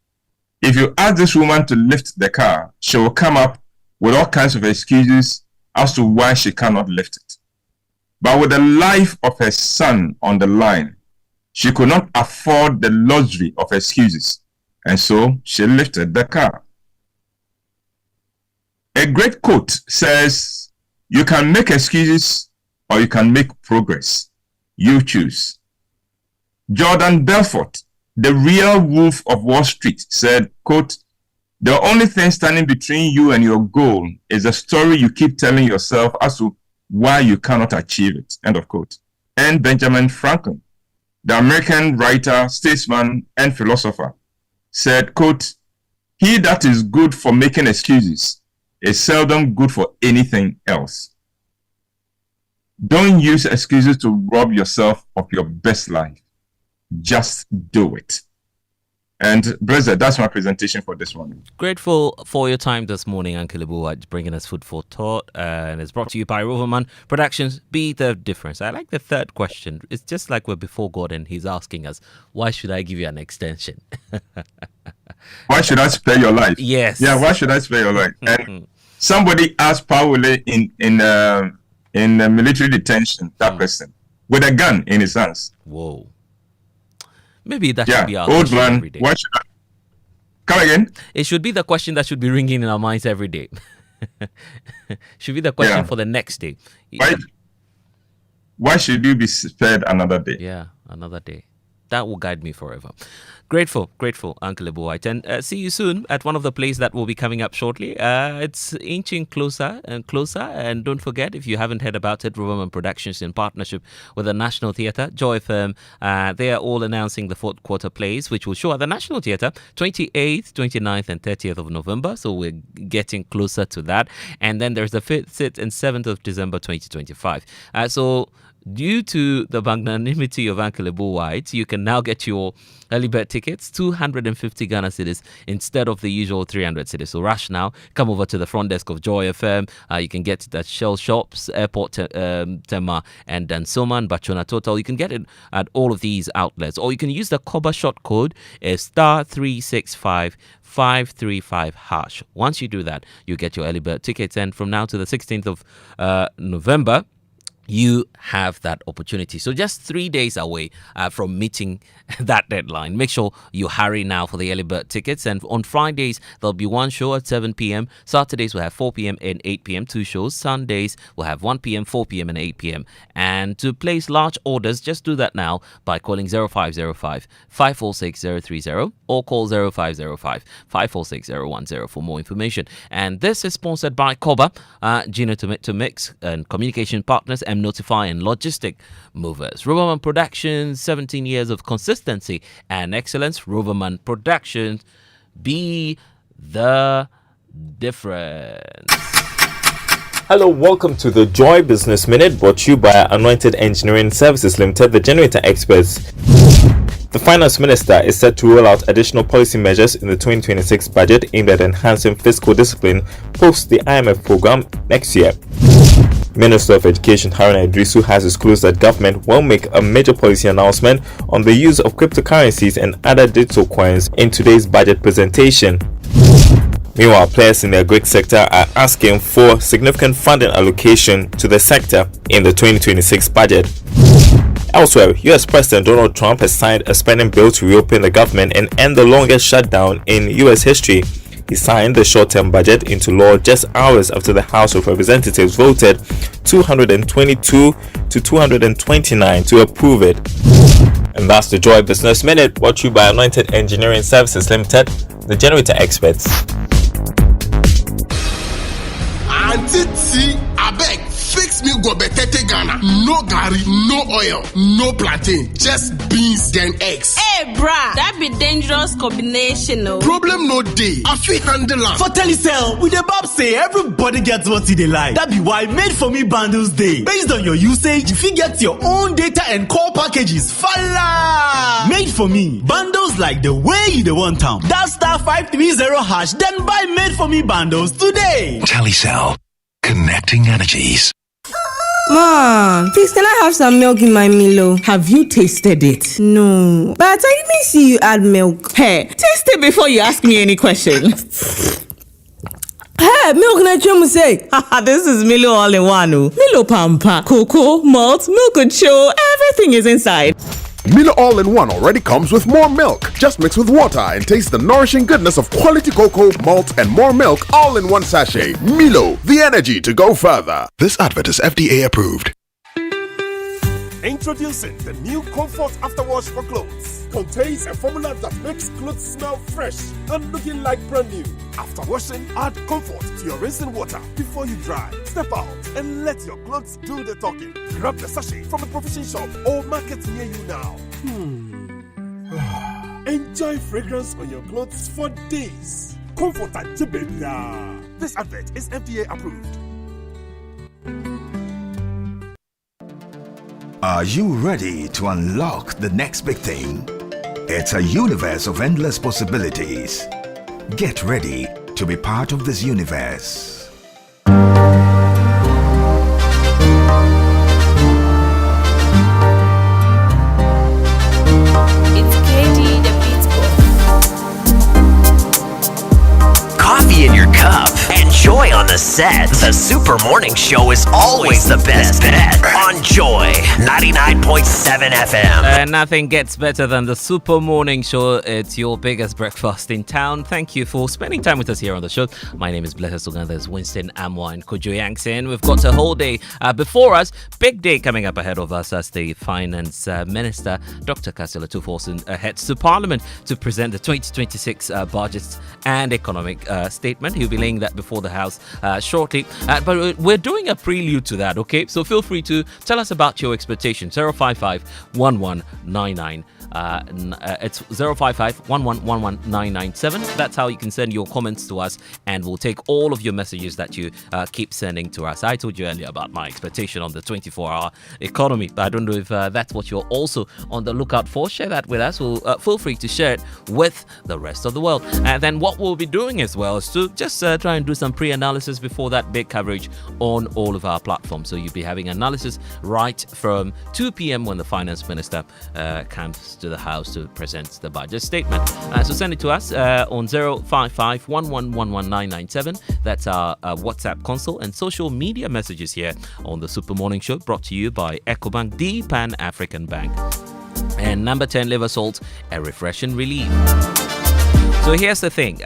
if you ask this woman to lift the car, she will come up with all kinds of excuses as to why she cannot lift it. But with the life of her son on the line, she could not afford the luxury of excuses, and so she lifted the car. A great quote says, "You can make excuses or you can make progress. You choose." Jordan Belfort, the real wolf of Wall Street, said, quote, "The only thing standing between you and your goal is the story you keep telling yourself as to why you cannot achieve it," end of quote. And Benjamin Franklin, the American writer, statesman, and philosopher, said, quote, "He that is good for making excuses is seldom good for anything else." Don't use excuses to rob yourself of your best life. Just do it. And Brother, that's my presentation for this morning. Grateful for your time this morning, Uncle Amoah, bringing us food for thought. And it's brought to you by Roverman Productions. Be the difference. I like the third question. It's just like we're before God and he's asking us, why should I give you an extension? Why should I spare your life? Yes. Yeah, why should I spare your life? And somebody asked Paule in military detention, that person, with a gun in his hands. Whoa. Maybe that should be our old question man, every day. why should I? Come again? It should be the question that should be ringing in our minds every day. Should be the question for the next day. Why should you be spared another day? Yeah, another day. That will guide me forever. Grateful, Uncle Amoah. And see you soon at one of the plays that will be coming up shortly. It's inching closer and closer. And don't forget, if you haven't heard about it, Roverman Productions in partnership with the National Theatre, Joy FM, they are all announcing the fourth quarter plays, which will show at the National Theatre 28th, 29th, and 30th of November. So we're getting closer to that. And then there's the 5th, 6th, and 7th of December 2025. So due to the magnanimity of Uncle Amoah, you can now get your early bird tickets, 250 Ghana cedis instead of the usual 300 cedis. So rush now. Come over to the front desk of Joy FM. You can get it at Shell Shops, Airport Tema, and Dansoman, Bachona Total. You can get it at all of these outlets. Or you can use the Koba short code, *365 535#. Once you do that, you get your early bird tickets. And from now to the 16th of November, you have that opportunity. So just 3 days away from meeting that deadline. Make sure you hurry now for the early bird tickets. And on Fridays, there'll be one show at 7 p.m. Saturdays, we'll have 4 p.m. and 8 p.m. 2 shows. Sundays, we'll have 1 p.m., 4 p.m. and 8 p.m. And to place large orders, just do that now by calling 0505 546 030 or call 0505 546 010 for more information. And this is sponsored by Koba, Gino to Mix, and communication partners, Notify, and Logistic Movers. Roverman Productions, 17 years of consistency and excellence. Roverman Productions, be the difference. Hello, welcome to the Joy Business Minute, brought to you by Anointed Engineering Services Limited, the generator experts. The Finance Minister is set to roll out additional policy measures in the 2026 budget aimed at enhancing fiscal discipline post the IMF program next year. Minister of Education Haruna Idrisu has disclosed that government will make a major policy announcement on the use of cryptocurrencies and other digital coins in today's budget presentation. Meanwhile, players in the agri sector are asking for significant funding allocation to the sector in the 2026 budget. Elsewhere, US President Donald Trump has signed a spending bill to reopen the government and end the longest shutdown in US history. He signed the short-term budget into law just hours after the House of Representatives voted 222 to 229 to approve it. And that's the Joy Business Minute, brought to you by Anointed Engineering Services Limited, the generator experts. Auntie T, abeg, fix me gobetete Ghana. No garri, no oil, no plantain, just beans then eggs. Hey, brah, that be dangerous combination, no? Problem no day. I fit handle am. For Telecel, we dey bob say everybody gets what they like. That be why Made For Me bundles day. Based on your usage, you fit get your own data and call packages. Fala! Made For Me bundles like the way you dey want them. That *530#, then buy Made For Me bundles today. Telecel, connecting energies. Mom, please can I have some milk in my Milo? Have you tasted it? No, but I didn't see you add milk. Hey, taste it before you ask me any questions. Hey, milk na chum say. This is Milo all in one. Milo Pampa, cocoa, malt, milk and show, everything is inside. Milo All-in-One already comes with more milk. Just mix with water and taste the nourishing goodness of quality cocoa, malt, and more milk all in one sachet. Milo, the energy to go further. This advert is FDA approved. Introducing the new Comfort After Wash for Clothes. Contains a formula that makes clothes smell fresh and looking like brand new. After washing, add Comfort to your rinsing water before you dry. Step out and let your clothes do the talking. Grab the sachet from a provision shop or market near you now. Enjoy fragrance on your clothes for days. Comfort and Jibeda. This advert is FDA approved. Are you ready to unlock the next big thing? It's a universe of endless possibilities. Get ready to be part of this universe. It's KD the Beats Boy. Coffee in your cup. Enjoy on the set. The Super Morning Show is always the best bet on Joy 99.7 FM. Nothing gets better than the Super Morning Show. It's your biggest breakfast in town. Thank you for spending time with us here on the show. My name is Blessed Sogah. There's Winston Amoah and Kojo Yankson. We've got a whole day before us. Big day coming up ahead of us as the Finance Minister, Dr. Kasila Tuforsen, heads to Parliament to present the 2026 budget and economic statement. He'll be laying that before the House shortly. But we're doing a prelude to that, okay? So feel free to tell us about your expectations. 055-1199. It's 055-1111-997. That's how you can send your comments to us, and we'll take all of your messages that you keep sending to us. I told you earlier about my expectation on the 24-hour economy, but I don't know if that's what you're also on the lookout for. Share that with us. We'll feel free to share it with the rest of the world. And then what we'll be doing as well is to just try and do some pre-analysis before that big coverage on all of our platforms. So you'll be having analysis right from 2 p.m. when the Finance Minister comes to the House to present the budget statement. So send it to us on 055-1111-997. That's our WhatsApp console, and social media messages here on the Super Morning Show, brought to you by EcoBank, the Pan-African Bank. And number 10, liver salt, a refreshing relief. So here's the thing.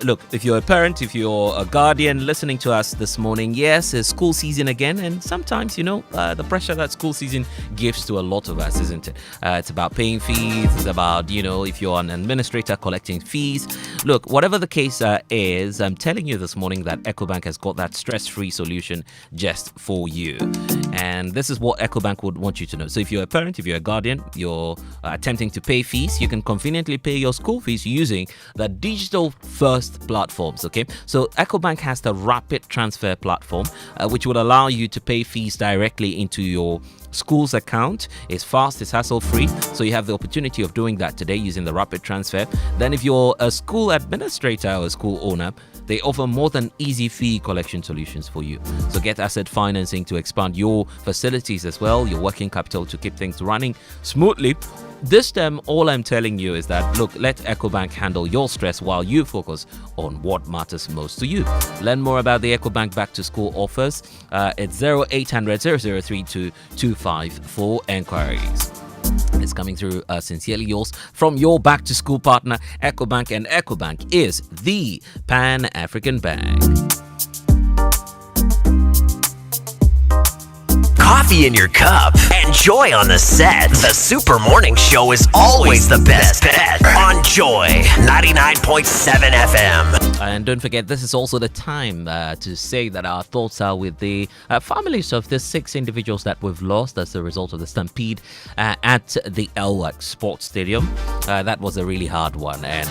Look, if you're a parent, if you're a guardian listening to us this morning, yes, it's school season again. And sometimes, the pressure that school season gives to a lot of us, isn't it? It's about paying fees. It's about, if you're an administrator, collecting fees. Look, whatever the case is, I'm telling you this morning that EcoBank has got that stress-free solution just for you. And this is what EcoBank would want you to know. So if you're a parent, if you're a guardian, you're attempting to pay fees, you can conveniently pay your school fees using the digital first platforms. Okay, so EcoBank has the rapid transfer platform, which will allow you to pay fees directly into your school's account. It's fast, it's hassle free, so you have the opportunity of doing that today using the rapid transfer. Then if you're a school administrator or a school owner, they offer more than easy fee collection solutions for you. So get asset financing to expand your facilities as well, your working capital to keep things running smoothly. This time, all I'm telling you is that, look, let EcoBank handle your stress while you focus on what matters most to you. Learn more about the EcoBank Back to School offers. It's 0800 003 225 for enquiries. It's coming through sincerely yours from your back to school partner, EcoBank, and EcoBank is the Pan-African Bank. Coffee in your cup. Enjoy on the set. The Super Morning Show is always the best bet on Joy 99.7 FM. And don't forget, this is also the time to say that our thoughts are with the families of the 6 individuals that we've lost as a result of the stampede at the Elwak Sports Stadium. That was a really hard one, and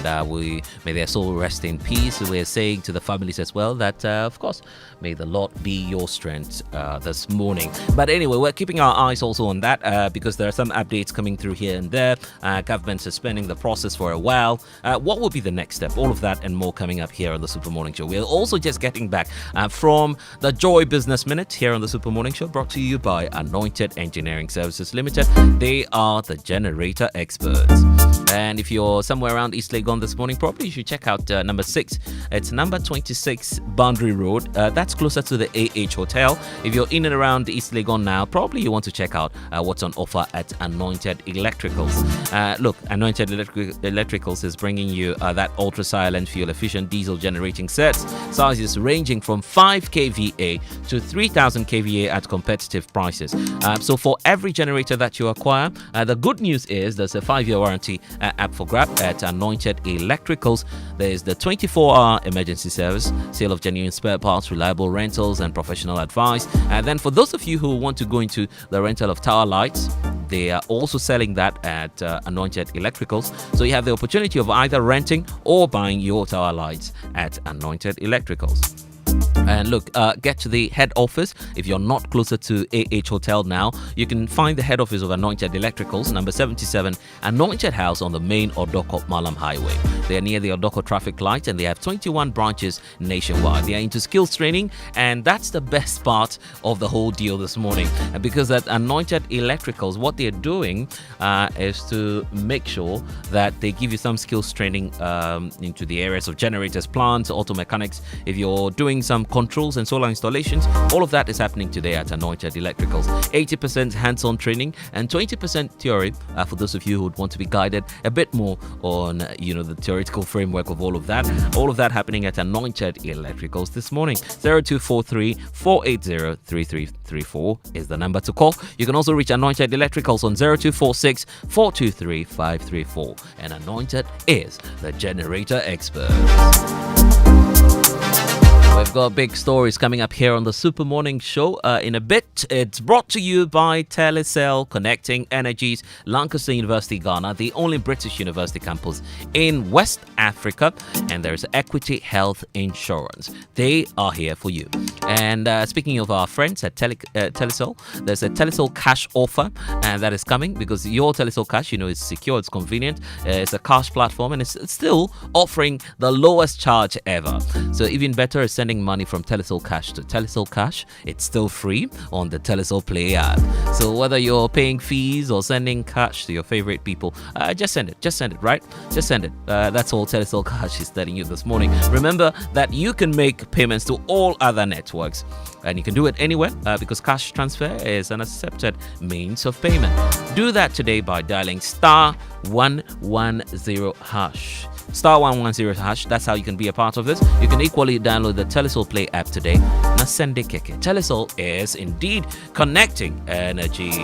may their soul rest in peace. We're saying to the families as well that, of course, may the Lord be your strength this morning. But anyway, we're keeping our eyes also on that because there are some updates coming through here and there. Government suspending the process for a while. What will be the next step? All of that and more coming up here on the Super Morning Show. We're also just getting back from the Joy Business Minute here on the Super Morning Show, brought to you by Anointed Engineering Services Limited. They are the generator experts. And if you're somewhere around East Legon this morning, probably you should check out number 6. It's number 26 Boundary Road. That's closer to the AH Hotel. If you're in and around East Legon now, probably you want to check out what's on offer at Anointed Electricals. Look, Anointed Electricals is bringing you that ultra-silent, fuel-efficient diesel generating sets. Sizes ranging from 5 kVA to 3000 kVA at competitive prices. So for every generator that you acquire, the good news is there's a 5-year warranty app for grab at Anointed Electricals. There's the 24-hour emergency service, sale of genuine spare parts, reliable rentals, and professional advice. And then for those of you who want to go into the rental of tower lights, they are also selling that at Anointed Electricals. So you have the opportunity of either renting or buying your tower lights at Anointed Electricals. And look, get to the head office. If you're not closer to AH Hotel now, you can find the head office of Anointed Electricals, number 77, Anointed House on the main Odoko Malam Highway. They are near the Odoko traffic light and they have 21 branches nationwide. They are into skills training, and that's the best part of the whole deal this morning. Because at Anointed Electricals, what they're doing is to make sure that they give you some skills training into the areas of generators, plants, auto mechanics. If you're doing some controls and solar installations, all of that is happening today at Anointed Electricals. 80% hands-on training and 20% theory for those of you who would want to be guided a bit more on the theoretical framework of all of that happening at Anointed Electricals this morning. 0243 480 3334 is the number to call. You can also reach Anointed Electricals on 0246 423 534, and Anointed is the generator expert. We've got big stories coming up here on the Super Morning Show in a bit. It's brought to you by Telecel, connecting energies, Lancaster University, Ghana, the only British university campus in West Africa, and there's Equity Health Insurance. They are here for you. And speaking of our friends at Telecel, there's a Telecel cash offer that is coming, because your Telecel cash, is secure, it's convenient, it's a cash platform, and it's still offering the lowest charge ever. So even better is sending money from Telecel Cash to Telecel Cash. It's still free on the Telecel Play app. So whether you're paying fees or sending cash to your favorite people, just send it, right? Just send it. That's all Telecel Cash is telling you this morning. Remember that you can make payments to all other networks, and you can do it anywhere because cash transfer is an accepted means of payment. Do that today by dialing *110#. *110#. That's how you can be a part of this. You can equally download the Telecel Play app today. Nasende Keke. Telecel is indeed connecting energies.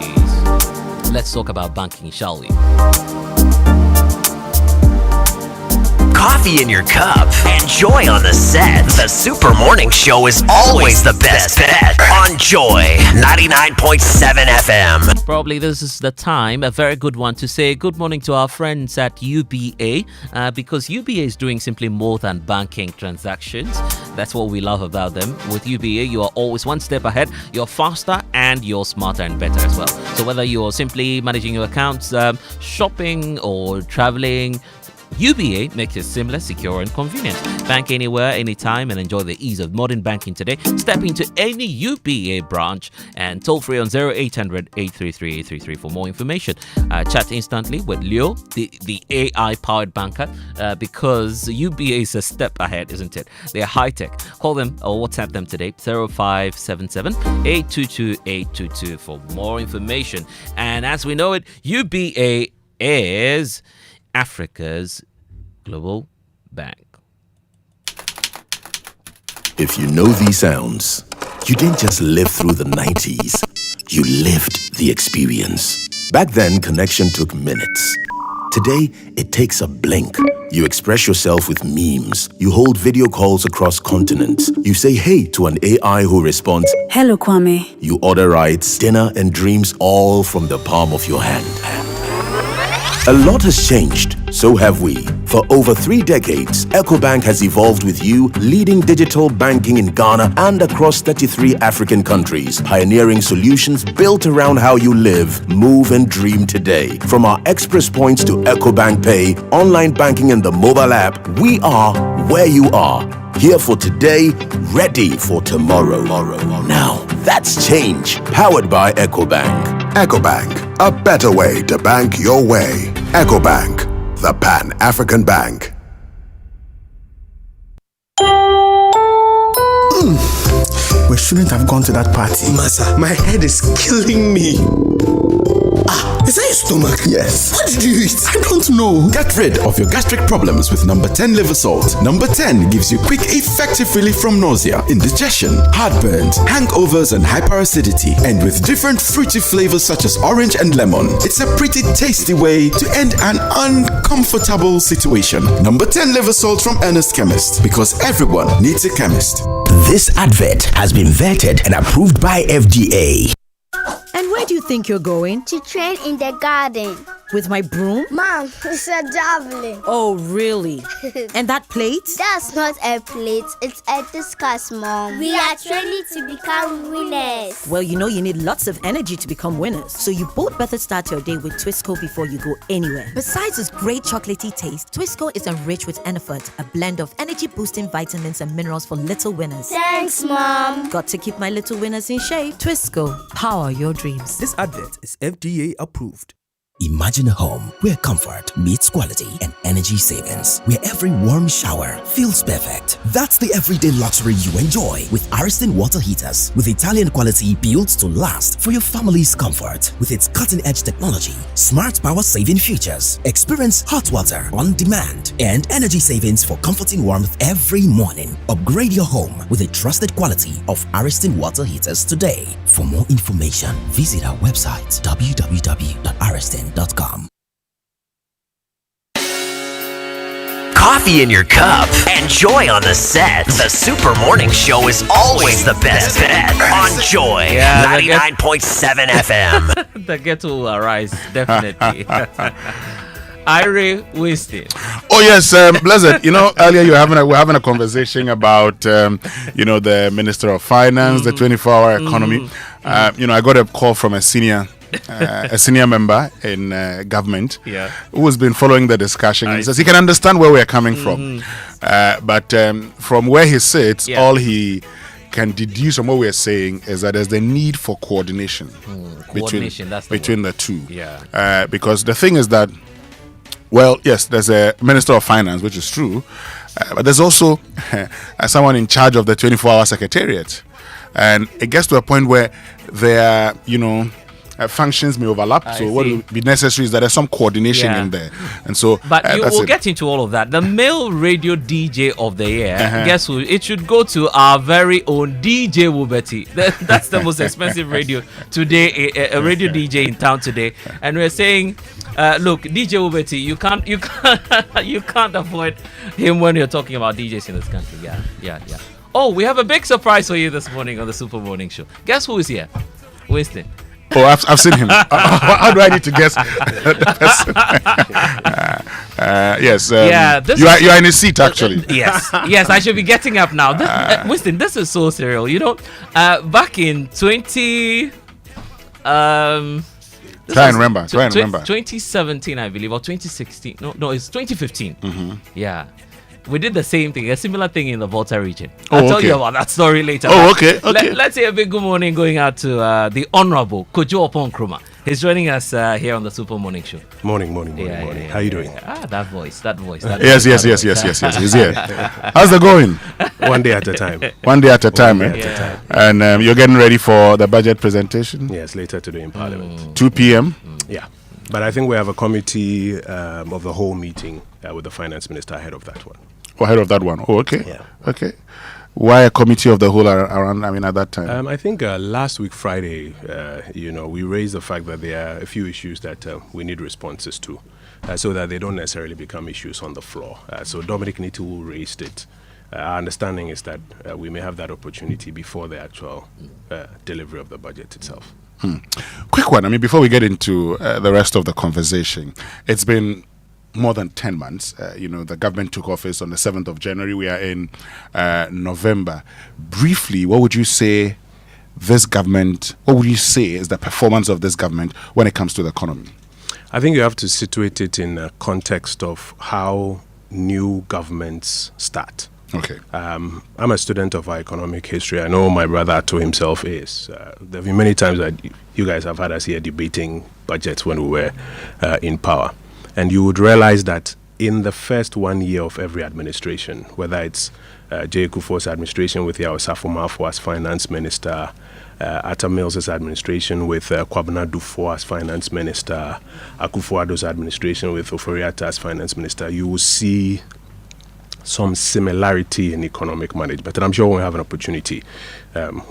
Let's talk about banking, shall we? Coffee in your cup and Joy on the set. The Super Morning Show is always the best bet on Joy 99.7 FM. Probably this is the time, a very good one, to say good morning to our friends at UBA, because UBA is doing simply more than banking transactions. That's what we love about them. With UBA, you are always one step ahead. You're faster and you're smarter and better as well. So whether you're simply managing your accounts, shopping or traveling, UBA makes it seamless, secure and convenient. Bank anywhere, anytime, and enjoy the ease of modern banking today. Step into any UBA branch and toll free on 0800 833 833 for more information. Chat instantly with Leo, the AI-powered banker, because UBA is a step ahead, isn't it? They are high-tech. Call them or WhatsApp them today, 0577 822 822 for more information. And as we know it, UBA is Africa's global bank. If you know these sounds, you didn't just live through the 90s, you lived the experience. Back then, connection took minutes. Today, it takes a blink. You express yourself with memes. You hold video calls across continents. You say hey to an AI who responds, "Hello, Kwame." You order rides, dinner, and dreams all from the palm of your hand. A lot has changed, so have we. For over 3 decades, EcoBank has evolved with you, leading digital banking in Ghana and across 33 African countries, pioneering solutions built around how you live, move, and dream today. From our express points to EcoBank Pay, online banking, and the mobile app, we are where you are. Here for today, ready for tomorrow. Now, that's change. Powered by EcoBank. EcoBank, a better way to bank your way. EcoBank, the Pan-African Bank. We shouldn't have gone to that party. Masa, my head is killing me. Is that your stomach? Yes. What did you eat? I don't know. Get rid of your gastric problems with number 10 liver salt. Number 10 gives you quick, effective relief from nausea, indigestion, heartburns, hangovers, and hyperacidity. And with different fruity flavors such as orange and lemon, it's a pretty tasty way to end an uncomfortable situation. Number 10 liver salt from Ernest Chemist, because everyone needs a chemist. This advert has been vetted and approved by FDA. And where do you think you're going? To train in the garden. With my broom? Mom, it's a javelin. Oh, really? And that plate? That's not a plate, it's a discus, Mom. We are training to become winners. Well, you know you need lots of energy to become winners. So you both better start your day with Twisco before you go anywhere. Besides its great chocolatey taste, Twisco is enriched with Enerfort, a blend of energy-boosting vitamins and minerals for little winners. Thanks, Mom. Got to keep my little winners in shape. Twisco, power your dreams. This advert is FDA approved. Imagine a home where comfort meets quality and energy savings, where every warm shower feels perfect. That's the everyday luxury you enjoy with Ariston water heaters, with Italian quality built to last for your family's comfort. With its cutting-edge technology, smart power-saving features, experience hot water on demand, and energy savings for comforting warmth every morning. Upgrade your home with a trusted quality of Ariston water heaters today. For more information, visit our website www.ariston.com. Coffee in your cup and joy on the set. The Super Morning Show is always the best bet on Joy 99.7 FM. The ghetto will arise, definitely. Ire Winston. Oh yes, Blessed. You know, earlier we're having a conversation about the Minister of Finance, the 24-hour economy. I got a call from a senior member in government who has been following the discussion. He says he can understand where we're coming from, but from where he sits, all he can deduce from what we're saying is that there's the need for coordination, between the two. Because the thing is that, well, yes, there's a Minister of Finance, which is true, but there's also someone in charge of the 24-hour secretariat. And it gets to a point where their, functions may overlap. So what will be necessary is that there's some coordination in there. And so, but we'll get into all of that. The male radio DJ of the year, guess who? It should go to our very own DJ Wubeti. That's the most expensive radio today, a radio DJ in town today. And we're saying, look, DJ Wubeti, you can't avoid him when you're talking about DJs in this country. Yeah. Oh, we have a big surprise for you this morning on the Super Morning Show. Guess who is here? Winston. Oh, I've seen him. How do I need to guess the person? Yes. You are in a seat, actually. Yes, I should be getting up now. Winston, this is so surreal. Back in Try and remember. 2017, I believe, or 2016. No, it's 2015. Mm-hmm. Yeah. We did the same thing, a similar thing in the Volta region. I'll tell you about that story later. Okay. Let's say a big good morning going out to the Honorable Kojo Yankson. He's joining us here on the Super Morning Show. Morning. How you doing? That voice. Yes. He's here. How's it going? One day at a time. And you're getting ready for the budget presentation? Yes, later today in Parliament. 2 p.m.? Yeah. But I think we have a committee of the whole meeting with the finance minister ahead of that one. Ahead of that one? Oh, okay. Yeah. Okay. Why a committee of the whole around, at that time? I think last week, Friday, we raised the fact that there are a few issues that we need responses to so that they don't necessarily become issues on the floor. So Dominic Nitu raised it. Our understanding is that we may have that opportunity before the actual delivery of the budget itself. Quick one. Before we get into the rest of the conversation, it's been more than 10 months. The government took office on the 7th of January. We are in November. Briefly, what would you say is the performance of this government when it comes to the economy? I think you have to situate it in a context of how new governments start. Okay. I'm a student of economic history. I know my brother Ato himself is. There have been many times that you guys have had us here debating budgets when we were in power. And you would realize that in the first 1 year of every administration, whether it's J. Kufuor's administration with Yao Osafo-Maafo as finance minister, Atta Mills's administration with Kwabena Dufo as finance minister, Akufo-Addo's administration with Ofori-Atta as finance minister, you will see some similarity in economic management. And I'm sure when we have an opportunity,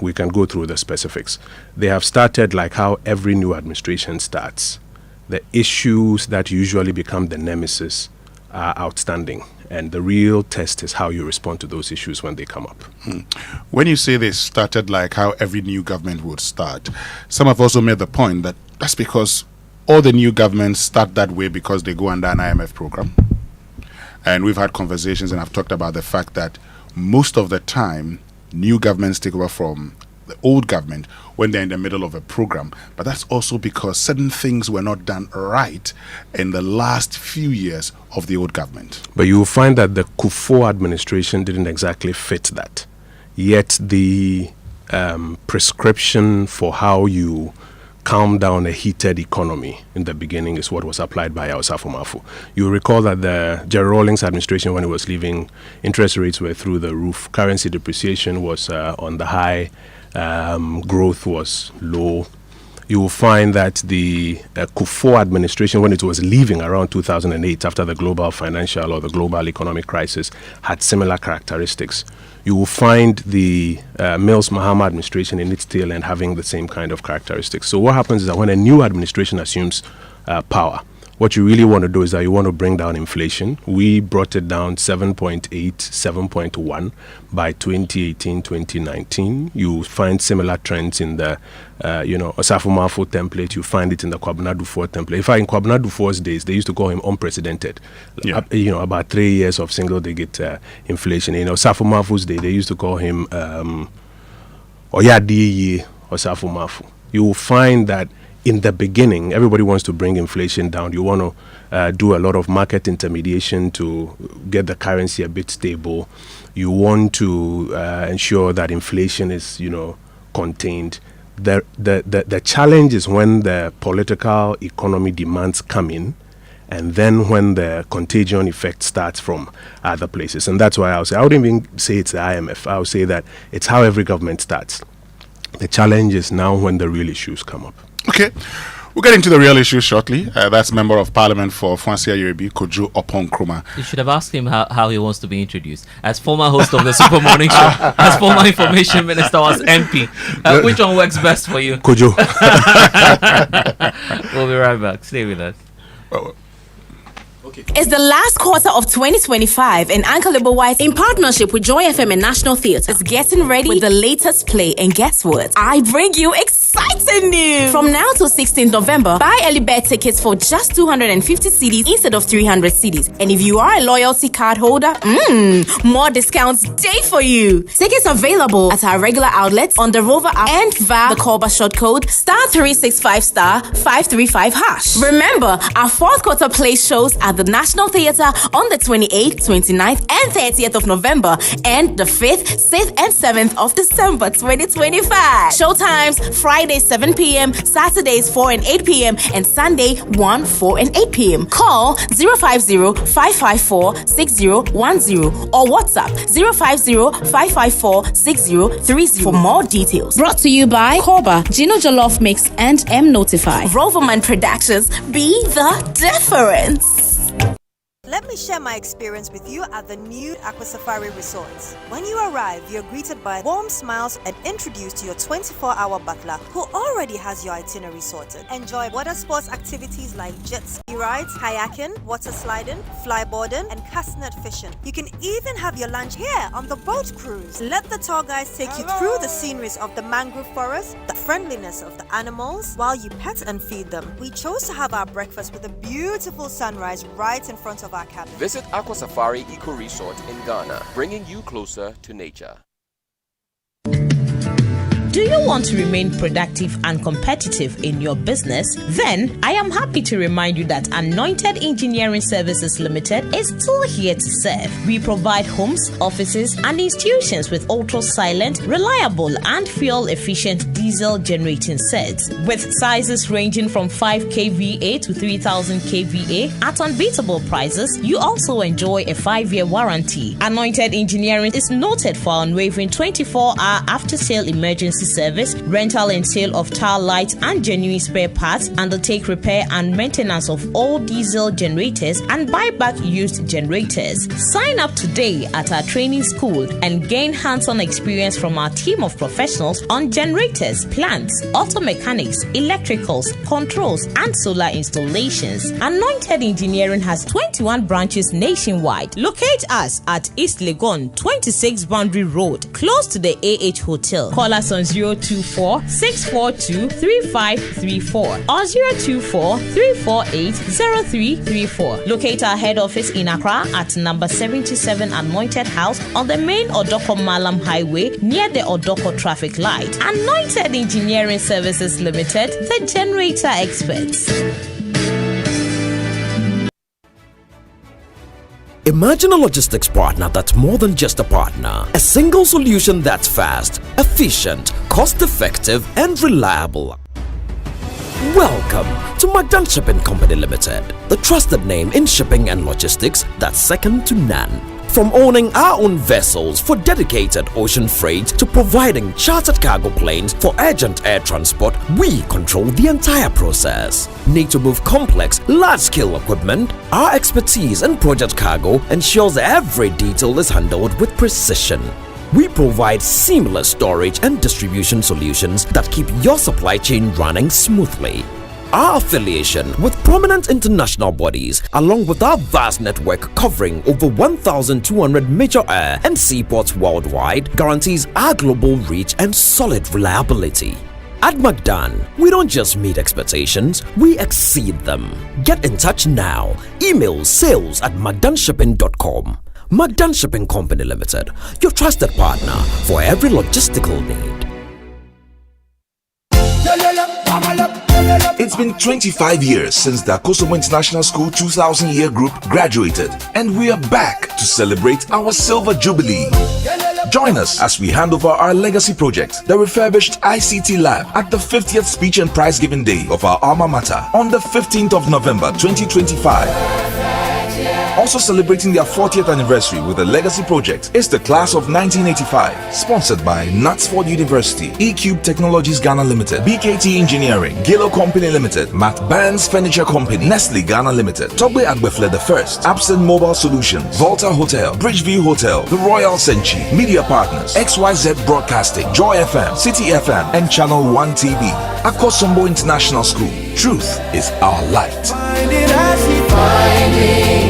we can go through the specifics. They have started like how every new administration starts. The issues that usually become the nemesis are outstanding. And the real test is how you respond to those issues when they come up. When you say they started like how every new government would start, some have also made the point that that's because all the new governments start that way because they go under an IMF program. And we've had conversations and I've talked about the fact that most of the time, new governments take over from the old government when they're in the middle of a program. But that's also because certain things were not done right in the last few years of the old government. But you will find that the Kufuor administration didn't exactly fit that. Yet the prescription for how you calm down a heated economy in the beginning is what was applied by Yao Osafo-Maafo. You recall that the Jerry Rawlings administration, when it was leaving, interest rates were through the roof, currency depreciation was on the high, growth was low. You will find that the Kufuor administration, when it was leaving around 2008 after the global financial or the global economic crisis, had similar characteristics. You will find the Mills Mahama administration in its tail end having the same kind of characteristics. So what happens is that when a new administration assumes power, what you really want to do is that you want to bring down inflation. We brought it down 7.8, 7.1 by 2018, 2019. You find similar trends in the Osafo-Maafo template. You find it in the Kwabena Dufo template. In fact, in Kwabena Dufo's days, they used to call him unprecedented. Yeah. About 3 years of single-digit inflation. In Osafo-Maafo's day, they used to call him Oyadiye Osafo-Maafo. You will find that in the beginning, everybody wants to bring inflation down. You want to do a lot of market intermediation to get the currency a bit stable. You want to ensure that inflation is, contained. The challenge is when the political economy demands come in, and then when the contagion effect starts from other places. And that's why I wouldn't even say it's the IMF. I would say that it's how every government starts. The challenge is now when the real issues come up. Okay, we'll get into the real issue shortly. That's Member of Parliament for Francia Yerebi, Kojo Yankson. You should have asked him how he wants to be introduced. As former host of the Super Morning Show, as former information minister, as MP. Which one works best for you? Kojo. We'll be right back. Stay with us. It's the last quarter of 2025 and Uncle Libo White, in partnership with Joy FM and National Theatre, is getting ready with the latest play. And guess what? I bring you exciting news! From now till 16th November, buy early bird tickets for just 250 cedis instead of 300 cedis. And if you are a loyalty card holder, more discounts day for you. Tickets available at our regular outlets, on the Rover app, and via the Callbar short code *365*535#. Remember, our fourth quarter play shows at the National Theatre on the 28th, 29th, and 30th of November, and the 5th, 6th, and 7th of December 2025. Showtimes: Friday 7 p.m., Saturdays 4 and 8 p.m., and Sunday 1, 4, and 8 p.m. Call 050-554-6010 or WhatsApp 050-554-6030 for more details. Brought to you by Korba, Gino Jollof Mix, and M Notify. Roverman Productions, be the difference. Let me share my experience with you at the new Aqua Safari Resort. When you arrive, you're greeted by warm smiles and introduced to your 24-hour butler who already has your itinerary sorted. Enjoy water sports activities like jet ski rides, kayaking, water sliding, flyboarding, and castanet fishing. You can even have your lunch here on the boat cruise. Let the tour guides take you through the sceneries of the mangrove forest, the friendliness of the animals, while you pet and feed them. We chose to have our breakfast with a beautiful sunrise right in front of our cabin. Visit Aqua Safari Eco Resort in Ghana, bringing you closer to nature. Do you want to remain productive and competitive in your business? Then I am happy to remind you that Anointed Engineering Services Limited is still here to serve. We provide homes, offices, and institutions with ultra-silent, reliable, and fuel-efficient diesel generating sets with sizes ranging from 5 kVA to 3000 kVA at unbeatable prices. You also enjoy a 5-year warranty. Anointed Engineering is noted for unwavering 24-hour after-sale emergency service, rental and sale of tire lights and genuine spare parts, undertake repair and maintenance of all diesel generators, and buy back used generators. Sign up today at our training school and gain hands-on experience from our team of professionals on generators, plants, auto mechanics, electricals, controls, and solar installations. Anointed Engineering has 21 branches nationwide. Locate us at East Legon, 26 Boundary Road, close to the AH Hotel. Call us on 024 642 3534 or 024 348 0334. Locate our head office in Accra at number 77 Anointed House on the main Odoko Malam Highway near the Odoko traffic light. Anointed Engineering Services Limited, the generator experts. Imagine a logistics partner that's more than just a partner. A single solution that's fast, efficient, cost-effective, and reliable. Welcome to Magdan Shipping Company Limited, the trusted name in shipping and logistics that's second to none. From owning our own vessels for dedicated ocean freight to providing chartered cargo planes for urgent air transport, we control the entire process. Need to move complex, large-scale equipment? Our expertise in project cargo ensures every detail is handled with precision. We provide seamless storage and distribution solutions that keep your supply chain running smoothly. Our affiliation with prominent international bodies, along with our vast network covering over 1,200 major air and seaports worldwide, guarantees our global reach and solid reliability. At Magdan, we don't just meet expectations, we exceed them. Get in touch now. Email sales@magdanshipping.com. Magdan Shipping Company Limited, your trusted partner for every logistical need. It's been 25 years since the Akoto International School 2000-year group graduated, and we are back to celebrate our silver jubilee. Join us as we hand over our legacy project, the refurbished ICT lab, at the 50th speech and prize giving day of our alma mater on the 15th of November 2025. Also celebrating their 40th anniversary with the legacy project is the class of 1985, sponsored by Knutsford University, E-Cube Technologies Ghana Limited, BKT Engineering, Gillo Company Limited, Matt Barnes Furniture Company, Nestle Ghana Limited, Togbe Agbefle the First, Absent Mobile Solutions, Volta Hotel, Bridgeview Hotel, The Royal Senchi, Media Partners, XYZ Broadcasting, Joy FM, City FM, and Channel 1 TV. Akosombo International School. Truth is our light. Finding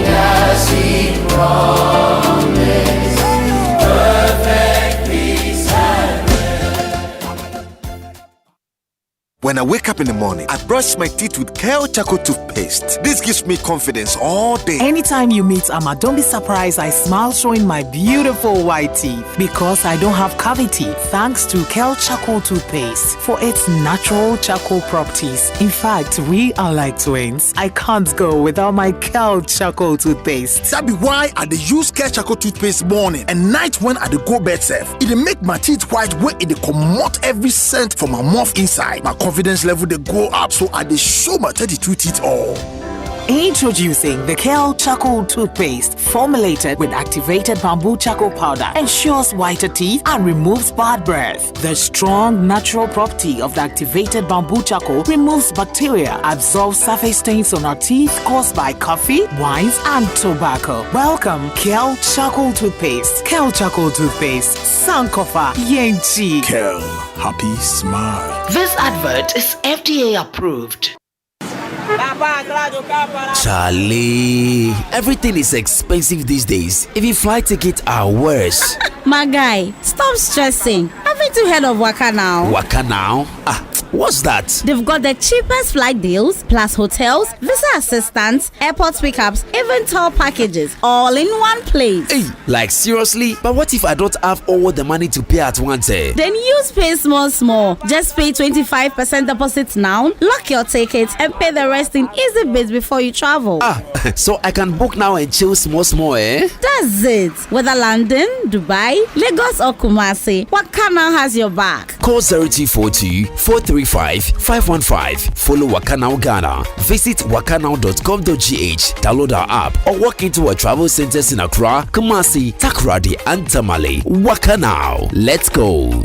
as he promised, perfect peace and When I wake up in the morning, I brush my teeth with Kale Charcoal toothpaste. This gives me confidence all day. Anytime you meet Amma, don't be surprised I smile showing my beautiful white teeth because I don't have cavity thanks to Kale Charcoal toothpaste for its natural charcoal properties. In fact, we are like twins. I can't go without my Kale Charcoal toothpaste. That be why I dey use Kale Charcoal toothpaste morning and night when I dey go bed safe. It dey make my teeth white when it dey comot every scent from my mouth inside. My confidence level they go up, so I dey show my 32 teeth all. Introducing the Kale Charcoal toothpaste, formulated with activated bamboo charcoal powder, ensures whiter teeth and removes bad breath. The strong natural property of the activated bamboo charcoal removes bacteria, absorbs surface stains on our teeth caused by coffee, wines, and tobacco. Welcome, Kale Charcoal toothpaste. Kale Charcoal toothpaste, Sankofa Yenchi. Kale, happy smile. This advert is FDA approved. Charlie, everything is expensive these days. Even flight tickets are worse. My guy, stop stressing. I've been to head of Waka now. Waka now? What's that? They've got the cheapest flight deals, plus hotels, visa assistance, airport pickups, even tour packages, all in one place. Hey, like seriously? But what if I don't have all the money to pay at once? Then use Pay Small. Just pay 25% deposit now, lock your tickets, and pay the rest in easy bits before you travel. So I can book now and chill small, eh? That's it. Whether London, Dubai, Lagos, or Kumasi, Wakana has your back. Call 0242 435 515. Follow Wakanow Ghana. Visit wakanow.com.gh. Download our app or walk into our travel centers in Accra, Kumasi, Takoradi, and Tamale. Wakanow. Let's go.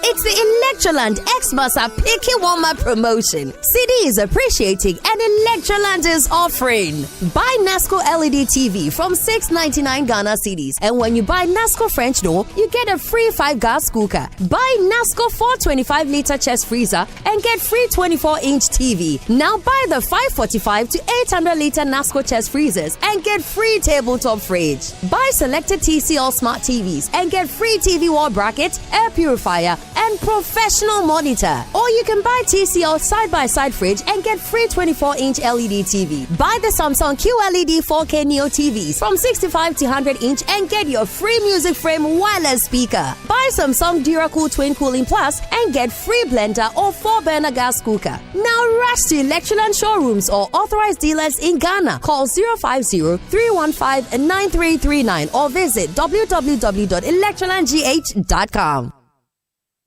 It's the Electroland Xmas are picking Walmart promotion. CD is appreciating and Electroland is offering. Buy Nasco LED TV from $6.99 Ghana cedis, and when you buy Nasco French door, you get a free 5-gas cooker. Buy Nasco 425-liter chest freezer and get free 24-inch TV. Now buy the 545 to 800-liter Nasco chest freezers and get free tabletop fridge. Buy selected TCL smart TVs and get free TV wall bracket, air purifier, and professional monitor. Or you can buy TCL side-by-side fridge and get free 24-inch LED TV. Buy the Samsung QLED 4K Neo TVs from 65 to 100-inch and get your free music frame wireless speaker. Buy Samsung DuraCool Twin Cooling Plus and get free blender or 4-burner gas cooker. Now rush to Electroland showrooms or authorized dealers in Ghana. Call 050-315-9339 or visit www.electrolandgh.com.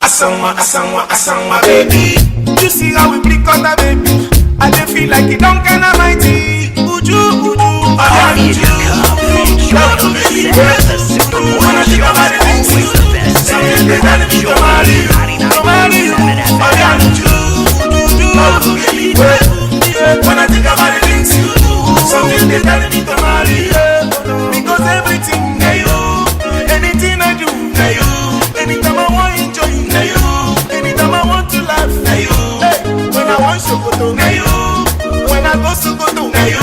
Asanwa, baby. You see how we blick on the baby. I just feel like it don't get mighty. Uju. I need you. Show them the Supermorning Show is always the best. Supermorning Show is 99.7 When I think about the things you do, something they tell me to marry. Because everything they you, anything I do, they you. Anytime I want to enjoy, they you. Anytime I want to laugh, they you. When I want to go to, they you. When I go to go to, they you.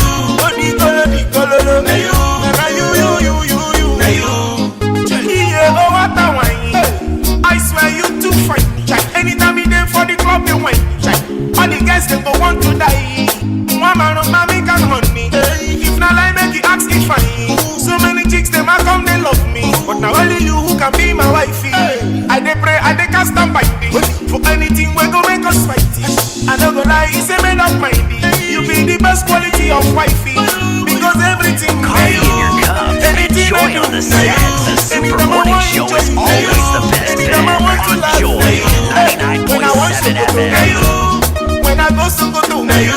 They you. I swear you too fine. Anytime you there for the club, you wine. All the guys they go want to die. Mama no mommy can honey. If not I make you ask if I. So many chicks they might come they love me, but now only you who can be my wifey. I dey pray, I dey cast and bind it. For anything we go make us fighty. I don't go lie, it's a man of mindy. You be the best quality of wifey. Because everything Coffee in your cup and enjoy on the set. The Supermorning Show is always the best. Enjoy 99.7 FM. When I go so go to na you,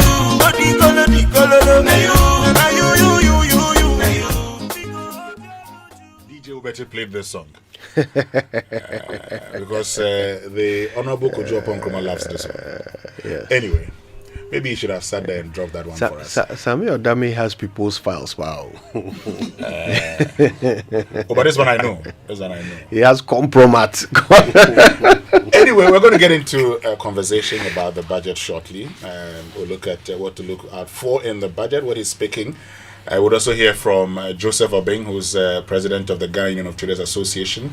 DJ Obete played this song because the Honorable Kojo Yankson loves this song. Anyway, maybe you should have sat there and dropped that one for us. Sammy Odami has people's files. Wow. But this one I know. He has compromat. Anyway, we're going to get into a conversation about the budget shortly. We'll look at what to look out for in the budget, what is speaking. I would also hear from Joseph Obeng, who's president of the Ghana Union of Traders Association.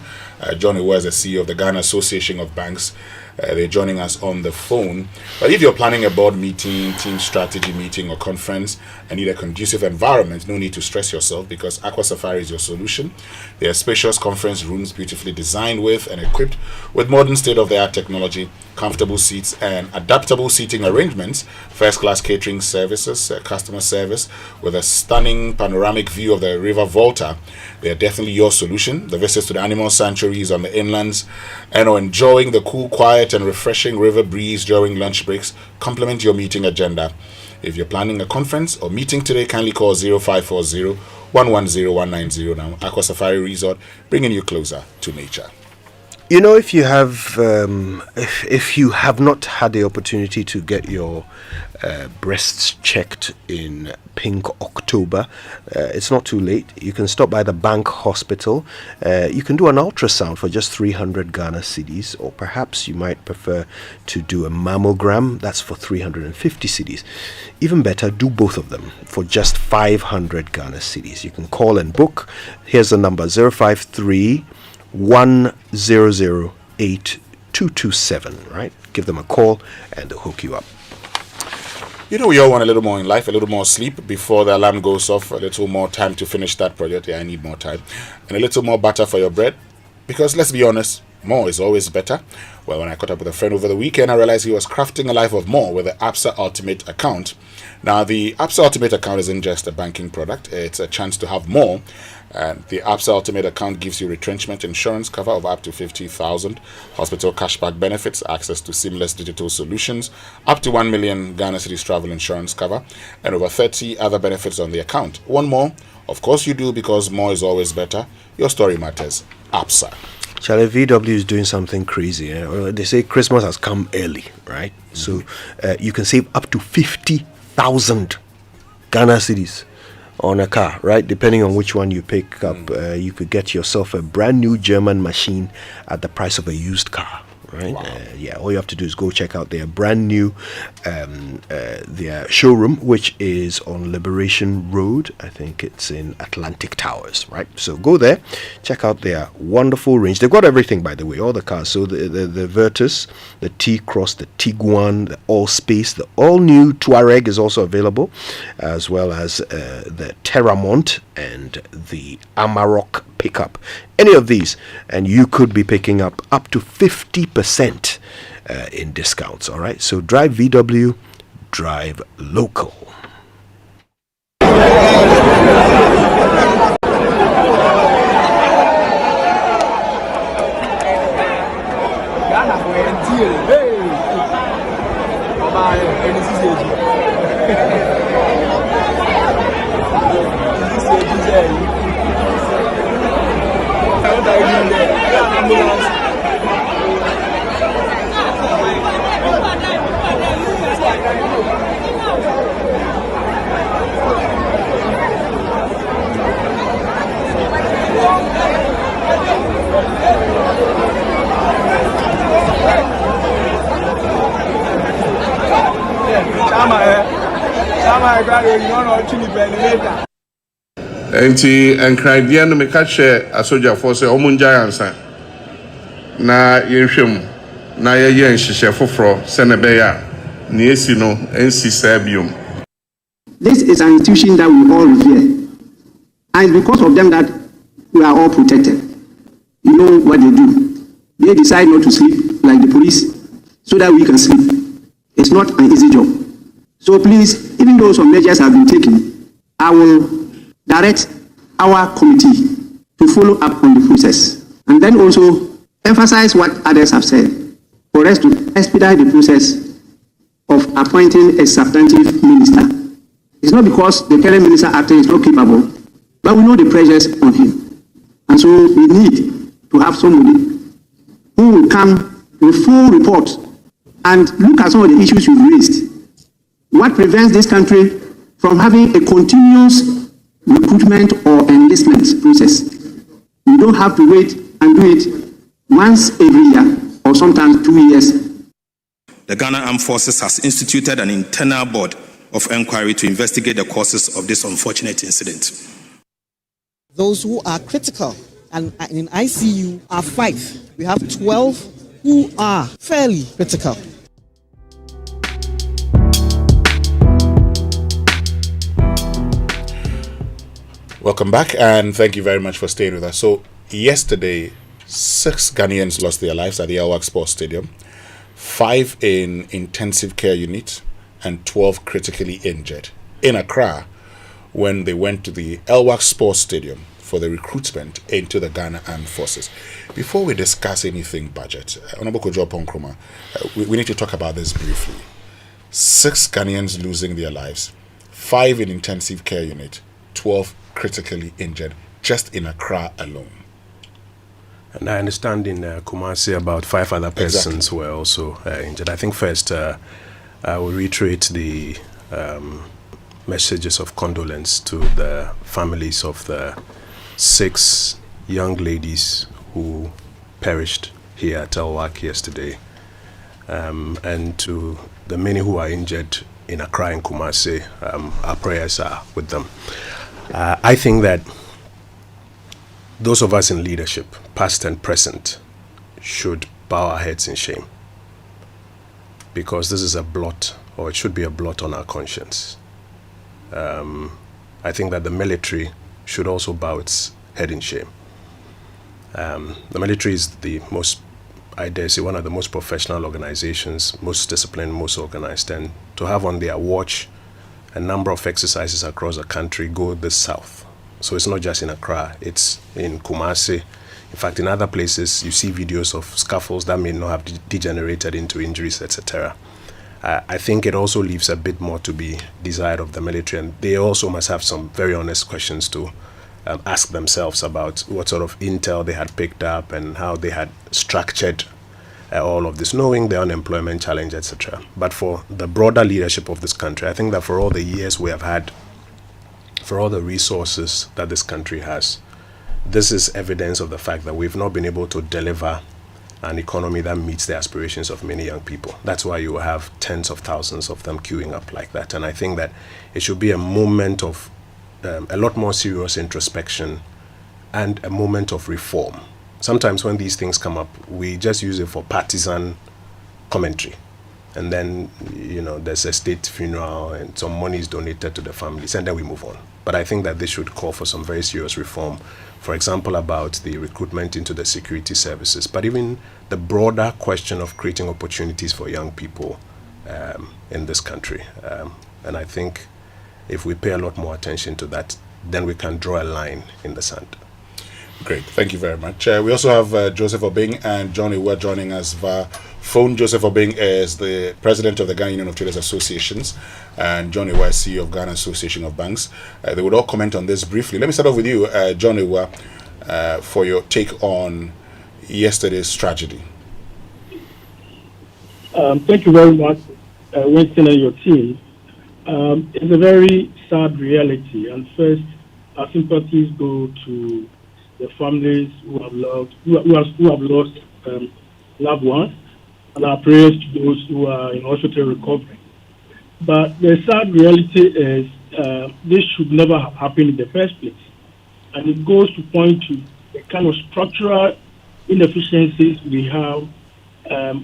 John Iwa is the CEO of the Ghana Association of Banks. They're joining us on the phone. But if you're planning a board meeting, team strategy meeting, or conference and need a conducive environment, no need to stress yourself because Aqua Safari is your solution. They are spacious conference rooms beautifully designed with and equipped with modern state-of-the-art technology, comfortable seats, and adaptable seating arrangements, first-class catering services, customer service with a stunning panoramic view of the River Volta. They are definitely your solution. The visits to the animal sanctuaries on the inlands and enjoying the cool, quiet, and refreshing river breeze during lunch breaks complement your meeting agenda. If you're planning a conference or meeting today, kindly call 0540 110 190 now. Aqua Safari Resort, bringing you closer to nature. You know, if you have not had the opportunity to get your breasts checked in Pink October, it's not too late. You can stop by the Bank Hospital. You can do an ultrasound for just 300 Ghana cedis, or perhaps you might prefer to do a mammogram. That's for 350 cedis. Even better, do both of them for just 500 Ghana cedis. You can call and book. Here's the number: 053 1008222. 227, right? Give them a call and they'll hook you up. You know, we all want a little more in life, a little more sleep before the alarm goes off, a little more time to finish that project. Yeah, I need more time. And a little more butter for your bread. Because let's be honest, more is always better. Well, when I caught up with a friend over the weekend, I realized he was crafting a life of more with the ABSA Ultimate account. Now, the ABSA Ultimate account isn't just a banking product. It's a chance to have more. And the ABSA Ultimate account gives you retrenchment insurance cover of up to 50,000, hospital cashback benefits, access to seamless digital solutions, up to 1 million Ghana Cedis travel insurance cover, and over 30 other benefits on the account. One more? Of course you do, because more is always better. Your story matters. ABSA. Charlie, VW is doing something crazy. They say Christmas has come early, right? So you can save up to 50,000 Ghana Cedis on a car, right? Depending on which one you pick up, you could get yourself a brand new German machine at the price of a used car, right? Wow. All you have to do is go check out their brand new their showroom, which is on Liberation Road. I think it's in Atlantic Towers, right? So go there, check out their wonderful range. They've got everything, by the way, all the cars. So the Virtus, the T-Cross, the Tiguan, the All-Space, the all-new Touareg is also available, as well as the Terramont and the Amarok pickup. Any of these, and you could be picking up to 50% in discounts. All right, so drive VW, drive local. Enti enkradeɛ no meka kyɛ asogyafoɔ sɛ ɔmo ngyae ansa na yɛhwɛm na yɛyɛ nhyehyɛ foforɔ sɛ ne bɛyɛ a ne esi no ensi saa biom. This is an institution that we all revere, and it's because of them that we are all protected. You know what they do. They decide not to sleep like the police so that we can sleep. It's not an easy job. So please, even though some measures have been taken, I will direct our committee to follow up on the process, and then also emphasize what others have said for us to expedite the process of appointing a substantive minister. It's not because the current minister acting is not capable, but we know the pressures on him, and so we need to have somebody who will come with full report and look at some of the issues you've raised. What prevents this country from having a continuous recruitment or enlistment process? You don't have to wait and do it once every year or sometimes 2 years. The Ghana Armed Forces has instituted an internal board of inquiry to investigate the causes of this unfortunate incident. Those who are critical and in ICU are 5. We have 12 who are fairly critical. Welcome back, and thank you very much for staying with us. So, yesterday, 6 Ghanaians lost their lives at the Elwak Sports Stadium, 5 in intensive care unit, and 12 critically injured in Accra when they went to the Elwak Sports Stadium for the recruitment into the Ghana Armed Forces. Before we discuss anything budget, Honorable Kojo Yankson, we need to talk about this briefly. 6 Ghanaians losing their lives, 5 in intensive care unit, 12 critically injured just in Accra alone. And I understand in Kumasi about 5 other persons were also injured. I think first I will reiterate the messages of condolence to the families of the 6 young ladies who perished here at Elwak yesterday, and to the many who are injured in Accra and Kumasi. Our prayers are with them. I think that those of us in leadership, past and present, should bow our heads in shame, because this is a blot, or it should be a blot on our conscience. I think that the military should also bow its head in shame. The military is the most, I dare say, one of the most professional organizations, most disciplined, most organized, and to have on their watch a number of exercises across the country go this south. So it's not just in Accra, it's in Kumasi. In fact, in other places, you see videos of scuffles that may not have degenerated into injuries, etc. I think it also leaves a bit more to be desired of the military, and they also must have some very honest questions to ask themselves about what sort of intel they had picked up and how they had structured all of this, knowing the unemployment challenge, etc. But for the broader leadership of this country, I think that for all the years we have had, for all the resources that this country has, this is evidence of the fact that we've not been able to deliver an economy that meets the aspirations of many young people. That's why you have tens of thousands of them queuing up like that. And I think that it should be a moment of a lot more serious introspection and a moment of reform. Sometimes when these things come up, we just use it for partisan commentary. And then, there's a state funeral and some money is donated to the families, and then we move on. But I think that this should call for some very serious reform. For example, about the recruitment into the security services, but even the broader question of creating opportunities for young people in this country. And I think if we pay a lot more attention to that, then we can draw a line in the sand. Great, thank you very much. We also have Joseph Obeng and John Iwa joining us via phone. Joseph Obeng is the president of the Ghana Union of Traders Associations, and John Iwa is CEO of Ghana Association of Banks. They would all comment on this briefly. Let me start off with you, John Iwa, for your take on yesterday's tragedy. Thank you very much, Winston and your team. It's a very sad reality, and first, our sympathies go to the families who have lost loved ones, and our prayers to those who are in hospital recovering. But the sad reality is this should never have happened in the first place, and it goes to point to the kind of structural inefficiencies we have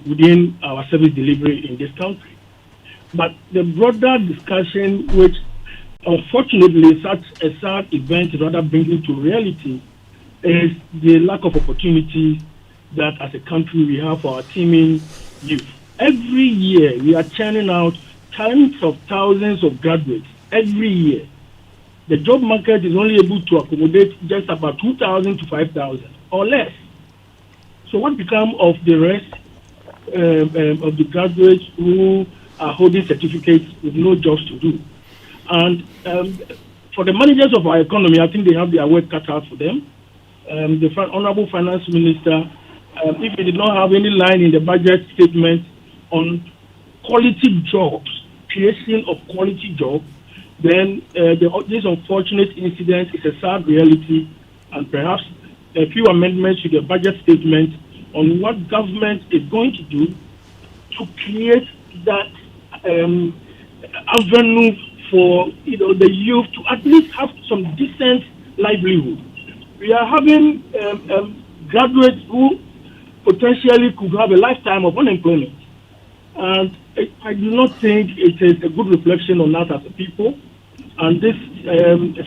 within our service delivery in this country. But the broader discussion, which unfortunately such a sad event rather bringing to reality, is the lack of opportunity that as a country we have for our teaming youth. Every year we are churning out tens of thousands of graduates every year. The job market is only able to accommodate just about 2,000 to 5,000 or less. So what becomes of the rest of the graduates who are holding certificates with no jobs to do? And for the managers of our economy, I think they have their work cut out for them. The Honorable Finance Minister, if he did not have any line in the budget statement on quality jobs, creation of quality jobs, then this unfortunate incident is a sad reality, and perhaps a few amendments to the budget statement on what government is going to do to create that avenue for the youth to at least have some decent livelihood. We are having graduates who potentially could have a lifetime of unemployment, and I do not think it is a good reflection on us as a people. And this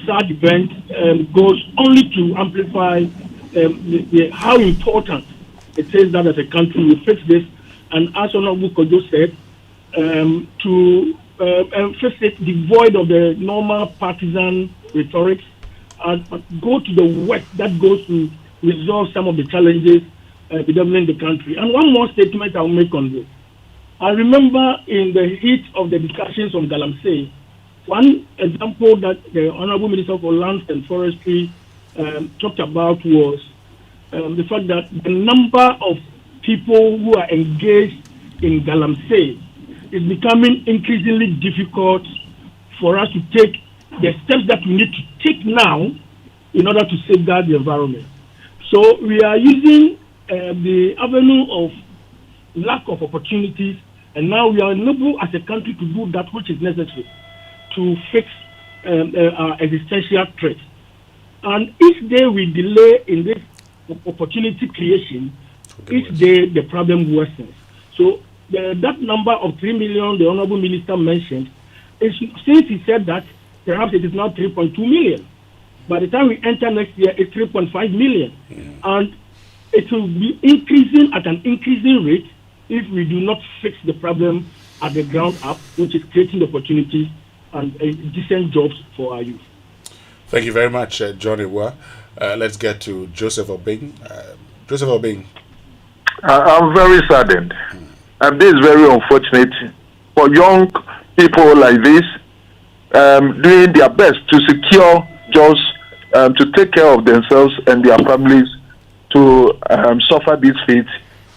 sad event goes only to amplify how important it is that as a country we fix this, and as Honorable Kojo said, to fix it devoid of the normal partisan rhetoric, and go to the work that goes to resolve some of the challenges bedeviling the country. And one more statement I'll make on this. I remember in the heat of the discussions on Galamsey, one example that the Honorable Minister for Lands and Forestry talked about was the fact that the number of people who are engaged in Galamsey is becoming increasingly difficult for us to take the steps that we need to take now in order to safeguard the environment. So we are using the avenue of lack of opportunities, and now we are unable as a country to do that which is necessary to fix our existential threat. And each day we delay in this opportunity creation each day the problem worsens. So that number of 3 million the Honorable Minister mentioned, since he said that, perhaps it is now 3.2 million. By the time we enter next year, it's 3.5 million. And it will be increasing at an increasing rate if we do not fix the problem at the ground up, which is creating opportunities and decent jobs for our youth. Thank you very much, John Amoah. Let's get to Joseph Obeng. Joseph Obeng. I'm very saddened. And this is very unfortunate for young people like this doing their best to secure jobs, to take care of themselves and their families, to suffer this fate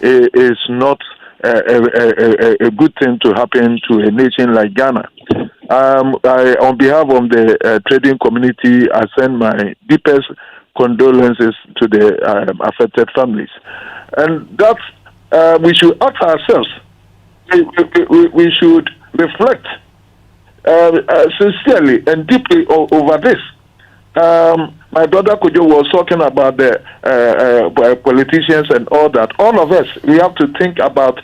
is not a good thing to happen to a nation like Ghana. On behalf of the trading community, I send my deepest condolences to the affected families. And that we should ask ourselves, we should reflect sincerely and deeply over this. My brother Kojo was talking about the politicians and all that. All of us, we have to think about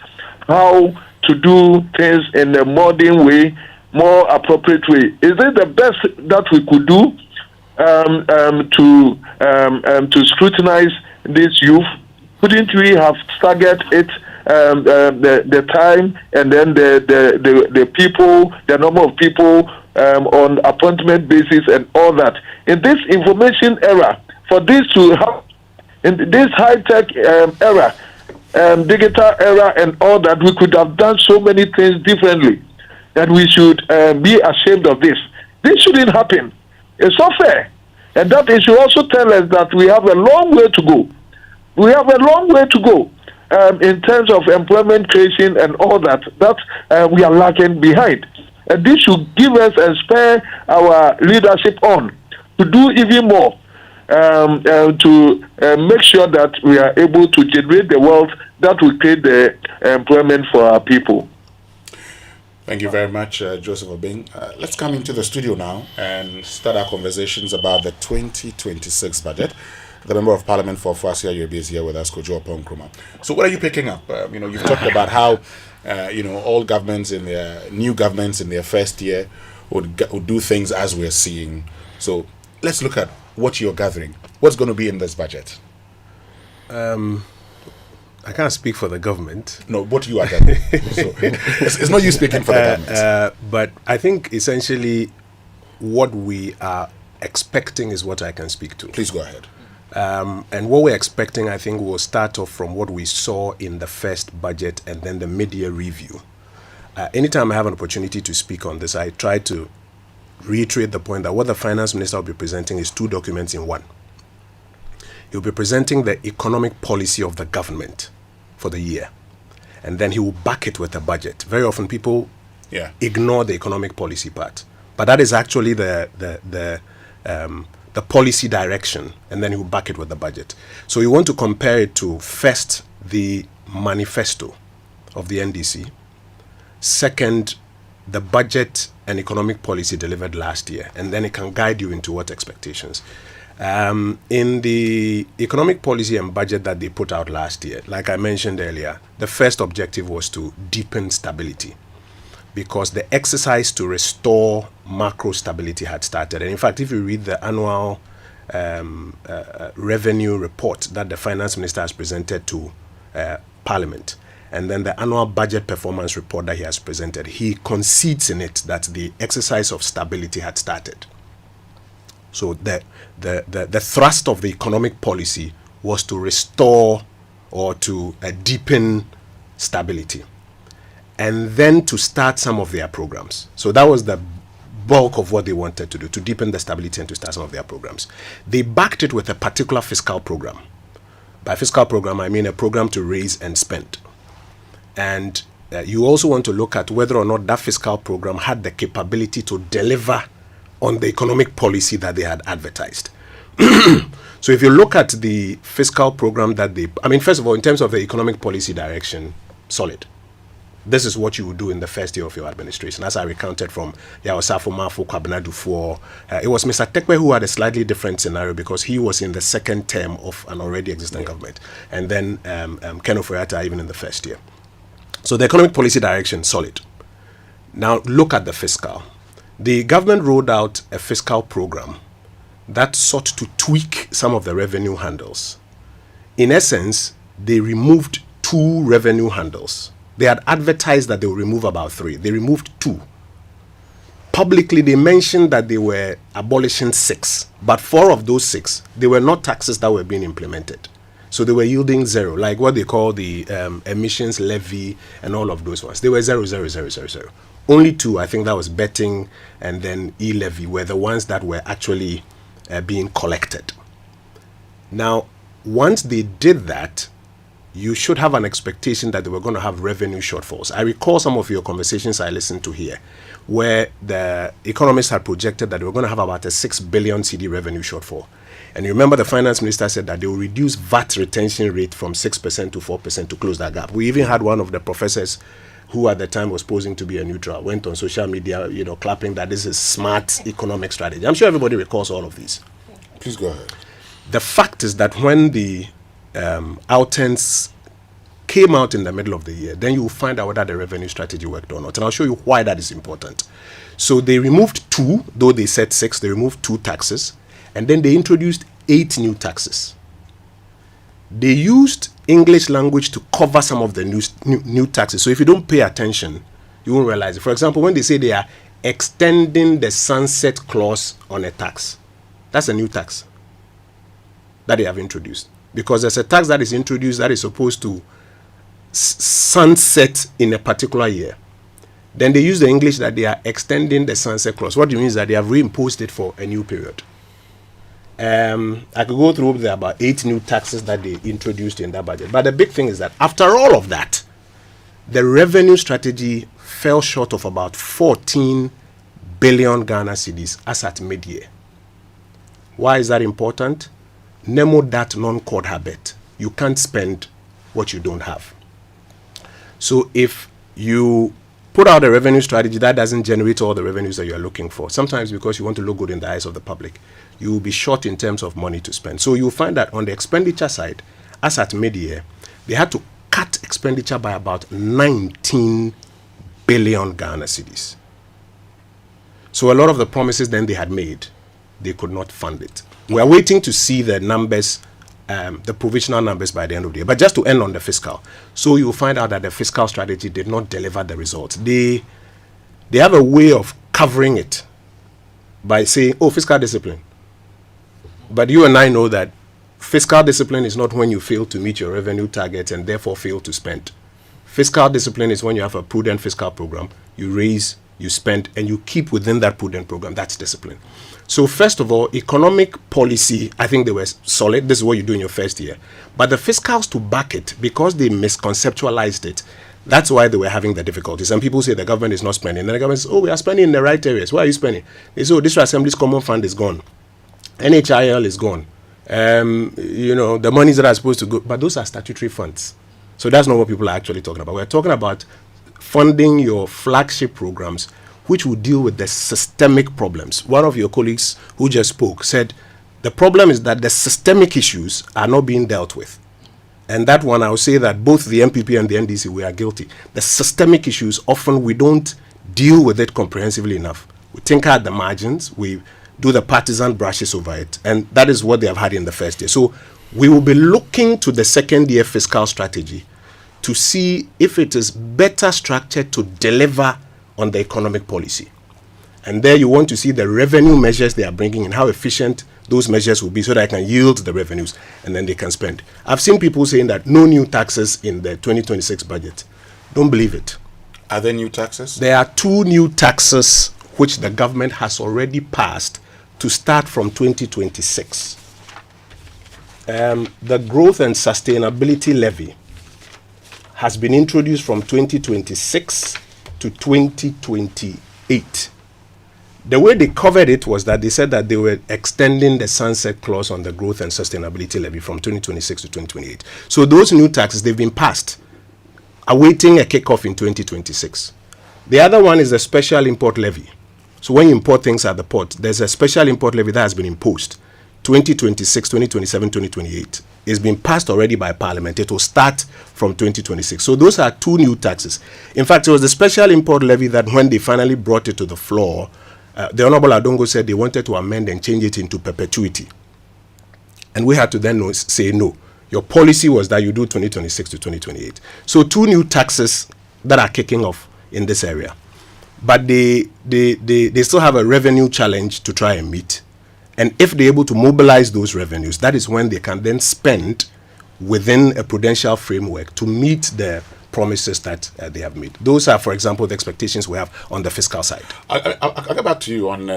how to do things in a modern way, more appropriate way. Is it the best that we could do to scrutinize this youth? Couldn't we have staggered it, the time, and then the people, the number of people on appointment basis and all that? In this information era, for this to happen, in this high-tech era, digital era and all that, we could have done so many things differently, and we should be ashamed of this. This shouldn't happen. It's not fair. And that it should also tell us that we have a long way to go. We have a long way to go in terms of employment creation and all that, we are lagging behind. And this should give us and spur our leadership on to do even more to make sure that we are able to generate the wealth that will create the employment for our people. Thank you very much, Joseph Obeng. Let's come into the studio now and start our conversations about the 2026 budget. The Member of Parliament for Fuasia UAB is here with us, Kojo Yankson. So what are you picking up? You've talked about how, all governments in their new governments in their first year would do things as we're seeing. So let's look at what you're gathering. What's going to be in this budget? I can't speak for the government. No, what you are gathering. So it's not you speaking for the government. But I think essentially what we are expecting is what I can speak to. Please go ahead. And what we're expecting, I think, will start off from what we saw in the first budget and then the mid-year review. Anytime I have an opportunity to speak on this, I try to reiterate the point that what the finance minister will be presenting is two documents in one. He'll be presenting the economic policy of the government for the year, and then he will back it with a budget. Very often people ignore the economic policy part, but that is actually the policy direction, and then he will back it with the budget. So you want to compare it to first the manifesto of the NDC, second the budget and economic policy delivered last year, and then it can guide you into what expectations. In the economic policy and budget that they put out last year, like I mentioned earlier, the first objective was to deepen stability, because the exercise to restore macro stability had started. And in fact, if you read the annual revenue report that the finance minister has presented to Parliament, and then the annual budget performance report that he has presented, he concedes in it that the exercise of stability had started. So the thrust of the economic policy was to restore or to deepen stability, and then to start some of their programs. So that was the bulk of what they wanted to do, to deepen the stability and to start some of their programs. They backed it with a particular fiscal program. By fiscal program, I mean a program to raise and spend. And you also want to look at whether or not that fiscal program had the capability to deliver on the economic policy that they had advertised. So if you look at the fiscal program that first of all, in terms of the economic policy direction, solid. this is what you would do in the first year of your administration. As I recounted from Yaosafo Mafo, Kwabena Dufour, it was Mr. Tekwe who had a slightly different scenario because he was in the second term of an already existing government. And then Ken Ofori-Atta even in the first year. So the economic policy direction, solid. Now look at the fiscal. The government rolled out a fiscal program that sought to tweak some of the revenue handles. In essence, they removed 2 revenue handles. They had advertised that they would remove about 3. They removed 2. Publicly, they mentioned that they were abolishing 6. But 4 of those 6, they were not taxes that were being implemented. So they were yielding 0, like what they call the emissions levy and all of those ones. They were 0, 0, 0, 0, 0. Only 2, I think that was betting and then e-levy, were the ones that were actually being collected. Now, once they did that, you should have an expectation that they were going to have revenue shortfalls. I recall some of your conversations I listened to here, where the economists had projected that they were going to have about a 6 billion CD revenue shortfall. And you remember the finance minister said that they will reduce VAT retention rate from 6% to 4% to close that gap. We even had one of the professors who at the time was posing to be a neutral, went on social media, clapping that this is smart economic strategy. I'm sure everybody recalls all of these. Please go ahead. The fact is that when the outturns came out in the middle of the year, then you will find out whether the revenue strategy worked or not. And I'll show you why that is important. So they removed 2, though they said 6, they removed 2 taxes, and then they introduced 8 new taxes. They used English language to cover some of the new taxes. So if you don't pay attention, you won't realize it. For example, when they say they are extending the sunset clause on a tax, that's a new tax that they have introduced. Because there's a tax that is introduced that is supposed to sunset in a particular year. Then they use the English that they are extending the sunset clause. What it means is that they have reimposed it for a new period. I could go through there about 8 new taxes that they introduced in that budget. But the big thing is that after all of that, the revenue strategy fell short of about 14 billion Ghana cedis as at mid-year. Why is that important? Nemo dat non cord habet. You can't spend what you don't have. So if you put out a revenue strategy that doesn't generate all the revenues that you're looking for, sometimes because you want to look good in the eyes of the public, you will be short in terms of money to spend. So you'll find that on the expenditure side, as at mid-year, they had to cut expenditure by about 19 billion Ghana cedis. So a lot of the promises then they had made, they could not fund it. We are waiting to see the numbers, the provisional numbers by the end of the year. But just to end on the fiscal, so you will find out that the fiscal strategy did not deliver the results. They have a way of covering it by saying, oh, fiscal discipline. But you and I know that fiscal discipline is not when you fail to meet your revenue targets and therefore fail to spend. Fiscal discipline is when you have a prudent fiscal program, you raise, you spend, and you keep within that prudent program. That's discipline. So first of all, economic policy, I think they were solid. This is what you do in your first year. But the fiscals to back it, because they misconceptualized it, that's why they were having the difficulties. And people say the government is not spending. And the government says, oh, we are spending in the right areas. Why are you spending? They say, oh, this Assembly's common fund is gone. NHIL is gone. The monies that are supposed to go, but those are statutory funds. So that's not what people are actually talking about. We're talking about funding your flagship programs, which will deal with the systemic problems. One of your colleagues who just spoke said, the problem is that the systemic issues are not being dealt with. And that one, I would say that both the MPP and the NDC, we are guilty. The systemic issues, often we don't deal with it comprehensively enough. We tinker at the margins, we do the partisan brushes over it, and that is what they have had in the first year. So we will be looking to the second year fiscal strategy to see if it is better structured to deliver on the economic policy. And there you want to see the revenue measures they are bringing and how efficient those measures will be so that I can yield the revenues and then they can spend. I've seen people saying that no new taxes in the 2026 budget. Don't believe it. Are there new taxes? There are 2 new taxes which the government has already passed to start from 2026. The growth and sustainability levy has been introduced from 2026 to 2028. The way they covered it was that they said that they were extending the sunset clause on the growth and sustainability levy from 2026 to 2028. So those new taxes, they've been passed. awaiting a kickoff in 2026. The other one is the special import levy. So when you import things at the port, there's a special import levy that has been imposed. 2026, 2027, 2028. It's been passed already by Parliament. It will start from 2026. So those are two new taxes. In fact, it was the special import levy that when they finally brought it to the floor, the Honorable Adongo said they wanted to amend and change it into perpetuity. And we had to then say no. Your policy was that you do 2026 to 2028. So two new taxes that are kicking off in this area. But they still have a revenue challenge to try and meet. And if they're able to mobilize those revenues, that is when they can then spend within a prudential framework to meet the promises that they have made. Those are, for example, the expectations we have on the fiscal side. I'll get back to you on,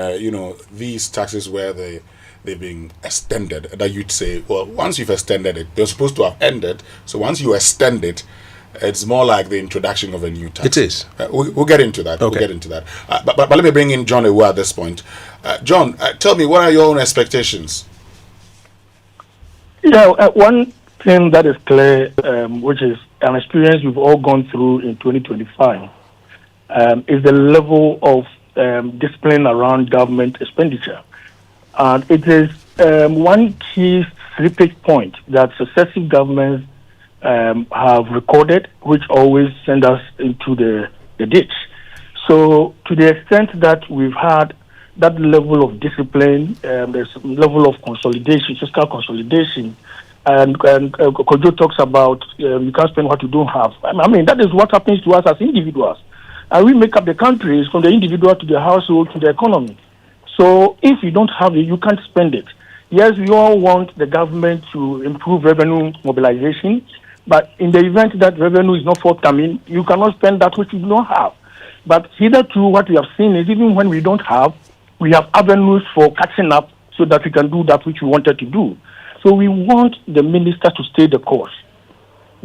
these taxes where they've been extended, that you'd say, well, once you've extended it, they're supposed to have ended. So once you extend it, it's more like the introduction of a new tax. It is. We'll get into that. Okay. We'll get into that. But let me bring in John Amoah at this point. John, tell me, what are your own expectations? Yeah, one thing that is clear, which is an experience we've all gone through in 2025, is the level of discipline around government expenditure. And it is one key slippage point that successive governments have recorded, which always send us into the ditch. So to the extent that we've had that level of discipline, there's a level of consolidation, fiscal consolidation, and Kojo talks about you can't spend what you don't have. I mean, that is what happens to us as individuals. And we make up the countries from the individual to the household to the economy. So if you don't have it, you can't spend it. Yes, we all want the government to improve revenue mobilization, but in the event that revenue is not forthcoming, you cannot spend that which you don't have. But hitherto, what we have seen is even when we don't have, we have avenues for catching up so that we can do that which we wanted to do. So we want the minister to stay the course,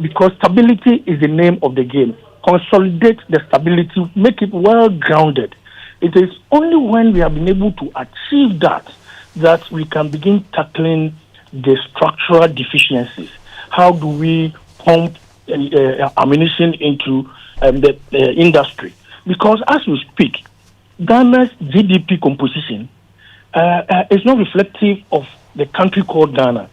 because stability is the name of the game. Consolidate the stability, make it well grounded. It is only when we have been able to achieve that we can begin tackling the structural deficiencies. How do we pump ammunition into the industry? Because as we speak, Ghana's GDP composition is not reflective of the country called Ghana.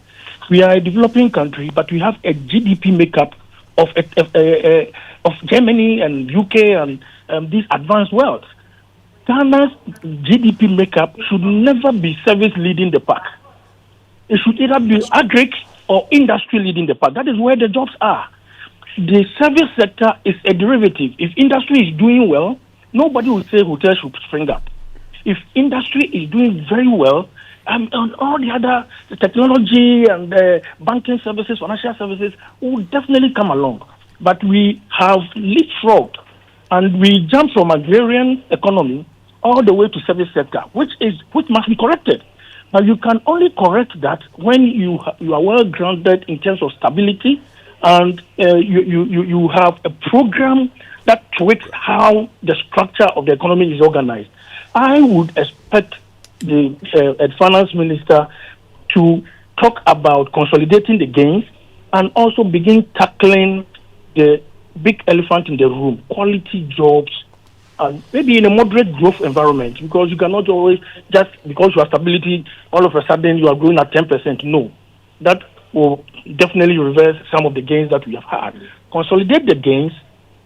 We are a developing country, but we have a GDP makeup of Germany and UK and these advanced worlds. Ghana's GDP makeup should never be service leading the pack. It should either be agric or industry leading the pack. That is where the jobs are. The service sector is a derivative. If industry is doing well, nobody will say hotels should spring up. If industry is doing very well, and all the other technology and banking services, financial services will definitely come along. But we have leapfrogged and we jump from agrarian economy all the way to service sector, which must be corrected. Now you can only correct that when you are well grounded in terms of stability, and you have a program that tweaks how the structure of the economy is organized. I would expect the finance minister to talk about consolidating the gains and also begin tackling the big elephant in the room, quality jobs, and maybe in a moderate growth environment, because you cannot always, just because you have stability, all of a sudden you are growing at 10%. No, that will definitely reverse some of the gains that we have had. Consolidate the gains,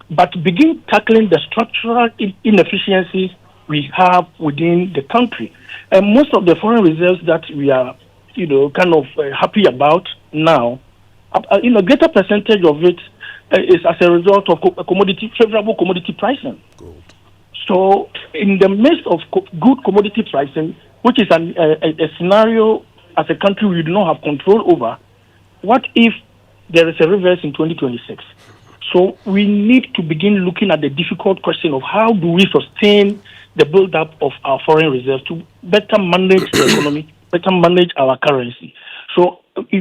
but begin tackling the structural inefficiencies we have within the country. And most of the foreign reserves that we are, kind of happy about now, greater percentage of it is as a result of favorable commodity pricing. Gold. So in the midst of good commodity pricing, which is a scenario as a country we do not have control over, what if there is a reverse in 2026? So we need to begin looking at the difficult question of how do we sustain the build-up of our foreign reserves to better manage the economy, better manage our currency. So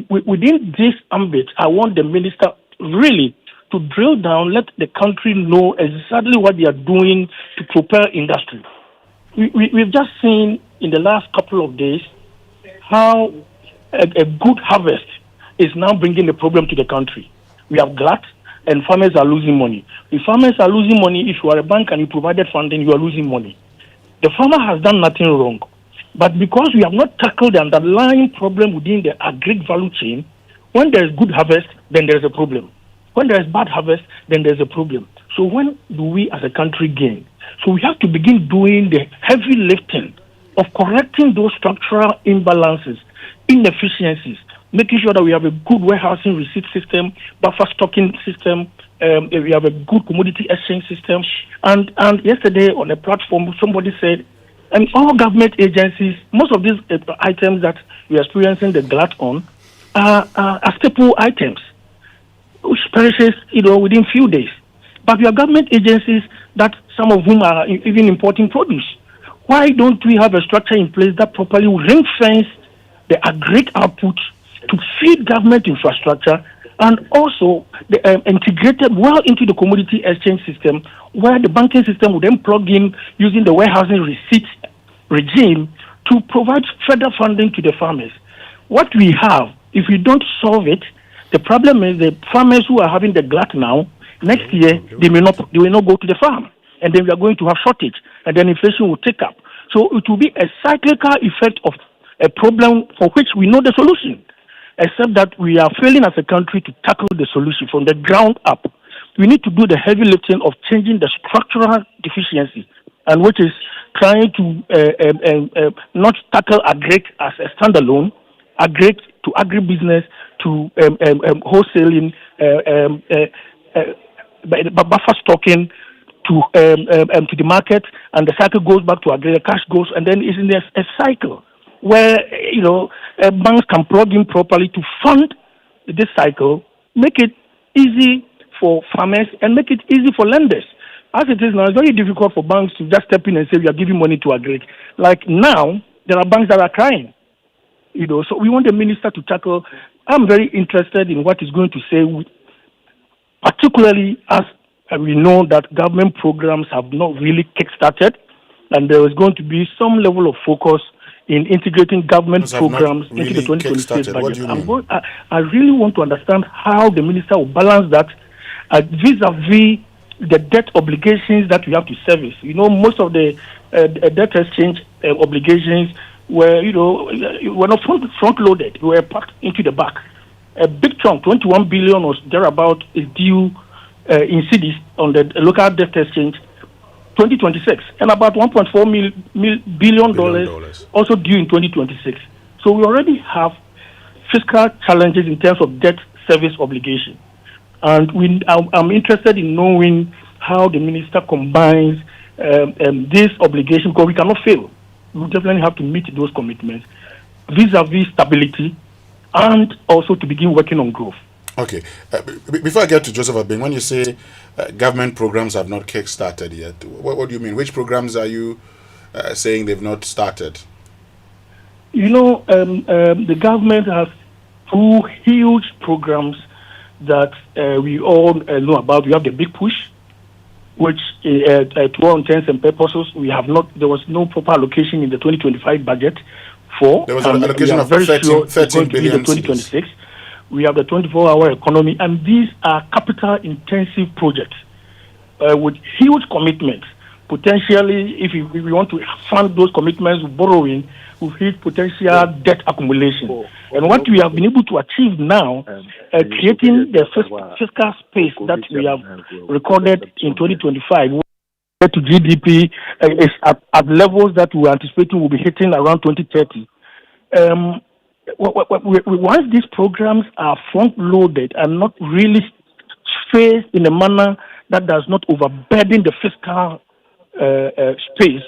within this ambit, I want the minister really to drill down, let the country know exactly what they are doing to propel industry. We've just seen in the last couple of days how a good harvest is now bringing a problem to the country. We have glut, and farmers are losing money. If farmers are losing money, if you are a bank and you provided funding, you are losing money. The farmer has done nothing wrong. But because we have not tackled the underlying problem within the agri value chain, when there is good harvest, then there is a problem. When there is bad harvest, then there is a problem. So when do we as a country gain? So we have to begin doing the heavy lifting of correcting those structural imbalances, inefficiencies, making sure that we have a good warehousing receipt system, buffer stocking system, we have a good commodity exchange system. And yesterday on a platform, somebody said, and all government agencies, most of these items that we are experiencing the glut on are staple items, which perishes, within few days. But we have government agencies that some of whom are even importing produce. Why don't we have a structure in place that properly ring-fence the agri output to feed government infrastructure and also integrated well into the commodity exchange system, where the banking system would then plug in using the warehousing receipt regime to provide further funding to the farmers. What we have, if we don't solve it, the problem is the farmers who are having the glut now, next year they will not go to the farm, and then we are going to have shortage, and then inflation will take up. So it will be a cyclical effect of a problem for which we know the solution, except that we are failing as a country to tackle the solution from the ground up. We need to do the heavy lifting of changing the structural deficiency, and which is trying to not tackle agri as a standalone, agri to agribusiness to wholesaling, buffer stocking to the market, and the cycle goes back to agri, the cash goes, and then it's in a cycle where banks can plug in properly to fund this cycle, make it easy for farmers and make it easy for lenders. As it is now, it's very difficult for banks to just step in and say we are giving money to agri. Like now, there are banks that are crying. So we want the minister to tackle. I'm very interested in what he's going to say, particularly as we know that government programs have not really kick-started, and there is going to be some level of focus in integrating government programs into the 2026 budget. I really want to understand how the minister will balance that vis-a-vis the debt obligations that we have to service. Most of the debt exchange obligations were not front-loaded. We were packed into the back. A big chunk, 21 billion or thereabout, is due in cities on the local debt exchange 2026, and about $1.4 billion also due in 2026. So we already have fiscal challenges in terms of debt service obligation. And I'm interested in knowing how the minister combines this obligation, because we cannot fail. We definitely have to meet those commitments vis-a-vis stability and also to begin working on growth. Okay. Before I get to Joseph Abing, when you say government programs have not kick-started yet, what do you mean? Which programs are you saying they've not started? The government has two huge programs that we all know about. We have the Big Push, which to all intents and purposes, there was no proper allocation in the 2025 budget for. There was an allocation of 13 billion. 2026. We have the 24-hour economy, and these are capital-intensive projects with huge commitments. Potentially, if we want to fund those commitments with borrowing, we'll hit potential debt accumulation. And what we have been able to achieve now, creating the fiscal space that we have recorded in 2025, to GDP is at levels that we are anticipating will be hitting around 2030. Once these programs are front-loaded and not really phased in a manner that does not overburden the fiscal space,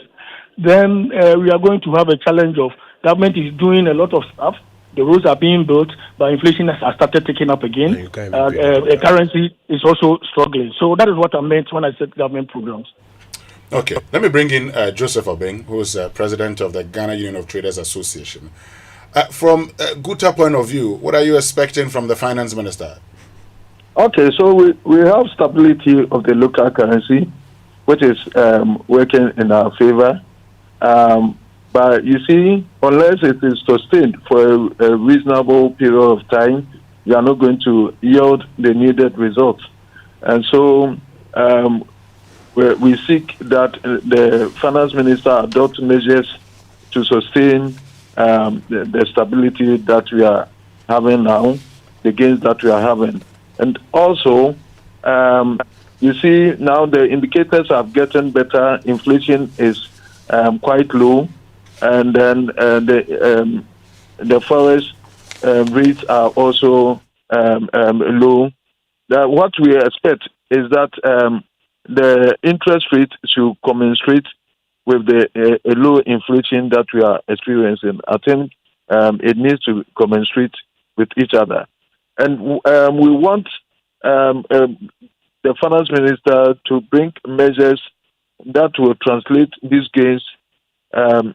then we are going to have a challenge of government is doing a lot of stuff. The roads are being built, but inflation has started taking up again. Currency is also struggling. So that is what I meant when I said government programs. Okay, let me bring in Joseph Abing, who is president of the Ghana Union of Traders Association. From a Guta point of view, what are you expecting from the finance minister? Okay, so we have stability of the local currency, which is working in our favor. But you see, unless it is sustained for a reasonable period of time, you are not going to yield the needed results. And so we seek that the finance minister adopt measures to sustain the stability that we are having now, the gains that we are having. And also, you see now the indicators are getting better. Inflation is quite low, and then the forest rates are also low. What we expect is that the interest rate should commensurate with the low inflation that we are experiencing. I think it needs to commensurate with each other. And we want the finance minister to bring measures that will translate these gains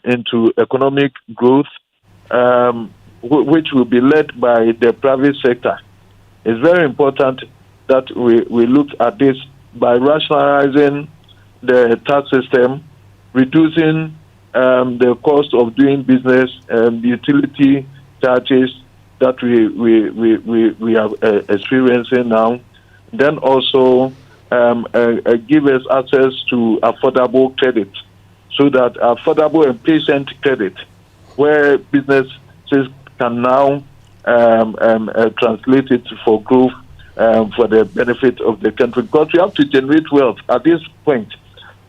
into economic growth, which will be led by the private sector. It's very important that we look at this by rationalizing the tax system, reducing the cost of doing business, utility charges that we are experiencing now. Then also give us access to affordable credit, so that affordable and patient credit, where businesses can now translate it for growth for the benefit of the country. Because we have to generate wealth at this point.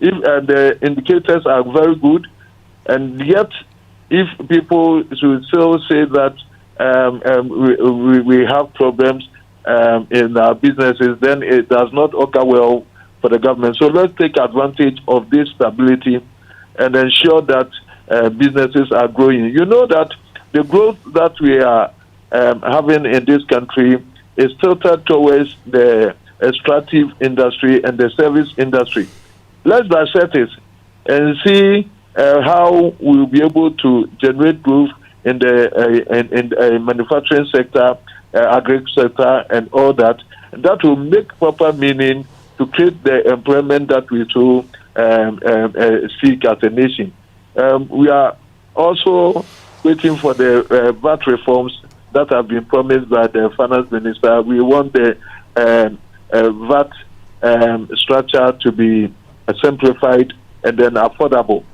If the indicators are very good, and yet if people should still say that we have problems in our businesses, then it does not occur well for the government. So let's take advantage of this stability and ensure that businesses are growing. You know that the growth that we are having in this country is tilted towards the extractive industry and the service industry. Let's dissect it and see how we'll be able to generate growth in the manufacturing sector, agriculture sector, and all that. And that will make proper meaning to create the employment that we so seek as a nation. We are also waiting for the VAT reforms that have been promised by the finance minister. We want the VAT structure to be simplified and then affordable.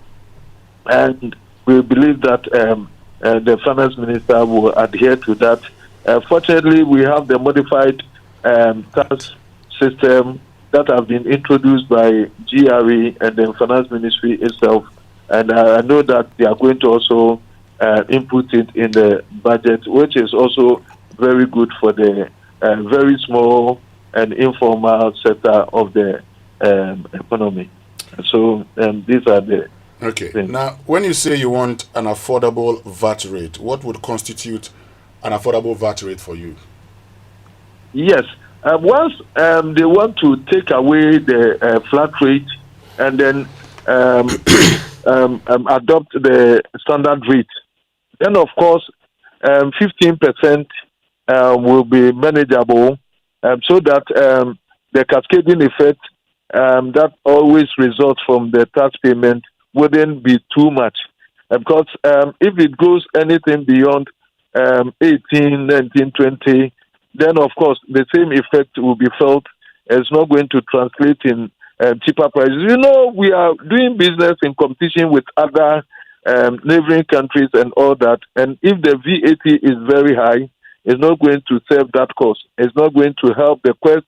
And we believe that the finance minister will adhere to that. Fortunately, we have the modified tax system that have been introduced by GRE and the finance ministry itself. And I know that they are going to also input it in the budget, which is also very good for the very small and informal sector of the economy. So these are the things. Now, when you say you want an affordable VAT rate, what would constitute an affordable VAT rate for you? Yes. Once they want to take away the flat rate and then adopt the standard rate, then of course 15% will be manageable, so that the cascading effect that always results from the tax payment wouldn't be too much. Because if it goes anything beyond 18, 19, 20, then of course the same effect will be felt. It's not going to translate in cheaper prices. You know, we are doing business in competition with other neighboring countries and all that. And if the VAT is very high, it's not going to serve that cause. It's not going to help the quest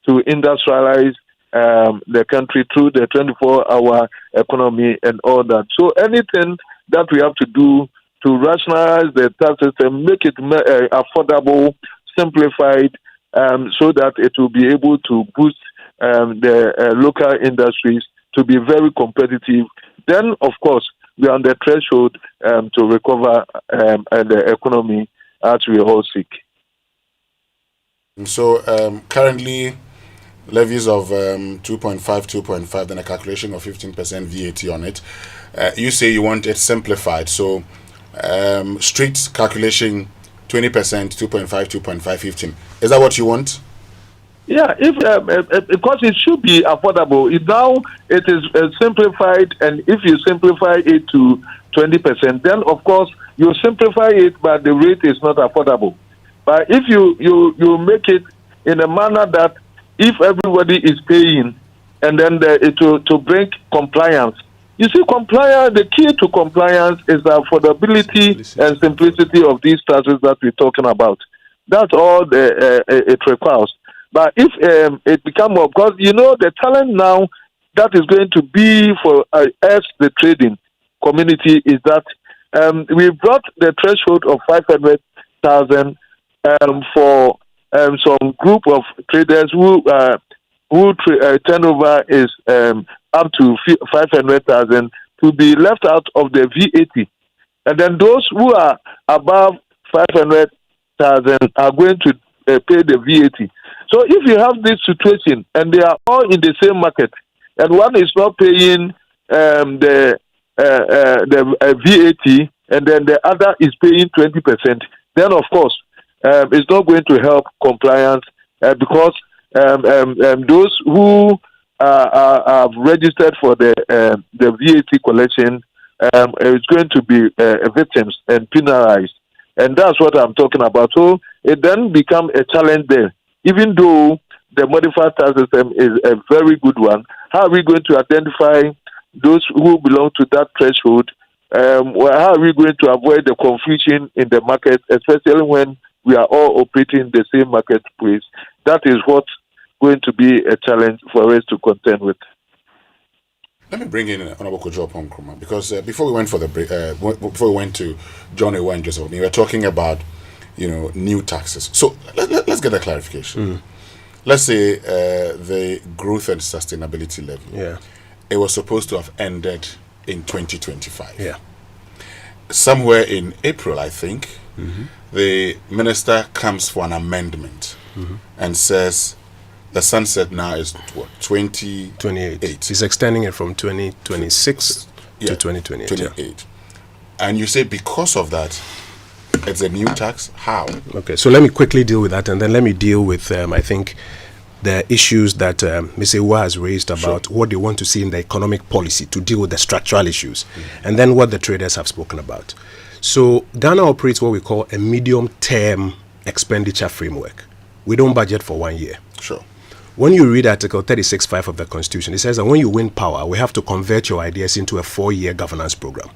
to industrialize the country through the 24-hour economy and all that. So anything that we have to do to rationalize the tax system, make it affordable, simplified, so that it will be able to boost the local industries to be very competitive. Then, of course, we are on the threshold to recover the economy as we all seek. So currently, levies of 2.5, then a calculation of 15% VAT on it. You say you want it simplified. So straight calculation, 20%, 2.5, 15. Is that what you want? Yeah, because it should be affordable. Now it is simplified, and if you simplify it to 20%, then of course you simplify it, but the rate is not affordable. But if you make it in a manner that if everybody is paying, and then to bring compliance. You see, compliance, the key to compliance is the affordability and simplicity of these taxes that we're talking about. That's all it requires. But if it becomes more, because the challenge now that is going to be for us, the trading community, is that we brought the threshold of 500,000 for some group of traders who turnover is up to 500,000 to be left out of the VAT, and then those who are above 500,000 are going to pay the VAT. So if you have this situation and they are all in the same market, and one is not paying the VAT, and then the other is paying 20%, then of course it's not going to help compliance because those who are registered for the VAT collection is going to be victims and penalized, and that's what I'm talking about. So it then becomes a challenge there. Even though the modified tax system is a very good one, how are we going to identify those who belong to that threshold? How are we going to avoid the confusion in the market, especially when we are all operating the same marketplace? That is what's going to be a challenge for us to contend with. Let me bring in Honorable Kojo Yankson, because before we went for the break, before we went to John Amoah and Joseph, we were talking about new taxes. So let's get a clarification. Let's say the growth and sustainability levy. It was supposed to have ended in 2025. Somewhere in April, I think, the minister comes for an amendment and says the sunset now is what, 2028. He's extending it from 2026 to 2028. And you say because of that, it's a new tax? How? Okay, so let me quickly deal with that, and then let me deal with, I think, the issues that Ms. Amoah has raised about what they want to see in the economic policy to deal with the structural issues, and then what the traders have spoken about. So Ghana operates what we call a medium-term expenditure framework. We don't budget for 1 year. When you read Article 36(5) of the Constitution, it says that when you win power, we have to convert your ideas into a 4-year governance program.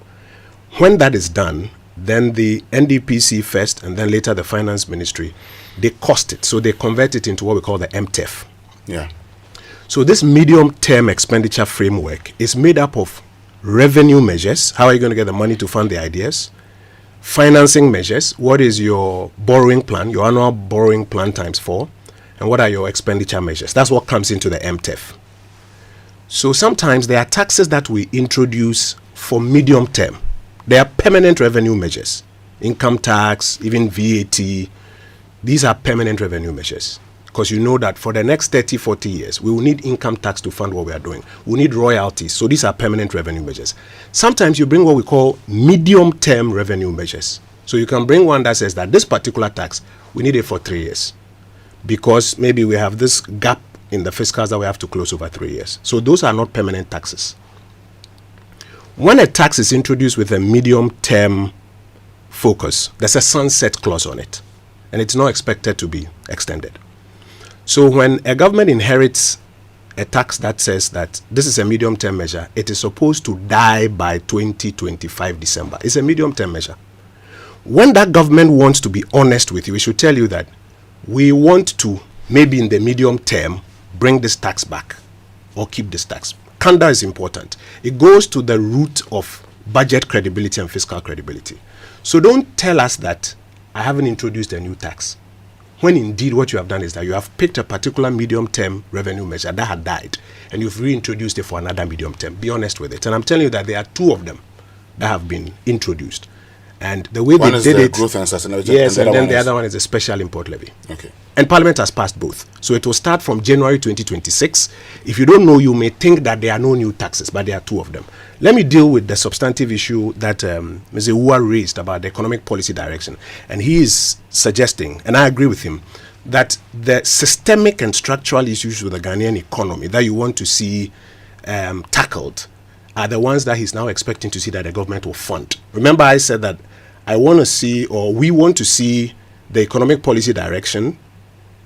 When that is done, then the NDPC first, and then later the Finance Ministry, they cost it. So they convert it into what we call the MTEF. So this medium-term expenditure framework is made up of revenue measures. How are you going to get the money to fund the ideas? Financing measures. What is your borrowing plan, your annual borrowing plan times 4? And what are your expenditure measures? That's what comes into the MTEF. So sometimes there are taxes that we introduce for medium term. They are permanent revenue measures. Income tax, even VAT. These are permanent revenue measures. Because you know that for the next 30, 40 years, we will need income tax to fund what we are doing. We need royalties. So these are permanent revenue measures. Sometimes you bring what we call medium-term revenue measures. So you can bring one that says that this particular tax, we need it for 3 years. Because maybe we have this gap in the fiscals that we have to close over 3 years. So those are not permanent taxes. When a tax is introduced with a medium-term focus, there's a sunset clause on it. And it's not expected to be extended. So when a government inherits a tax that says that this is a medium-term measure, it is supposed to die by 2025 December. It's a medium-term measure. When that government wants to be honest with you, it should tell you that we want to, maybe in the medium term, bring this tax back or keep this tax. Candor is important. It goes to the root of budget credibility and fiscal credibility. So don't tell us that I haven't introduced a new tax, when indeed what you have done is that you have picked a particular medium-term revenue measure that had died, and you've reintroduced it for another medium term. Be honest with it. And I'm telling you that there are 2 of them that have been introduced. And the way one they is did the it, growth and sustainability, yes, and then the is other one is a special import levy. Okay. And Parliament has passed both. So it will start from January 2026. If you don't know, you may think that there are no new taxes, but there are 2 of them. Let me deal with the substantive issue that Ms. Amoah raised about the economic policy direction. And he is suggesting, and I agree with him, that the systemic and structural issues with the Ghanaian economy that you want to see tackled are the ones that he's now expecting to see that the government will fund. Remember, I said that I want to see, or we want to see, the economic policy direction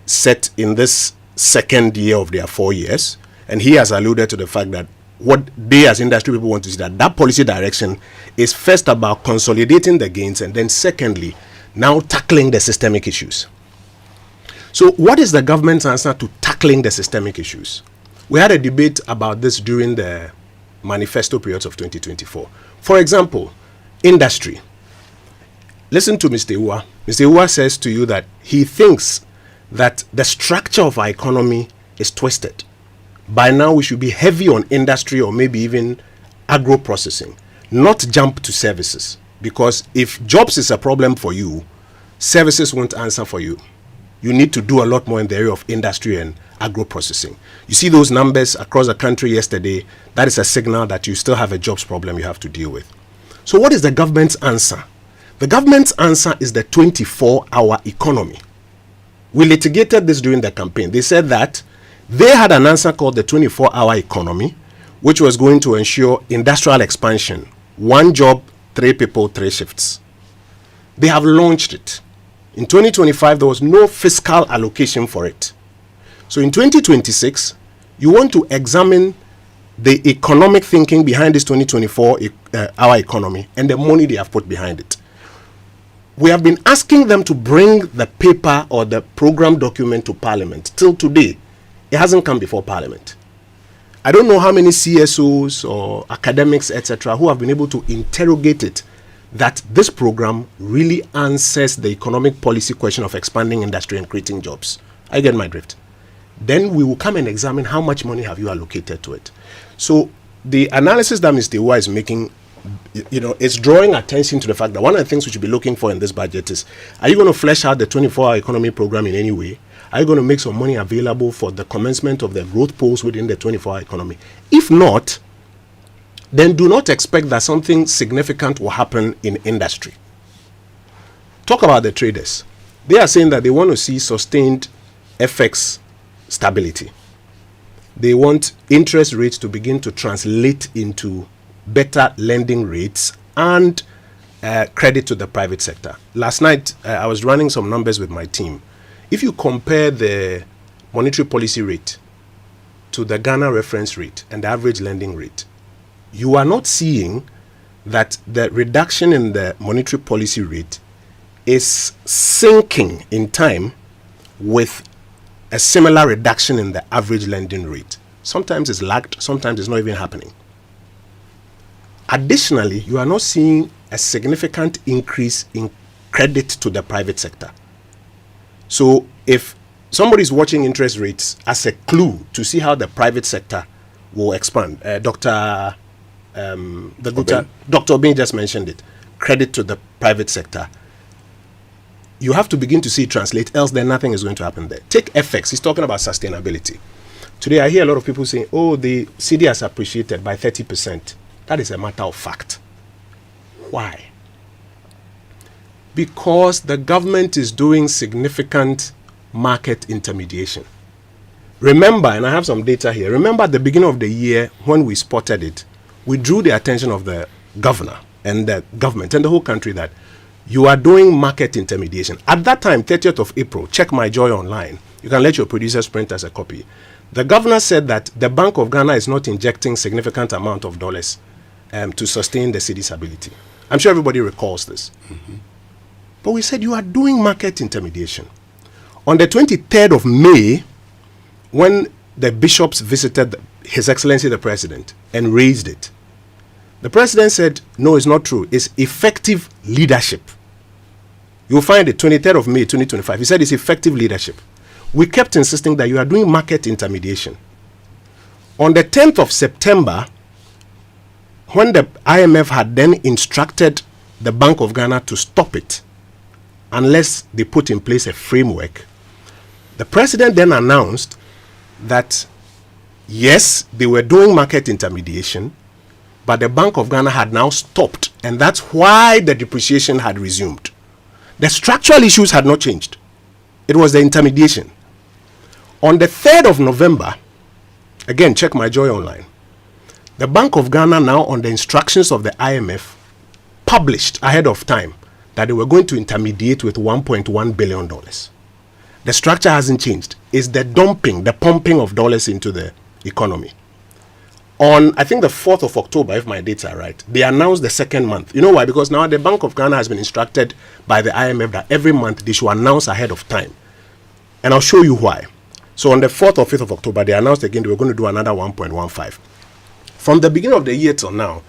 set in this second year of their 4 years. And he has alluded to the fact that what they as industry people want to see, that policy direction is first about consolidating the gains, and then secondly, now tackling the systemic issues. So what is the government's answer to tackling the systemic issues? We had a debate about this during the manifesto periods of 2024. For example, industry. Listen to Mr. Amoah. Mr. Amoah says to you that he thinks that the structure of our economy is twisted. By now, we should be heavy on industry or maybe even agro-processing, not jump to services. Because if jobs is a problem for you, services won't answer for you. You need to do a lot more in the area of industry and agro-processing. You see those numbers across the country yesterday, that is a signal that you still have a jobs problem you have to deal with. So what is the government's answer? The government's answer is the 24-hour economy. We litigated this during the campaign. They said that they had an answer called the 24-hour economy, which was going to ensure industrial expansion. 1 job, 3 people, 3 shifts. They have launched it. In 2025, there was no fiscal allocation for it. So in 2026, you want to examine the economic thinking behind this 24-hour economy and the money they have put behind it. We have been asking them to bring the paper or the program document to Parliament. Till today, it hasn't come before Parliament. I don't know how many CSOs or academics, etc., who have been able to interrogate it, that this program really answers the economic policy question of expanding industry and creating jobs. I get my drift. Then we will come and examine how much money have you allocated to it. So the analysis that Mr. Amoah is making, it's drawing attention to the fact that one of the things we should be looking for in this budget is, are you going to flesh out the 24-hour economy program in any way? Are you going to make some money available for the commencement of the growth poles within the 24-hour economy? If not, then do not expect that something significant will happen in industry. Talk about the traders. They are saying that they want to see sustained FX stability. They want interest rates to begin to translate into better lending rates and credit to the private sector. Last night, I was running some numbers with my team. If you compare the monetary policy rate to the Ghana reference rate and the average lending rate, you are not seeing that the reduction in the monetary policy rate is sinking in time with a similar reduction in the average lending rate. Sometimes it's lagged, sometimes it's not even happening. Additionally, you are not seeing a significant increase in credit to the private sector. So if somebody is watching interest rates as a clue to see how the private sector will expand, Dr. Obin just mentioned it, credit to the private sector, you have to begin to see it translate, else then nothing is going to happen there. Take FX, he's talking about sustainability. Today I hear a lot of people saying, oh, the CD has appreciated by 30%. That is a matter of fact. Why? Because the government is doing significant market intermediation. Remember, and I have some data here, remember at the beginning of the year when we spotted it, we drew the attention of the governor and the government and the whole country that you are doing market intermediation. At that time, 30th of April, check My Joy online. You can let your producers print us a copy. The governor said that the Bank of Ghana is not injecting significant amount of dollars to sustain the city's ability. I'm sure everybody recalls this. Mm-hmm. But we said you are doing market intermediation. On the 23rd of May, when the bishops visited His Excellency the President and raised it, the President said, no, it's not true. It's effective leadership. You'll find it 23rd of May 2025. He said it's effective leadership. We kept insisting that you are doing market intermediation. On the 10th of September, when the IMF had then instructed the Bank of Ghana to stop it, unless they put in place a framework, the President then announced that, yes, they were doing market intermediation, but the Bank of Ghana had now stopped, and that's why the depreciation had resumed. The structural issues had not changed. It was the intermediation. On the 3rd of November, again, check My Joy online, the Bank of Ghana, now on the instructions of the IMF, published ahead of time that they were going to intermediate with $1.1 billion. The structure hasn't changed. It's the pumping of dollars into the economy. On, I think, the 4th of October, if my dates are right, they announced the second month. You know why? Because now the Bank of Ghana has been instructed by the IMF that every month they should announce ahead of time. And I'll show you why. So on the 4th or 5th of October, they announced again they were going to do another 1.15. From the beginning of the year till now,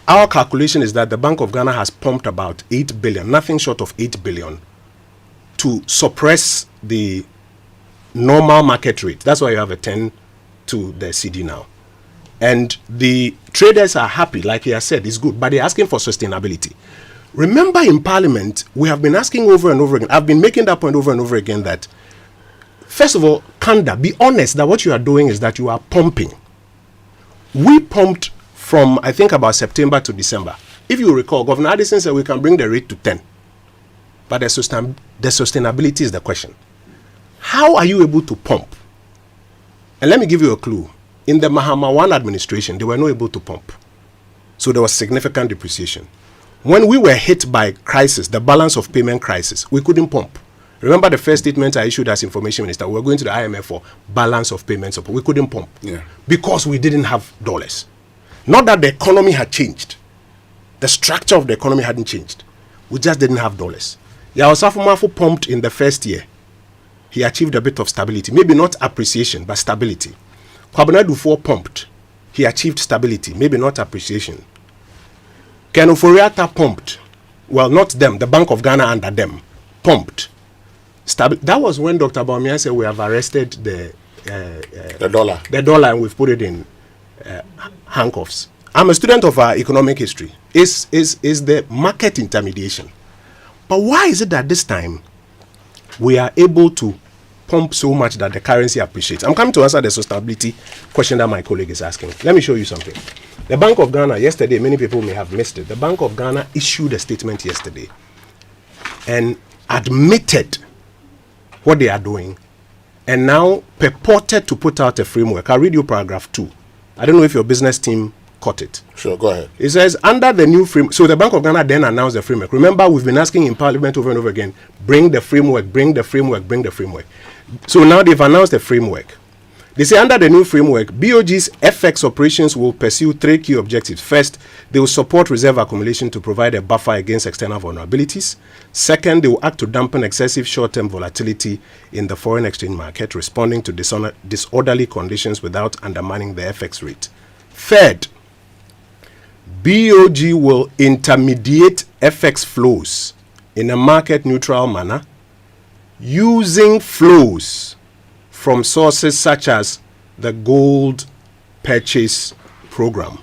our calculation is that the Bank of Ghana has pumped about 8 billion, nothing short of 8 billion, to suppress the normal market rate. That's why you have a 10 to the CD now. And the traders are happy, like he has said, it's good, but they're asking for sustainability. Remember, in Parliament, we have been asking over and over again, I've been making that point over and over again, that, first of all, Kanda, be honest that what you are doing is that you are pumping. We pumped from, I think, about September to December. If you recall, Governor Addison said we can bring the rate to 10. But the sustainability is the question. How are you able to pump? And let me give you a clue. In the Mahama 1 administration, they were not able to pump. So there was significant depreciation. When we were hit by crisis, the balance of payment crisis, we couldn't pump. Remember the first statement I issued as information minister, we were going to the IMF for balance of payment support. We couldn't pump because we didn't have dollars. Not that the economy had changed. The structure of the economy hadn't changed. We just didn't have dollars. Yao Safumafu pumped in the first year. He achieved a bit of stability. Maybe not appreciation, but stability. Kwabena Dufour pumped. He achieved stability, maybe not appreciation. Ken Ofori-Atta pumped. Well, not them, the Bank of Ghana under them pumped. That was when Dr. Bawumia said we have arrested the dollar. The dollar, and we've put it in handcuffs. I'm a student of economic history. Is the market intermediation. But why is it that this time we are able to pump so much that the currency appreciates? I'm coming to answer the sustainability question that my colleague is asking. Let me show you something. The Bank of Ghana, yesterday, many people may have missed it. The Bank of Ghana issued a statement yesterday and admitted what they are doing and now purported to put out a framework. I'll read you paragraph 2. I don't know if your business team caught it. Sure, go ahead. It says, under the new framework, so the Bank of Ghana then announced the framework. Remember, we've been asking in Parliament over and over again, bring the framework, bring the framework, bring the framework. So now they've announced the framework. They say under the new framework, BOG's FX operations will pursue 3 key objectives. First, they will support reserve accumulation to provide a buffer against external vulnerabilities. Second, they will act to dampen excessive short-term volatility in the foreign exchange market, responding to disorderly conditions without undermining the FX rate. Third, BOG will intermediate FX flows in a market-neutral manner using flows from sources such as the gold purchase program.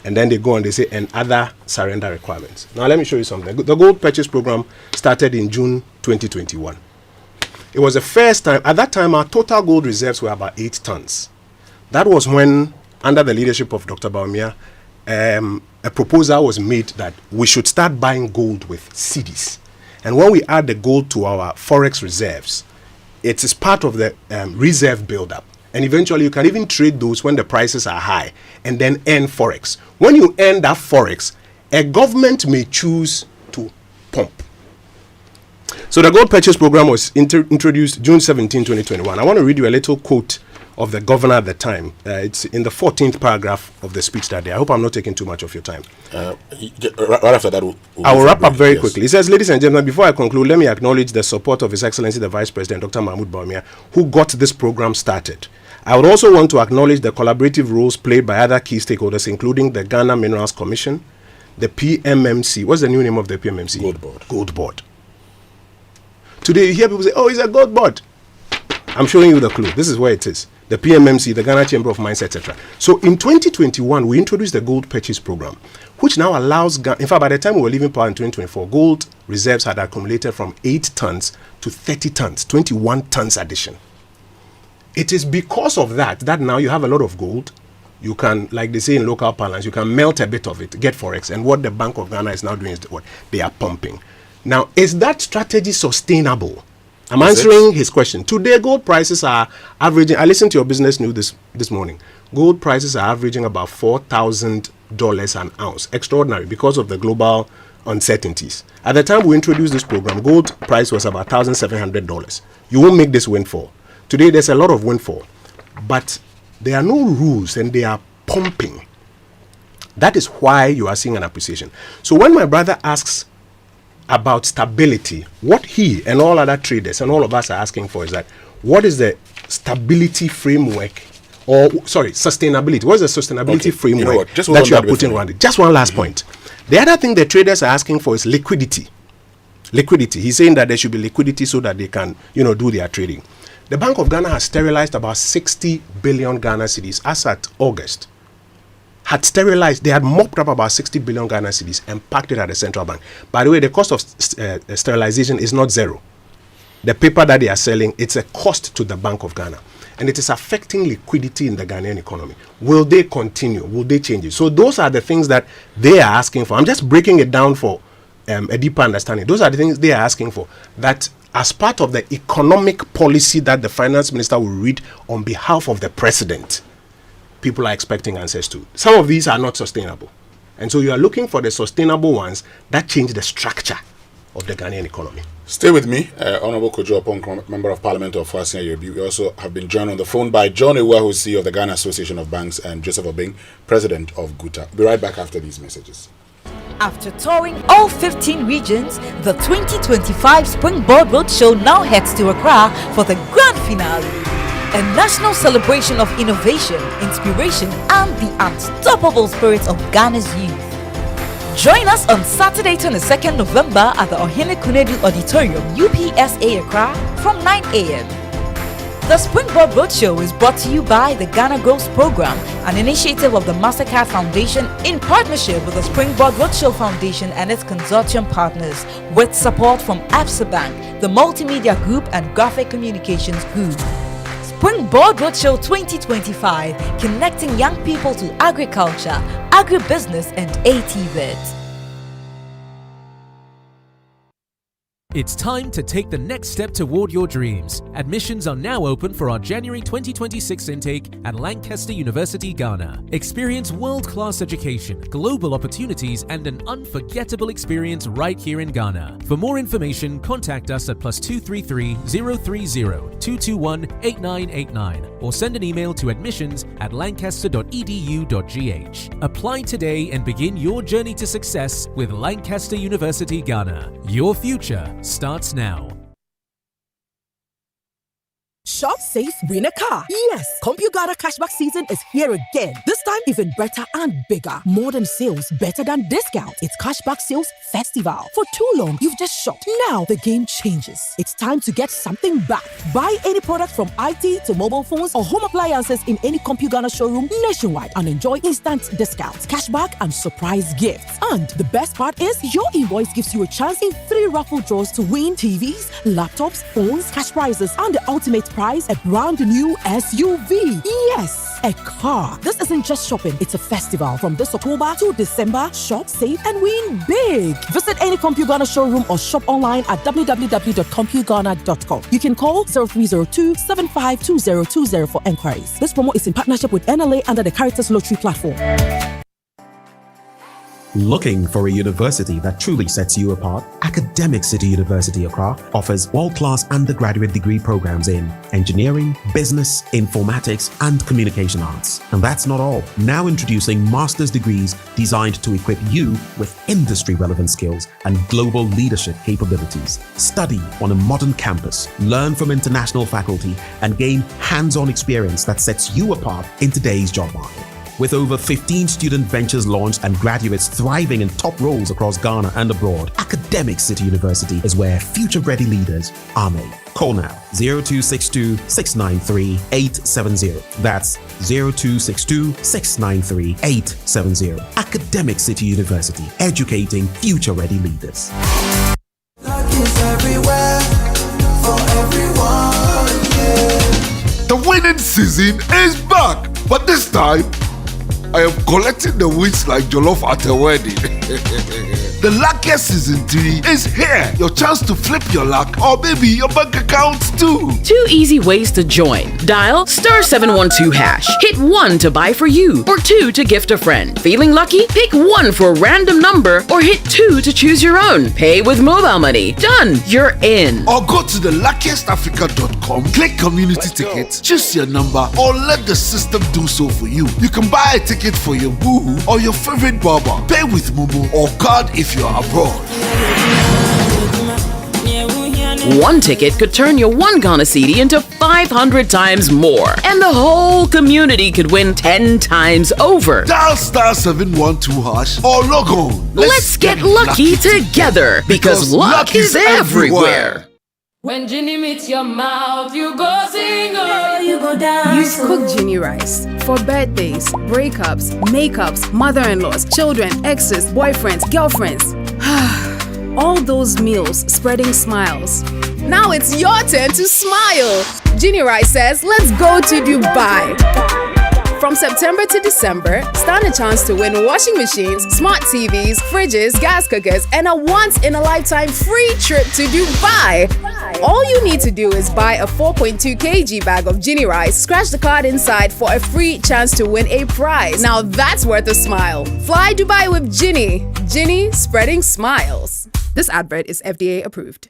And then they go and they say, and other surrender requirements. Now let me show you something. The gold purchase program started in June 2021. It was the first time, at that time our total gold reserves were about 8 tons. That was when, under the leadership of Dr. Bawumia, a proposal was made that we should start buying gold with cedis. And when we add the gold to our forex reserves, it is part of the reserve buildup. And eventually you can even trade those when the prices are high and then earn forex. When you earn that forex, a government may choose to pump. So the gold purchase program was introduced June 17, 2021. I want to read you a little quote of the governor at the time. It's in the 14th paragraph of the speech that day. I hope I'm not taking too much of your time. Right after that, I will wrap up very quickly. It says, ladies and gentlemen, before I conclude, let me acknowledge the support of His Excellency the Vice President, Dr. Mahmoud Bawumia, who got this program started. I would also want to acknowledge the collaborative roles played by other key stakeholders, including the Ghana Minerals Commission, the PMMC. What's the new name of the PMMC? Gold Board. Gold Board. Today you hear people say, oh, it's a gold board. I'm showing you the clue. This is where it is. The PMMC, the Ghana Chamber of Mines, etc. So in 2021, we introduced the gold purchase program, which now allows Ghana, in fact, by the time we were leaving power in 2024, gold reserves had accumulated from 8 tons to 30 tons, 21 tons addition. It is because of that now you have a lot of gold. You can, like they say in local parlance, you can melt a bit of it, get forex. And what the Bank of Ghana is now doing is what they are pumping. Now, is that strategy sustainable? I'm answering his question. Today, gold prices are averaging, I listened to your business news this morning. Gold prices are averaging about $4,000 an ounce. Extraordinary because of the global uncertainties. At the time we introduced this program, gold price was about $1,700. You won't make this windfall. Today there's a lot of windfall, but there are no rules and they are pumping. That is why you are seeing an appreciation. So when my brother asks about stability, what he and all other traders and all of us are asking for is that what is the stability framework, or sorry, sustainability? What is the sustainability framework that you are putting around it? Just one last point. The other thing the traders are asking for is liquidity. Liquidity. He's saying that there should be liquidity so that they can, do their trading. The Bank of Ghana has sterilized about 60 billion Ghana cedis as at August. They had mopped up about 60 billion Ghana cedis and packed it at the central bank. By the way, the cost of sterilization is not zero. The paper that they are selling, it's a cost to the Bank of Ghana. And it is affecting liquidity in the Ghanaian economy. Will they continue? Will they change it? So those are the things that they are asking for. I'm just breaking it down for a deeper understanding. Those are the things they are asking for. That as part of the economic policy that the finance minister will read on behalf of the president, people are expecting answers to. Some of these are not sustainable. And so you are looking for the sustainable ones that change the structure of the Ghanaian economy. Stay with me, Honorable Kojo Yankson, Member of Parliament of Western Europe. We also have been joined on the phone by John Amoah, who is CEO of the Ghana Association of Banks, and Joseph Obeng, President of GUTA. Be right back after these messages. After touring all 15 regions, the 2025 Springboard Roadshow now heads to Accra for the grand finale. A national celebration of innovation, inspiration, and the unstoppable spirit of Ghana's youth. Join us on Saturday, 22nd November at the Ohene Kunedu Auditorium, UPSA Accra from 9 a.m. The Springboard Roadshow is brought to you by the Ghana Grows Program, an initiative of the Mastercard Foundation in partnership with the Springboard Roadshow Foundation and its consortium partners, with support from Absa Bank, the Multimedia Group, and Graphic Communications Group. Springboard Roadshow 2025, connecting young people to agriculture, agribusiness, and ATVET. It's time to take the next step toward your dreams. Admissions are now open for our January 2026 intake at Lancaster University, Ghana. Experience world-class education, global opportunities, and an unforgettable experience right here in Ghana. For more information, contact us at +233 030 221 8989 or send an email to admissions@lancaster.edu.gh. Apply today and begin your journey to success with Lancaster University, Ghana. Your future starts now. Shop, save, win a car. Yes, CompuGada cashback season is here again. This time even better and bigger. More than sales, better than discount. It's Cashback Sales Festival. For too long, you've just shopped. Now the game changes. It's time to get something back. Buy any product from IT to mobile phones or home appliances in any CompuGada showroom nationwide and enjoy instant discounts, cashback, and surprise gifts. And the best part is your invoice gives you a chance in 3 raffle draws to win TVs, laptops, phones, cash prizes, and the ultimate prize, a brand new SUV. Yes, a car. This isn't just shopping, it's a festival. From this October to December, shop, save, and win big. Visit any CompuGada showroom or shop online at www.compugana.com. You can call 0302-752020 for enquiries. This promo is in partnership with NLA under the Caritas Lottery platform. Looking for a university that truly sets you apart? Academic City University Accra offers world-class undergraduate degree programs in engineering, business, informatics, and communication arts. And that's not all. Now introducing master's degrees designed to equip you with industry-relevant skills and global leadership capabilities. Study on a modern campus, learn from international faculty, and gain hands-on experience that sets you apart in today's job market. With over 15 student ventures launched and graduates thriving in top roles across Ghana and abroad, Academic City University is where future-ready leaders are made. Call now 0262 693 870. That's 0262 693 870. Academic City University, educating future-ready leaders. Luck is everywhere for everyone. Yeah. The winning season is back, but this time I am collecting the wins like jollof at a wedding. The luckiest season 3 is here. Your chance to flip your luck or maybe your bank account too. 2 easy ways to join. Dial *712#. Hit 1 to buy for you or 2 to gift a friend. Feeling lucky? Pick 1 for a random number or hit 2 to choose your own. Pay with mobile money. Done. You're in. Or go to theluckiestafrica.com, click community tickets, choose your number, or let the system do so for you. You can buy a ticket for your boo or your favorite barber. Pay with Momo or card if you're abroad. 1 ticket could turn your 1 Ghana cedi into 500 times more. And the whole community could win 10 times over. Dial *712# or log on. Let's get lucky together because luck is everywhere. When Ginny meets your mouth, you go sing, oh, you go dance. Use cooked Ginny rice for birthdays, breakups, makeups, mother-in-laws, children, exes, boyfriends, girlfriends. All those meals spreading smiles. Now it's your turn to smile. Ginny Rice says, let's go to Dubai. From September to December, stand a chance to win washing machines, smart TVs, fridges, gas cookers, and a once-in-a-lifetime free trip to Dubai. All you need to do is buy a 4.2 kg bag of Ginny Rice, scratch the card inside for a free chance to win a prize. Now that's worth a smile. Fly Dubai with Ginny. Ginny, spreading smiles. This advert is FDA approved.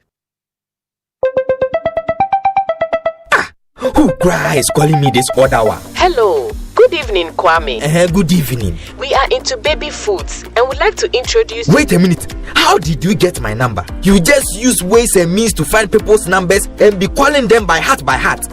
Who is calling me this other one? Hello. Good evening, Kwame. Good evening. We are into baby foods and would like to introduce... Wait a minute. How did you get my number? You just use ways and means to find people's numbers and be calling them by heart.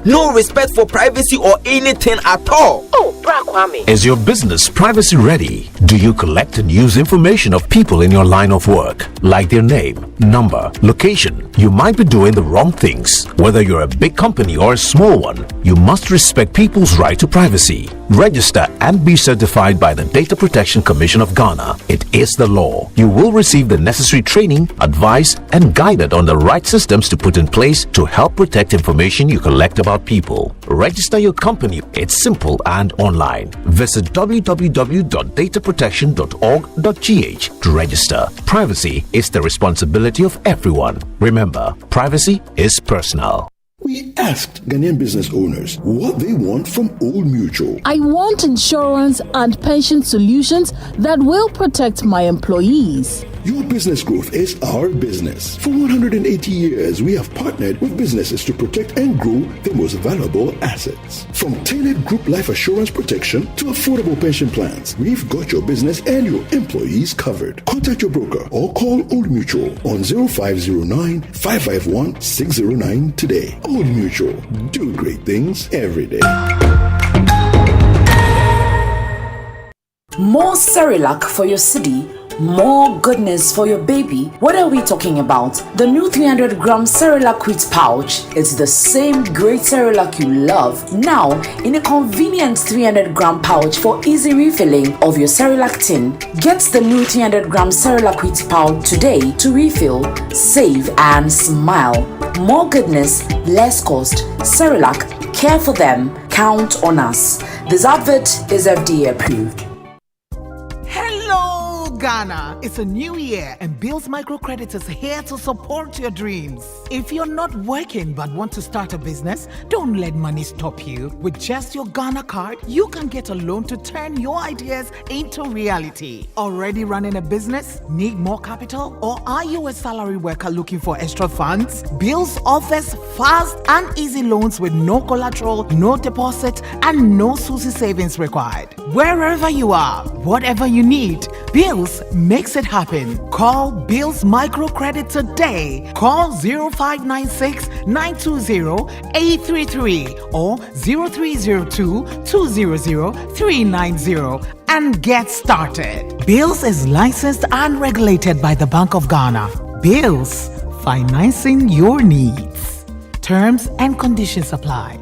No respect for privacy or anything at all. Oh, Bra Kwame. Is your business privacy ready? Do you collect and use information of people in your line of work, like their name, number, location? You might be doing the wrong things. Whether you're a big company or a small one, you must respect people's right to privacy. Register and be certified by the Data Protection Commission of Ghana. It is the law. You will receive the necessary training, advice, and guided on the right systems to put in place to help protect information you collect about people. Register your company. It's simple and online. Visit www.dataprotection.org.gh to register. Privacy is the responsibility of everyone. Remember, privacy is personal. We asked Ghanaian business owners what they want from Old Mutual. I want insurance and pension solutions that will protect my employees. Your business growth is our business. For 180 years, we have partnered with businesses to protect and grow their most valuable assets. From tailored group life assurance protection to affordable pension plans, we've got your business and your employees covered. Contact your broker or call Old Mutual on 0509 551 609 today. Old Mutual, do great things every day. More Cerelac for your city, more goodness for your baby. What are we talking about? The new 300-gram Cerelac wheat pouch. It's the same great Cerelac you love, now in a convenient 300-gram pouch for easy refilling of your Cerelac tin. Get the new 300-gram Cerelac wheat pouch today to refill, save, and smile. More goodness, less cost. Cerelac, care for them, count on us. This advert is FDA approved. Hello, Ghana. It's a new year and Bill's Microcredit is here to support your dreams. If you're not working but want to start a business, don't let money stop you. With just your Ghana card, you can get a loan to turn your ideas into reality. Already running a business? Need more capital? Or are you a salary worker looking for extra funds? Bills offers fast and easy loans with no collateral, no deposit, and no SUSI savings required. Wherever you are, whatever you need, Bills makes it happen. Call Bills Microcredit today. Call 0596 920 833 or 0302 200 390 and get started. Bills is licensed and regulated by the Bank of Ghana. Bills, financing your needs. Terms and conditions apply.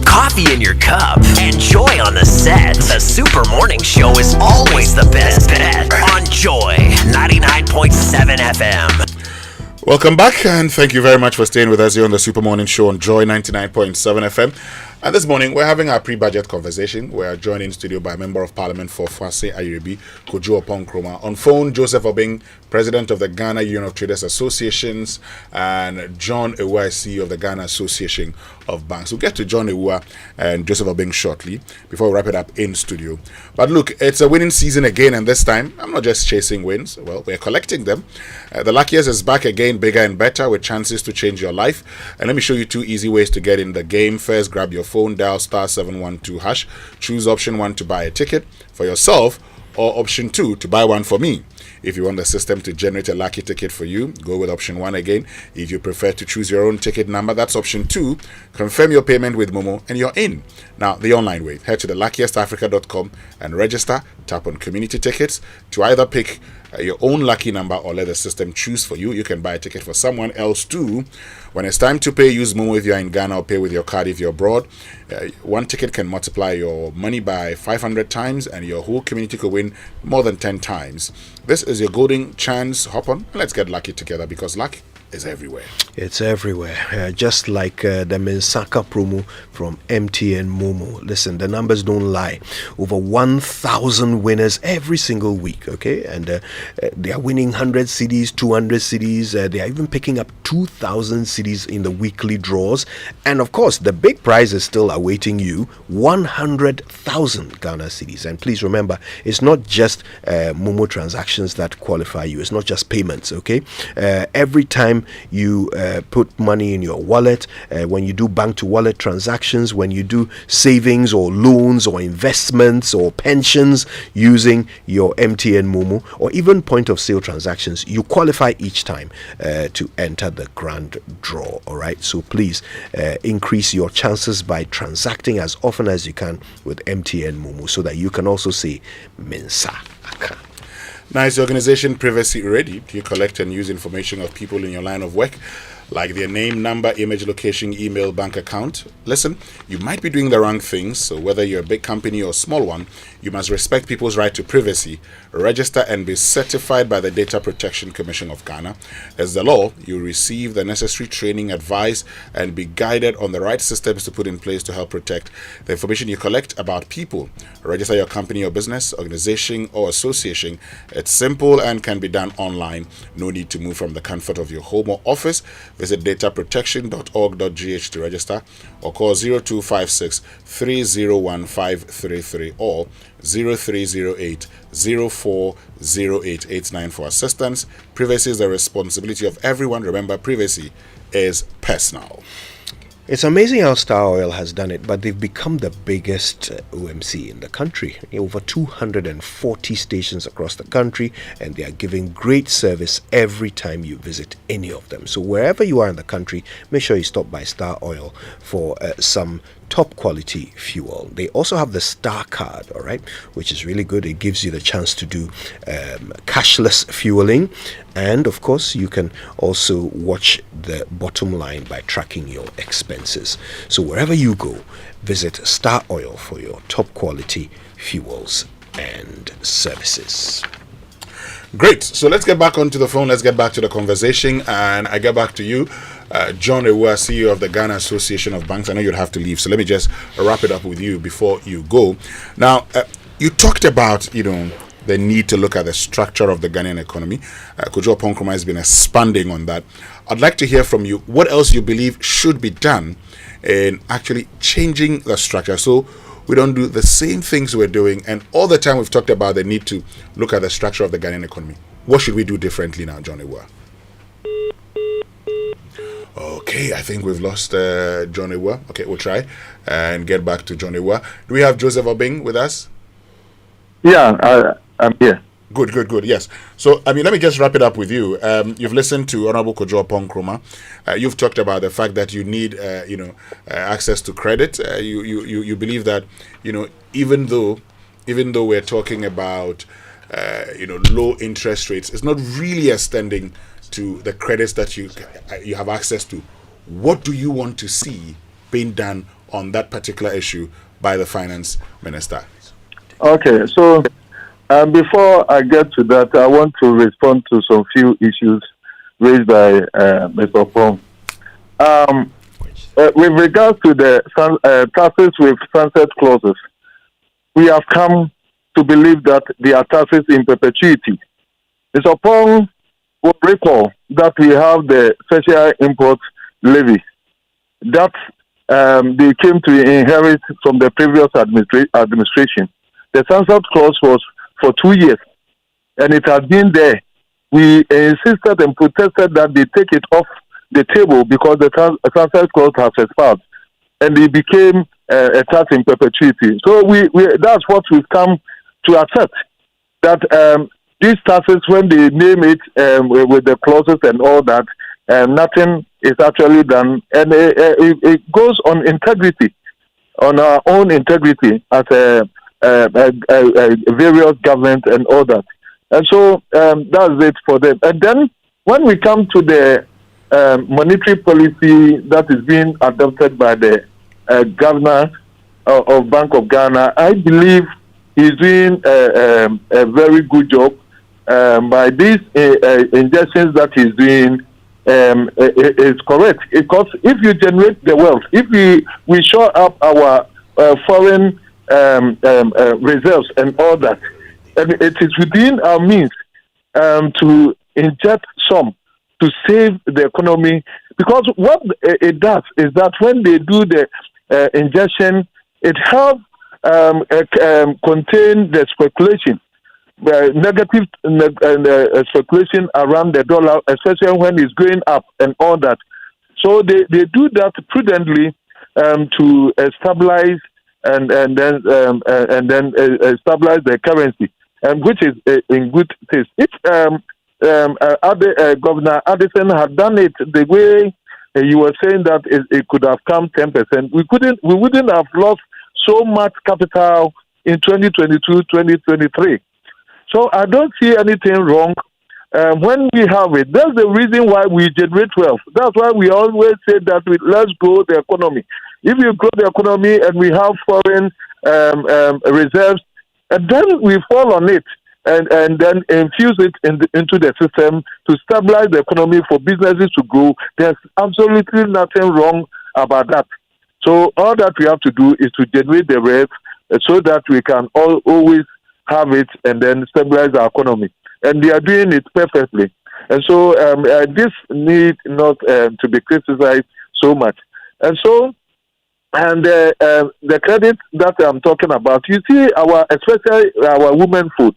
Coffee in your cup and joy on the set. The Super Morning Show is always the best bet on Joy 99.7 FM. Welcome back, and thank you very much for staying with us here on the Super Morning Show on Joy 99.7 FM. And this morning, we're having our pre-budget conversation. We are joined in studio by Member of Parliament for Fwase Ayrebi, Kojo Yankson. On phone, Joseph Obeng, President of the Ghana Union of Traders Associations, and John Amoah, CEO of the Ghana Association of Banks. We'll get to John Amoah and Joseph Obeng shortly before we wrap it up in studio. But look, it's a winning season again, and this time, I'm not just chasing wins. Well, we're collecting them. The luckiest is back again, bigger and better, with chances to change your life. And let me show you 2 easy ways to get in the game. First, grab your phone, dial *712#, choose option 1 to buy a ticket for yourself, or option 2 to buy one for me. If you want the system to generate a lucky ticket for you, go with option 1 again. If you prefer to choose your own ticket number, that's option 2. Confirm your payment with Momo and you're in. Now, the online way. Head to theluckiestafrica.com and register. Tap on community tickets to either pick your own lucky number or let the system choose for you. You can buy a ticket for someone else too. When it's time to pay, use Momo if you're in Ghana, or pay with your card if you're abroad. One ticket can multiply your money by 500 times, and your whole community could win more than 10 times. This is your golden chance. Hop on, let's get lucky together, because luck is everywhere. It's everywhere. Just like the Mensaka promo from MTN Momo. Listen, the numbers don't lie. Over 1,000 winners every single week, okay? And they are winning 100 CDs, 200 CDs. They are even picking up 2,000 CDs in the weekly draws. And of course, the big prize is still awaiting you, 100,000 Ghana CDs. And please remember, it's not just Momo transactions that qualify you. It's not just payments, okay? Every time you put money in your wallet, when you do bank to wallet transactions, when you do savings or loans or investments or pensions using your MTN Momo, or even point of sale transactions, you qualify each time to enter the grand draw. All right, so please increase your chances by transacting as often as you can with MTN Momo, so that you can also say Mensa Aka. Now, is the organization privacy ready? Do you collect and use information of people in your line of work, like their name, number, image, location, email, bank account? Listen, you might be doing the wrong things, so whether you're a big company or a small one, you must respect people's right to privacy, register and be certified by the Data Protection Commission of Ghana. As the law, you receive the necessary training, advice, and be guided on the right systems to put in place to help protect the information you collect about people. Register your company or business, organization, or association. It's simple and can be done online. No need to move from the comfort of your home or office. Visit dataprotection.org.gh to register, or call 0256 301533 or 0308 040889 for assistance. Privacy is the responsibility of everyone. Remember, privacy is personal. It's amazing how Star Oil has done it, but they've become the biggest OMC in the country. Over 240 stations across the country, and they are giving great service every time you visit any of them. So wherever you are in the country, make sure you stop by Star Oil for some top quality fuel. They also have the Star Card, all right, which is really good. It gives you the chance to do cashless fueling, and of course you can also watch the bottom line by tracking your expenses. So wherever you go, visit Star Oil for your top quality fuels and services. Great. So let's get back onto the phone. Let's get back to the conversation, and I get back to you, John Amoah, CEO of the Ghana Association of Banks. I know you'd have to leave, so let me just wrap it up with you before you go. Now, you talked about, the need to look at the structure of the Ghanaian economy. Kojo Yankson has been expanding on that. I'd like to hear from you what else you believe should be done in actually changing the structure, so we don't do the same things we're doing. And all the time we've talked about the need to look at the structure of the Ghanaian economy. What should we do differently now, John Amoah? Okay, I think we've lost John Amoah. Okay, we'll try and get back to John Amoah. Do we have Joseph Obeng with us? Yeah, I'm here. Good. Yes. So, let me just wrap it up with you. You've listened to Honorable Kojo Yankson. You've talked about the fact that you need, access to credit. You believe that, even though we're talking about, low interest rates, it's not really extending to the credits that you have access to. What do you want to see being done on that particular issue by the finance minister? Okay, so before I get to that, I want to respond to some few issues raised by Mr. Pong. with regards to the taxes with sunset clauses, we have come to believe that they are taxes in perpetuity. It's upon recall that we have the special import levy that they came to inherit from the previous administration. The sunset clause was for 2 years, and it has been there. We insisted and protested that they take it off the table because the sunset clause has expired, and it became a tax in perpetuity. So that's what we've come to accept, that these taxes, when they name it with the clauses and all that, nothing is actually done, and it goes on integrity, on our own integrity as a various government and all that. And so that's it for them. And then when we come to the monetary policy that is being adopted by the governor of Bank of Ghana, I believe he's doing a very good job by these injections that he's doing. Is correct, because if you generate the wealth, if we shore up our foreign reserves and all that, and it is within our means to inject some to save the economy, because what it does is that when they do the injection, it helps contain the speculation, negative speculation around the dollar, especially when it's going up and all that. So they do that prudently to stabilize and then stabilize the currency, which is in good taste. If Governor Addison had done it the way you were saying that it could have come 10%, we wouldn't have lost so much capital in 2022, 2023. So I don't see anything wrong when we have it. That's the reason why we generate wealth. That's why we always say that let's grow the economy. If you grow the economy and we have foreign reserves, and then we fall on it and then infuse it into the system to stabilize the economy for businesses to grow, there's absolutely nothing wrong about that. So all that we have to do is to generate the wealth so that we can always have it and then stabilize our economy. And they are doing it perfectly. And so this need not to be criticized so much. And so, and the credit that I'm talking about, you see, especially our women food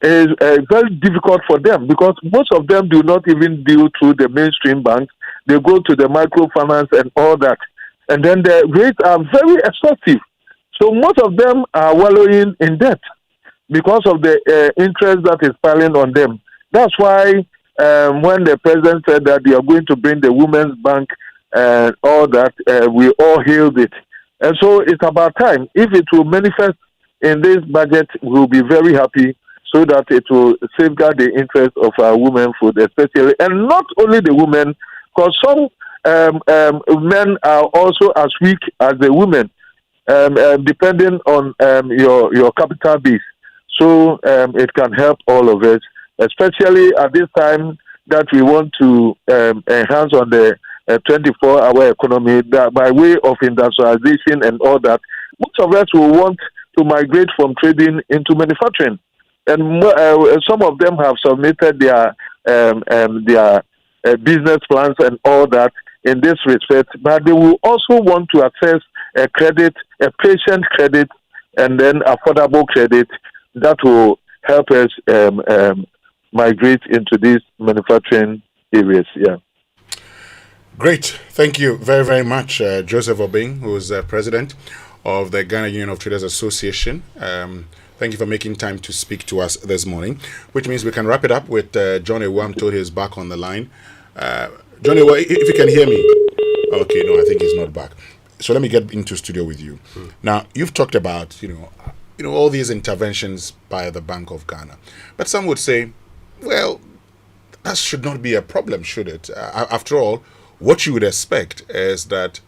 is very difficult for them, because most of them do not even deal through the mainstream banks. They go to the microfinance and all that. And then the rates are very expensive. So most of them are wallowing in debt because of the interest that is piling on them. That's why when the president said that they are going to bring the Women's Bank and all that, we all hailed it. And so it's about time. If it will manifest in this budget, we'll be very happy, so that it will safeguard the interest of our women food, especially, and not only the women, because some men are also as weak as the women, depending on your capital base. So it can help all of us, especially at this time that we want to enhance on the 24-hour economy by way of industrialization and all that. Most of us will want to migrate from trading into manufacturing, and some of them have submitted their business plans and all that in this respect. But they will also want to access a credit, a patient credit, and then affordable credit that will help us migrate into these manufacturing areas. Yeah. Great. Thank you very, very much, Joseph Obeng, who is president of the Ghana Union of Traders Association. Thank you for making time to speak to us this morning, which means we can wrap it up with John Amoah. I'm told he's back on the line. John Amoah, if you can hear me. Okay, no, I think he's not back. So let me get into studio with you. Now, you've talked about, all these interventions by the Bank of Ghana. But some would say, well, that should not be a problem, should it? After all, what you would expect is that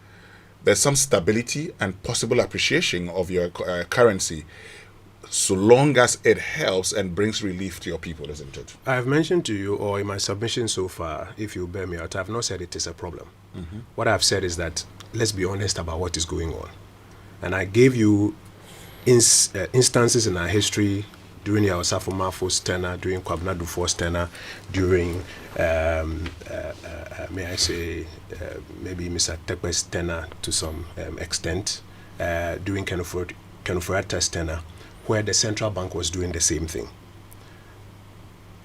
there's some stability and possible appreciation of your currency. so long as it helps and brings relief to your people, isn't it? I've mentioned to you, or in my submission so far, if you bear me out, I've not said it is a problem. Mm-hmm. What I've said is that let's be honest about what is going on. And I gave you instances in our history during Yaosafo Mafo's tenure, during Kwabena Dufour's tenure, during, may I say, maybe Mr. Tekwe's tenure to some extent, during Kenufurata's tenure, where the central bank was doing the same thing.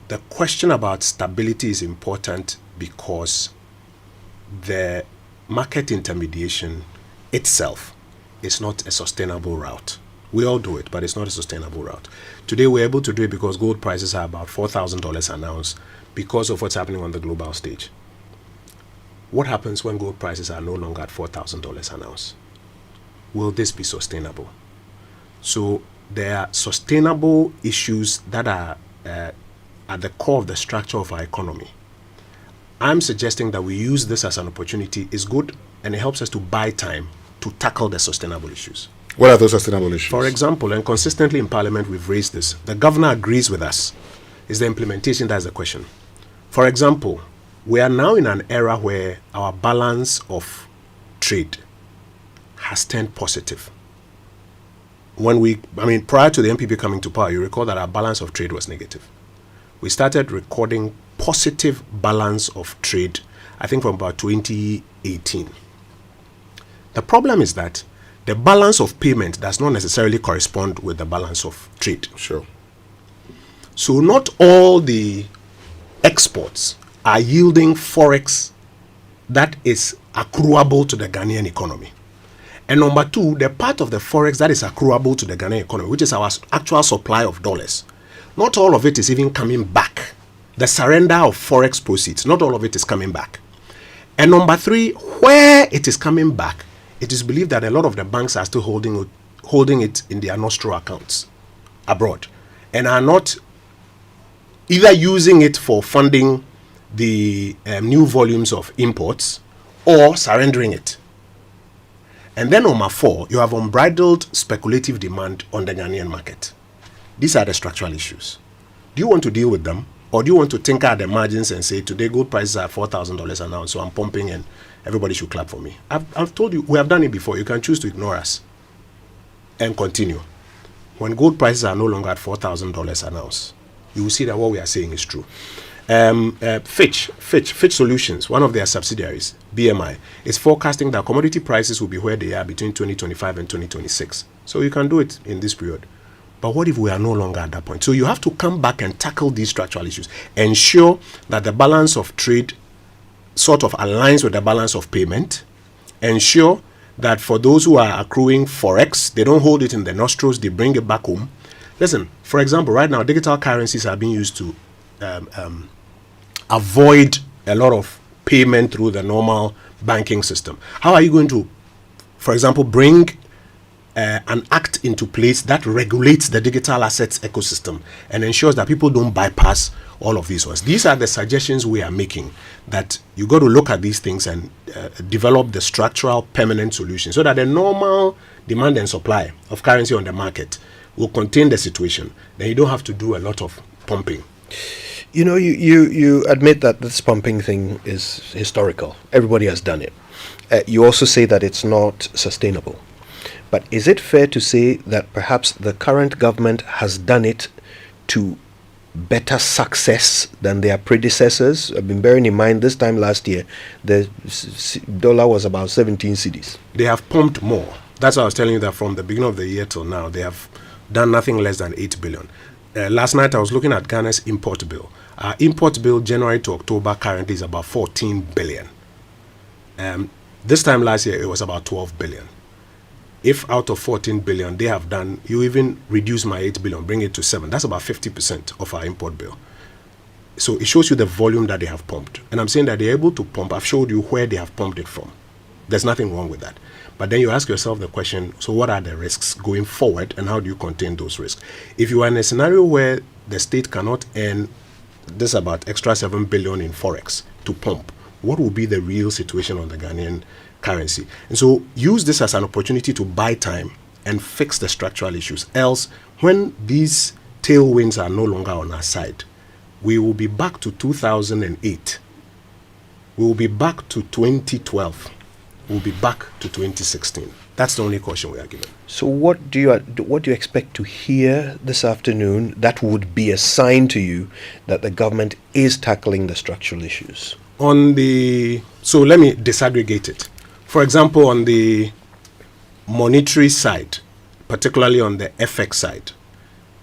The question about stability is important because the market intermediation itself is not a sustainable route. We all do it, but it's not a sustainable route. Today, we're able to do it because gold prices are about $4,000 an ounce because of what's happening on the global stage. What happens when gold prices are no longer at $4,000 an ounce? Will this be sustainable? So there are sustainable issues that are at the core of the structure of our economy. I'm suggesting that we use this as an opportunity. It's good, and it helps us to buy time to tackle the sustainable issues. What are those sustainable issues? For example, and consistently in Parliament we've raised this, the governor agrees with us. Is the implementation that's the question. For example, we are now in an era where our balance of trade has turned positive. Prior to the NPP coming to power, you recall that our balance of trade was negative. We started recording positive balance of trade, I think from about 2018. The problem is that the balance of payment does not necessarily correspond with the balance of trade. Sure. So not all the exports are yielding forex that is accruable to the Ghanaian economy. And number two, the part of the forex that is accruable to the Ghanaian economy, which is our actual supply of dollars, not all of it is even coming back. The surrender of forex proceeds, not all of it is coming back. And number three, where it is coming back, it is believed that a lot of the banks are still holding it in their nostro accounts abroad and are not either using it for funding the new volumes of imports or surrendering it. And then number four, you have unbridled speculative demand on the Ghanaian market. These are the structural issues. Do you want to deal with them, or do you want to tinker at the margins and say, today gold prices are $4,000 an ounce, so I'm pumping and everybody should clap for me? I've told you, we have done it before. You can choose to ignore us and continue. When gold prices are no longer at $4,000 an ounce, you will see that what we are saying is true. Fitch Solutions, one of their subsidiaries, BMI, is forecasting that commodity prices will be where they are between 2025 and 2026. So you can do it in this period. But what if we are no longer at that point? So you have to come back and tackle these structural issues. Ensure that the balance of trade sort of aligns with the balance of payment. Ensure that for those who are accruing forex, they don't hold it in the nostrils, they bring it back home. Listen, for example, right now, digital currencies are being used to avoid a lot of payment through the normal banking system. How are you going to, for example, bring an act into place that regulates the digital assets ecosystem and ensures that people don't bypass all of these ones? These are the suggestions we are making, that you got to look at these things and develop the structural permanent solution so that the normal demand and supply of currency on the market will contain the situation. Then you don't have to do a lot of pumping. You know, you admit that this pumping thing is historical. Everybody has done it. You also say that it's not sustainable. But is it fair to say that perhaps the current government has done it to better success than their predecessors? I've been bearing in mind this time last year, the dollar was about 17 cedis. They have pumped more. That's why I was telling you that from the beginning of the year till now, they have done nothing less than 8 billion. Last night I was looking at Ghana's import bill. Our import bill January to October currently is about 14 billion. This time last year it was about 12 billion. If out of 14 billion they have done, you even reduce my 8 billion, bring it to 7. That's about 50% of our import bill. So it shows you the volume that they have pumped. And I'm saying that they're able to pump. I've showed you where they have pumped it from. There's nothing wrong with that. But then you ask yourself the question, so what are the risks going forward and how do you contain those risks? If you are in a scenario where the state cannot earn this about extra 7 billion in forex to pump, what will be the real situation on the Ghanaian currency? And so use this as an opportunity to buy time and fix the structural issues. Else, when these tailwinds are no longer on our side, we will be back to 2008. We will be back to 2012. We will be back to 2016. That's the only caution we are giving. So what do you expect to hear this afternoon that would be a sign to you that the government is tackling the structural issues? So let me disaggregate it. For example, on the monetary side, particularly on the FX side,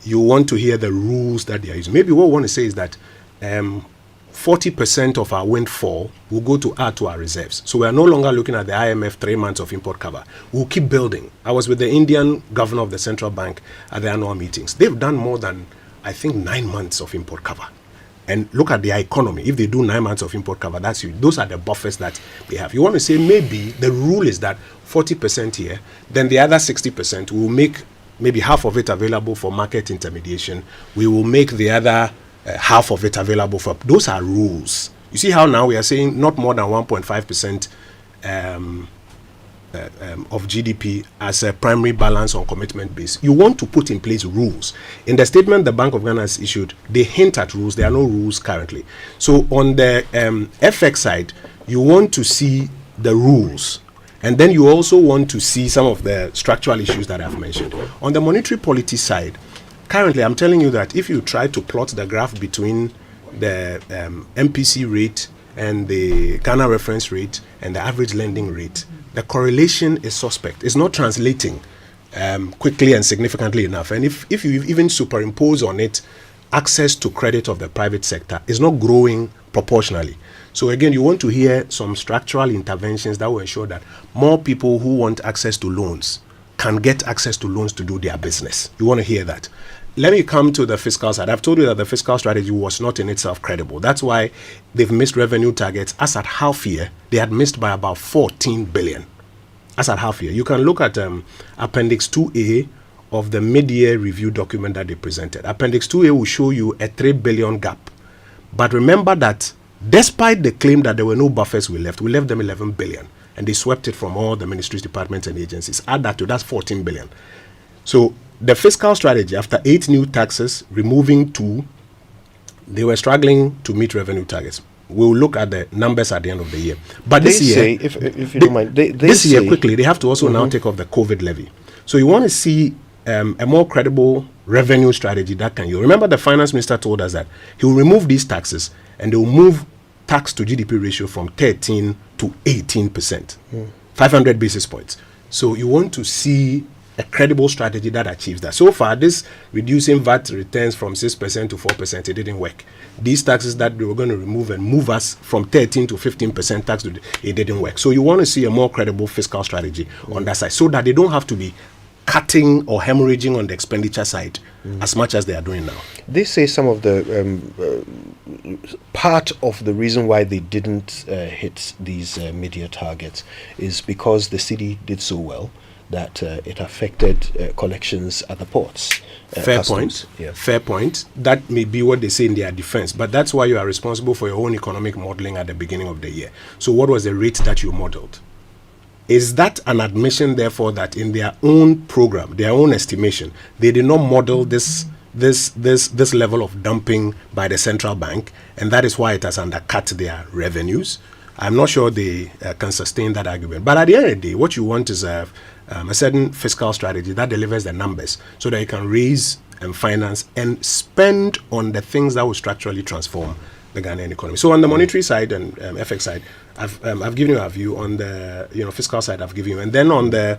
you want to hear the rules that they are using. Maybe what we want to say is that 40% of our windfall will go to add to our reserves. So we are no longer looking at the IMF 3 months of import cover. We'll keep building. I was with the Indian governor of the central bank at the annual meetings. They've done more than, I think, 9 months of import cover. And look at their economy. If they do 9 months of import cover, that's you. Those are the buffers that they have. You want to say maybe the rule is that 40% here, then the other 60% will make maybe half of it available for market intermediation. We will make the other half of it available for. Those are rules. You see how now we are saying not more than 1.5% of GDP as a primary balance on commitment base. You want to put in place rules. In the statement the Bank of Ghana has issued, they hint at rules. There are no rules currently. So on the FX side, you want to see the rules. And then you also want to see some of the structural issues that I've mentioned. On the monetary policy side, currently I'm telling you that if you try to plot the graph between the MPC rate and the Ghana reference rate and the average lending rate, the correlation is suspect. It's not translating quickly and significantly enough. And if you even superimpose on it access to credit of the private sector, is not growing proportionally. So again, you want to hear some structural interventions that will ensure that more people who want access to loans can get access to loans to do their business. You want to hear that. Let me come to the fiscal side. I've told you that the fiscal strategy was not in itself credible. That's why they've missed revenue targets. As at half year, they had missed by about 14 billion. As at half year. You can look at Appendix 2A of the mid-year review document that they presented. Appendix 2A will show you a 3 billion gap. But remember that despite the claim that there were no buffers we left them 11 billion. And they swept it from all the ministries, departments, and agencies. Add that to, that's 14 billion. So the fiscal strategy, after 8 new taxes, removing 2, they were struggling to meet revenue targets. We'll look at the numbers at the end of the year. But this year, say, if you don't mind, this year quickly, they have to also now take off the COVID levy. So you want to see a more credible revenue strategy that can you. Remember the finance minister told us that he will remove these taxes and they will move tax to GDP ratio from 13 to 18%, 500 basis points. So you want to see a credible strategy that achieves that. So far, this reducing VAT returns from 6% to 4%, it didn't work. These taxes that they were going to remove and move us from 13 to 15% tax, it didn't work. So you want to see a more credible fiscal strategy on that side so that they don't have to be cutting or hemorrhaging on the expenditure side as much as they are doing now. They say some of the part of the reason why they didn't hit these mid-year targets is because the city did so well that it affected collections at the ports. Fair point. Yeah. Fair point. That may be what they say in their defense, but that's why you are responsible for your own economic modeling at the beginning of the year. So what was the rate that you modeled? Is that an admission, therefore, that in their own program, their own estimation, they did not model this level of dumping by the central bank, and that is why it has undercut their revenues? I'm not sure they can sustain that argument. But at the end of the day, what you want is a certain fiscal strategy that delivers the numbers so that you can raise and finance and spend on the things that will structurally transform the Ghanaian economy. So on the monetary side and FX side, I've given you a view. On the fiscal side, I've given you, and then on the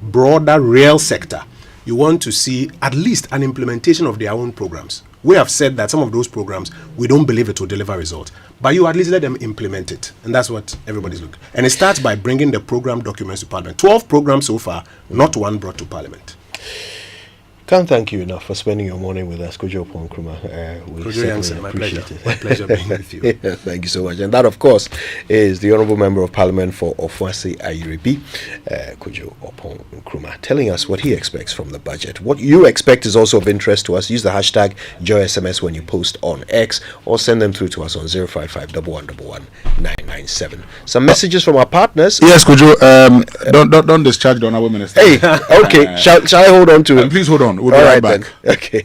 broader real sector, you want to see at least an implementation of their own programs. We have said that some of those programs we don't believe it will deliver results, but you at least let them implement it, and that's what everybody's looking. And it starts by bringing the program documents to Parliament. 12 programs so far, not one brought to Parliament. Can't thank you enough for spending your morning with us, Kojo Nkrumah. Kojo Yankson, my pleasure. It. My pleasure being with you. Yeah, thank you so much. And that, of course, is the Honourable Member of Parliament for Ofuase Ayiribi, Kojo Nkrumah, telling us what he expects from the budget. What you expect is also of interest to us. Use the hashtag JoySMS when you post on X, or send them through to us on 055 111 997. Some messages from our partners. Yes, Kojo, don't discharge the Honourable Minister. Hey, okay. Shall I hold on to him? Please hold on. We'll be All right right back. then. Okay.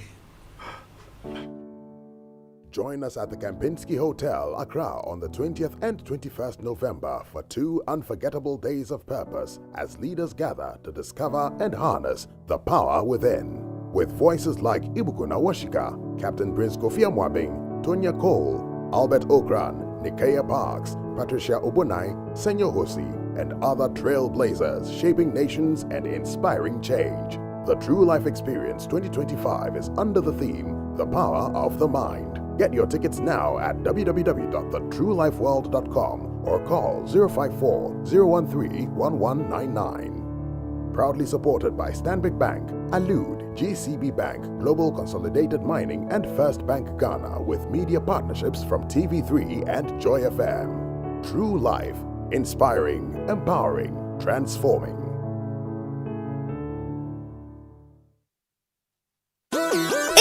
Join us at the Kempinski Hotel, Accra, on the 20th and 21st November for 2 unforgettable days of purpose as leaders gather to discover and harness the power within. With voices like Ibukuna Washika, Captain Prince Kofi Amwabing, Tonya Cole, Albert Okran, Nikaya Parks, Patricia Obunai, Senyo Hosi, and other trailblazers shaping nations and inspiring change. The True Life Experience 2025 is under the theme, The Power of the Mind. Get your tickets now at www.thetruelifeworld.com or call 054-013-1199. Proudly supported by Stanbic Bank, Alud, GCB Bank, Global Consolidated Mining, and First Bank Ghana, with media partnerships from TV3 and Joy FM. True Life, inspiring, empowering, transforming.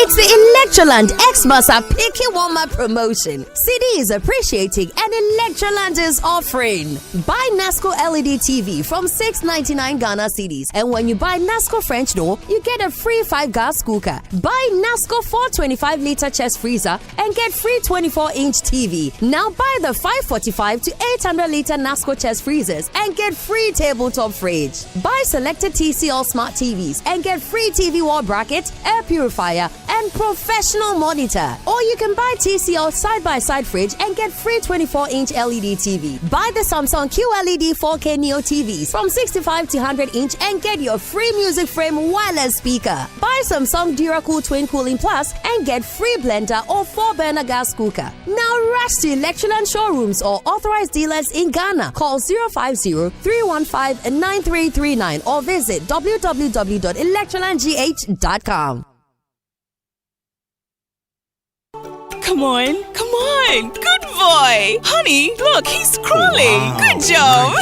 It's the Electroland Xmas are picking one more promotion. CD is appreciating and Electroland is offering. Buy Nasco LED TV from $6.99 Ghana cedis, and when you buy Nasco French door, you get a free 5-gas cooker. Buy Nasco 425-liter chest freezer and get free 24-inch TV. Now buy the 545 to 800-liter Nasco chest freezers and get free tabletop fridge. Buy selected TCL smart TVs and get free TV wall bracket, air purifier, and professional monitor. Or you can buy TCL side-by-side fridge and get free 24-inch LED TV. Buy the Samsung QLED 4K Neo TVs from 65 to 100-inch and get your free music frame wireless speaker. Buy Samsung DuraCool Twin Cooling Plus and get free blender or 4-burner gas cooker. Now rush to Electroland showrooms or authorized dealers in Ghana. Call 050-315-9339 or visit www.electrolandgh.com. Come on. Good boy. Honey, look, he's crawling. Wow. Good job.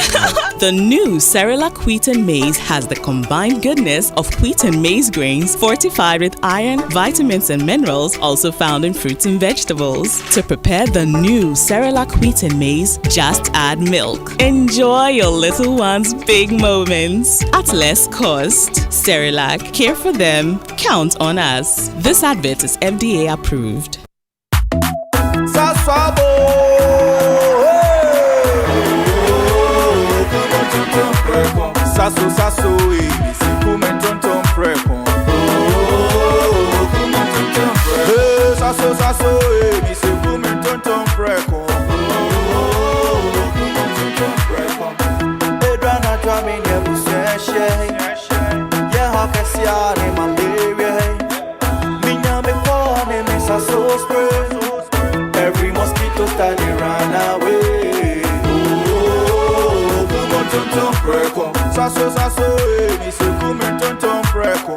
The new Cerelac Wheat and Maize has the combined goodness of wheat and maize grains fortified with iron, vitamins, and minerals also found in fruits and vegetables. To prepare the new Cerelac Wheat and Maize, just add milk. Enjoy your little one's big moments at less cost. Cerelac, care for them, count on us. This advert is FDA approved. Saswabo, Sasso, Kume tonton preko. Sasso, Kume tonton preko. Edrana drami nebu seshe. Yeha kesiare malaria. Minya me kone me sasso spray. Every mosquito started run away. Come on, tonton preko. Sasso, mi se come tonton preko.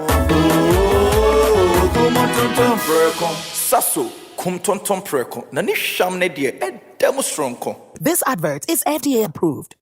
Come on, tonton preko. Sasso, come tonton preko. Nani shamne die edemo stronko. This advert is FDA approved.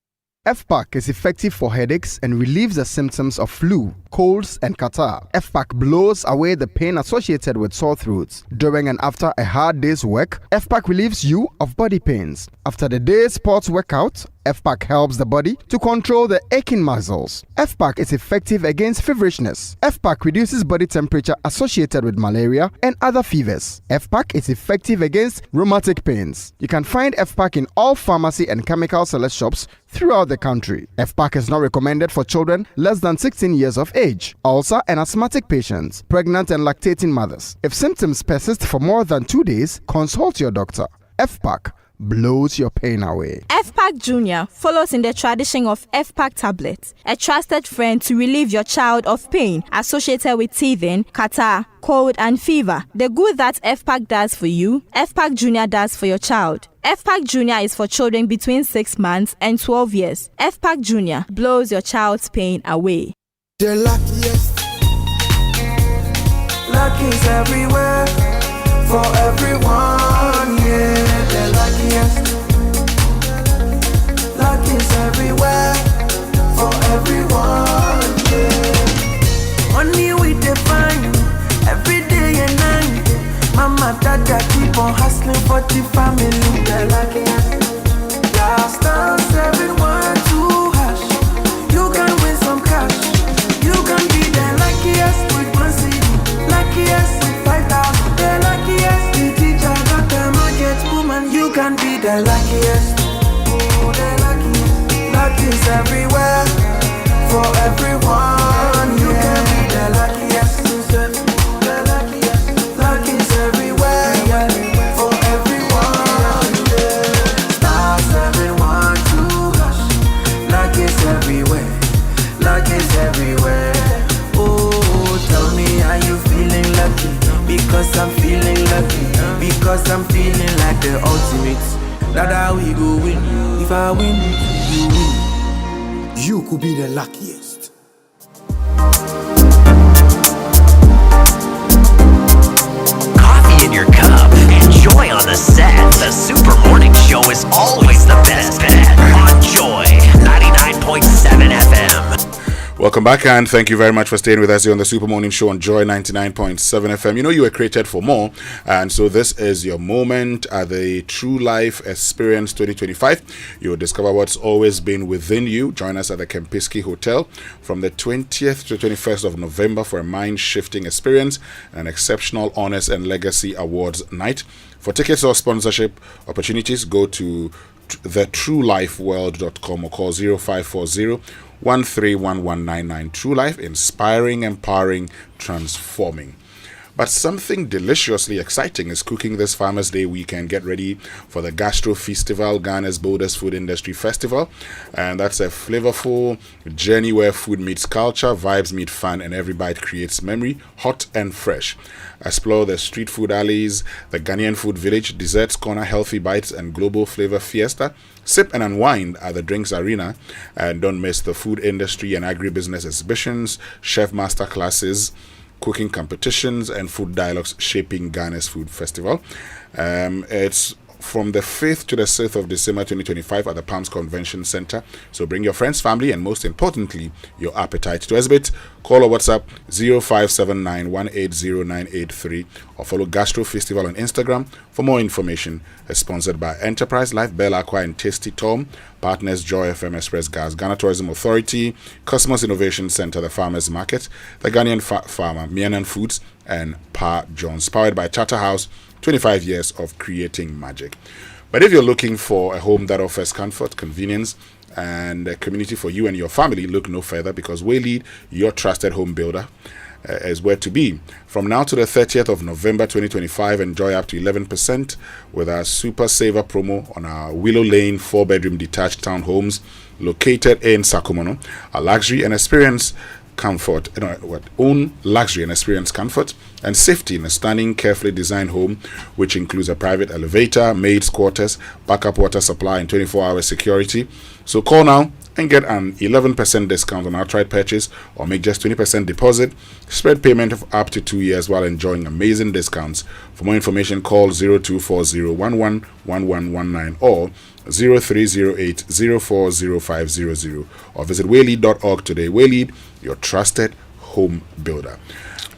FPAC is effective for headaches and relieves the symptoms of flu, colds, and catarrh. FPAC blows away the pain associated with sore throats. During and after a hard day's work, FPAC relieves you of body pains. After the day's sports workout, FPAC helps the body to control the aching muscles. FPAC is effective against feverishness. FPAC reduces body temperature associated with malaria and other fevers. FPAC is effective against rheumatic pains. You can find FPAC in all pharmacy and chemical select shops throughout the country. FPAC is not recommended for children less than 16 years of age, ulcer and asthmatic patients, pregnant and lactating mothers. If symptoms persist for more than 2 days, consult your doctor. FPAC blows your pain away. FPAC Junior follows in the tradition of FPAC tablets, a trusted friend to relieve your child of pain associated with teething, catarrh, cold, and fever. The good that FPAC does for you, FPAC Junior does for your child. FPAC Junior is for children between 6 months and 12 years. FPAC Junior blows your child's pain away. The luckiest Luck is everywhere for everyone, yeah. The luckiest. Luck is everywhere for everyone, yeah. Money we define every day and night. Mama, dada keep on hustling for the family. The luckiest. Last dance, everyone to hush. You can win some cash. You can be the luckiest with 1 city, luckiest with 5,000. The luckiest, the teacher got the market woman. You can be the luckiest. Oh, the luckiest. Luck is everywhere for everyone. You can be the luckiest. The luckiest. Luck is everywhere, yeah, for everyone. Yeah. Stars, everyone to hush. Luck is everywhere. Luck is everywhere. Oh, tell me, are you feeling lucky? Because I'm feeling lucky. Because I'm feeling like the ultimate. That's how we go win. If I win, you win. You could be the luckiest. Coffee in your cup, enjoy on the set. The Super Morning Show is always the best bet on Joy 99.7 FM. Welcome back, and thank you very much for staying with us here on the Super Morning Show on Joy 99.7 FM. You know you were created for more, and so this is your moment at the True Life Experience 2025. You'll discover what's always been within you. Join us at the Kempinski Hotel from the 20th to 21st of November for a mind-shifting experience and an exceptional honors and legacy awards night. For tickets or sponsorship opportunities, go to thetruelifeworld.com or call 0540 131199. True Life, inspiring, empowering, transforming. But something deliciously exciting is cooking this Farmers Day weekend. Get ready for the Gastro Festival, Ghana's boldest food industry festival. And that's a flavorful journey where food meets culture, vibes meet fun, and every bite creates memory, hot and fresh. Explore the street food alleys, the Ghanaian food village, desserts corner, healthy bites, and global flavor fiesta. Sip and unwind at the Drinks Arena. And don't miss the food industry and agribusiness exhibitions, chef master classes, cooking competitions, and food dialogues shaping Ghana's food festival. It's from the 5th to the 6th of December 2025 at the Palms Convention Center. So bring your friends, family, and most importantly, your appetite. To exhibit, call or WhatsApp 0579180983 or follow Gastro Festival on Instagram for more information. It's sponsored by Enterprise Life, Bell Aqua, and Tasty Tom. Partners Joy FM, Express Gas, Ghana Tourism Authority, Cosmos Innovation Center, the Farmers Market, the Ghanaian Farmer, Mianan Foods, and Pa Jones. Powered by Charterhouse, 25 years of creating magic. But if you're looking for a home that offers comfort, convenience, and a community for you and your family, look no further, because Waylead, your trusted home builder, is where to be. From now to the 30th of November 2025, enjoy up to 11% with our Super Saver promo on our Willow Lane 4-bedroom detached townhomes located in Sakumono. A luxury and experience comfort, own luxury and experience comfort and safety in a stunning, carefully designed home, which includes a private elevator, maid's quarters, backup water supply, and 24-hour security. So call now and get an 11% discount on outright purchase, or make just 20% deposit, spread payment of up to 2 years while enjoying amazing discounts. For more information, call 0240111119 or 0308040500 or visit waylead.org today. Waylead, your trusted home builder.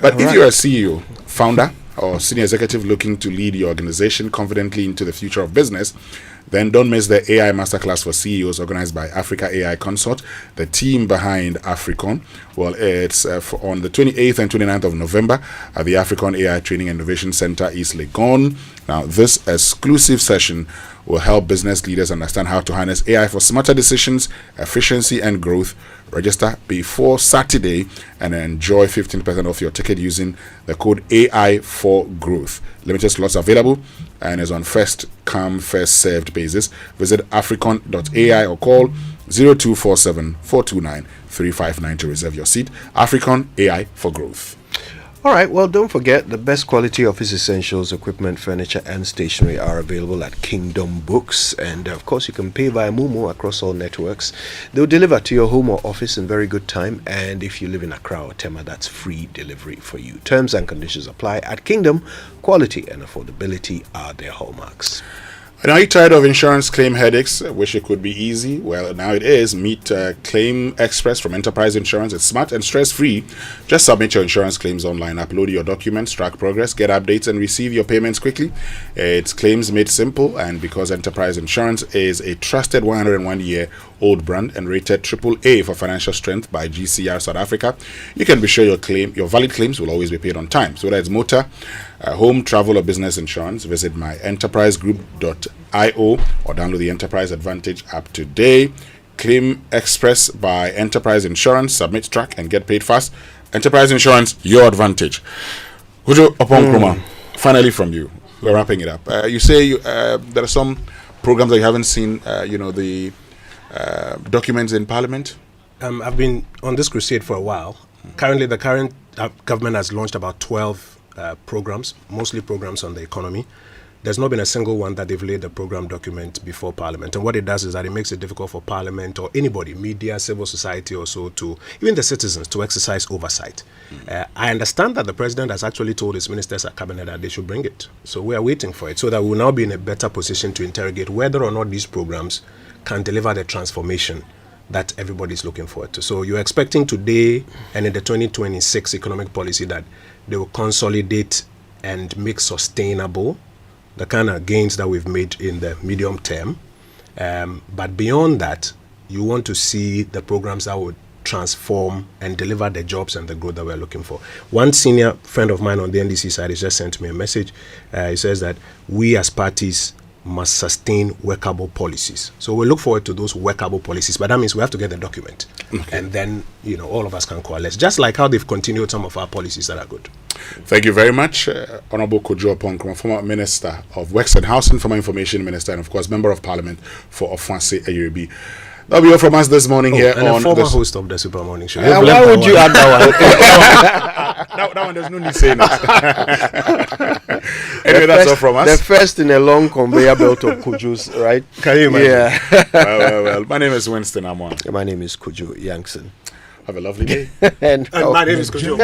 But if you're a CEO, founder, or senior executive looking to lead your organization confidently into the future of business, then don't miss the AI Masterclass for CEOs organized by Africa AI Consort, the team behind Africon. Well, it's on the 28th and 29th of November at the Africon AI Training and Innovation Center, East Legon. Now, this exclusive session will help business leaders understand how to harness AI for smarter decisions, efficiency, and growth. Register before Saturday and enjoy 15% off your ticket using the code AI for Growth. Limited slots available and is on first come, first served basis. Visit africon.ai or call 0247 429 359 to reserve your seat. Africon AI for Growth. All right, well, don't forget the best quality office essentials, equipment, furniture, and stationery are available at Kingdom Books. And of course, you can pay via Momo across all networks. They'll deliver to your home or office in very good time. And if you live in Accra or Tema, that's free delivery for you. Terms and conditions apply at Kingdom. Quality and affordability are their hallmarks. And are you tired of insurance claim headaches? Wish it could be easy? Well, now it is. Meet Claim Express from Enterprise Insurance. It's smart and stress-free. Just submit your insurance claims online, upload your documents, track progress, get updates, and receive your payments quickly. It's claims made simple, and because Enterprise Insurance is a trusted 101-year-old brand and rated AAA for financial strength by GCR South Africa, you can be sure your valid claims will always be paid on time. So whether it's motor, home, travel, or business insurance, visit myenterprisegroup.io or download the Enterprise Advantage app today. Claim Express by Enterprise Insurance. Submit, track, and get paid fast. Enterprise Insurance, your advantage. Kojo Yankson, finally from you. We're wrapping it up. You say there are some programs that you haven't seen, the documents in Parliament? I've been on this crusade for a while. Currently, the current government has launched about 12 programs, mostly programs on the economy. There's not been a single one that they've laid the program document before Parliament. And what it does is that it makes it difficult for Parliament or anybody, media, civil society or so, to even the citizens, to exercise oversight. I understand that the President has actually told his ministers at Cabinet that they should bring it. So we are waiting for it so that we will now be in a better position to interrogate whether or not these programs can deliver the transformation that everybody's looking forward to. So you're expecting today and in the 2026 economic policy that they will consolidate and make sustainable the kind of gains that we've made in the medium term. But beyond that, you want to see the programs that would transform and deliver the jobs and the growth that we're looking for. One senior friend of mine on the NDC side has just sent me a message. He says that we as parties must sustain workable policies. So we look forward to those workable policies, but that means we have to get the document. Okay. And then, all of us can coalesce, just like how they've continued some of our policies that are good. Thank you very much, Honorable Kojo Yankson, former Minister of Works and Housing, former Information Minister, and of course, Member of Parliament for Ofuase Ayubi. That'll be all from us this morning here and on a former host of the Super Morning Show. Why would you add that one? that one, there's no need saying it. Anyway, that's all from us. The first in a long conveyor belt of Kojos, right? Can you imagine? Yeah. Well. My name is Winston Amoah. My name is Kojo Yankson. Have a lovely day. And my name is Kojo.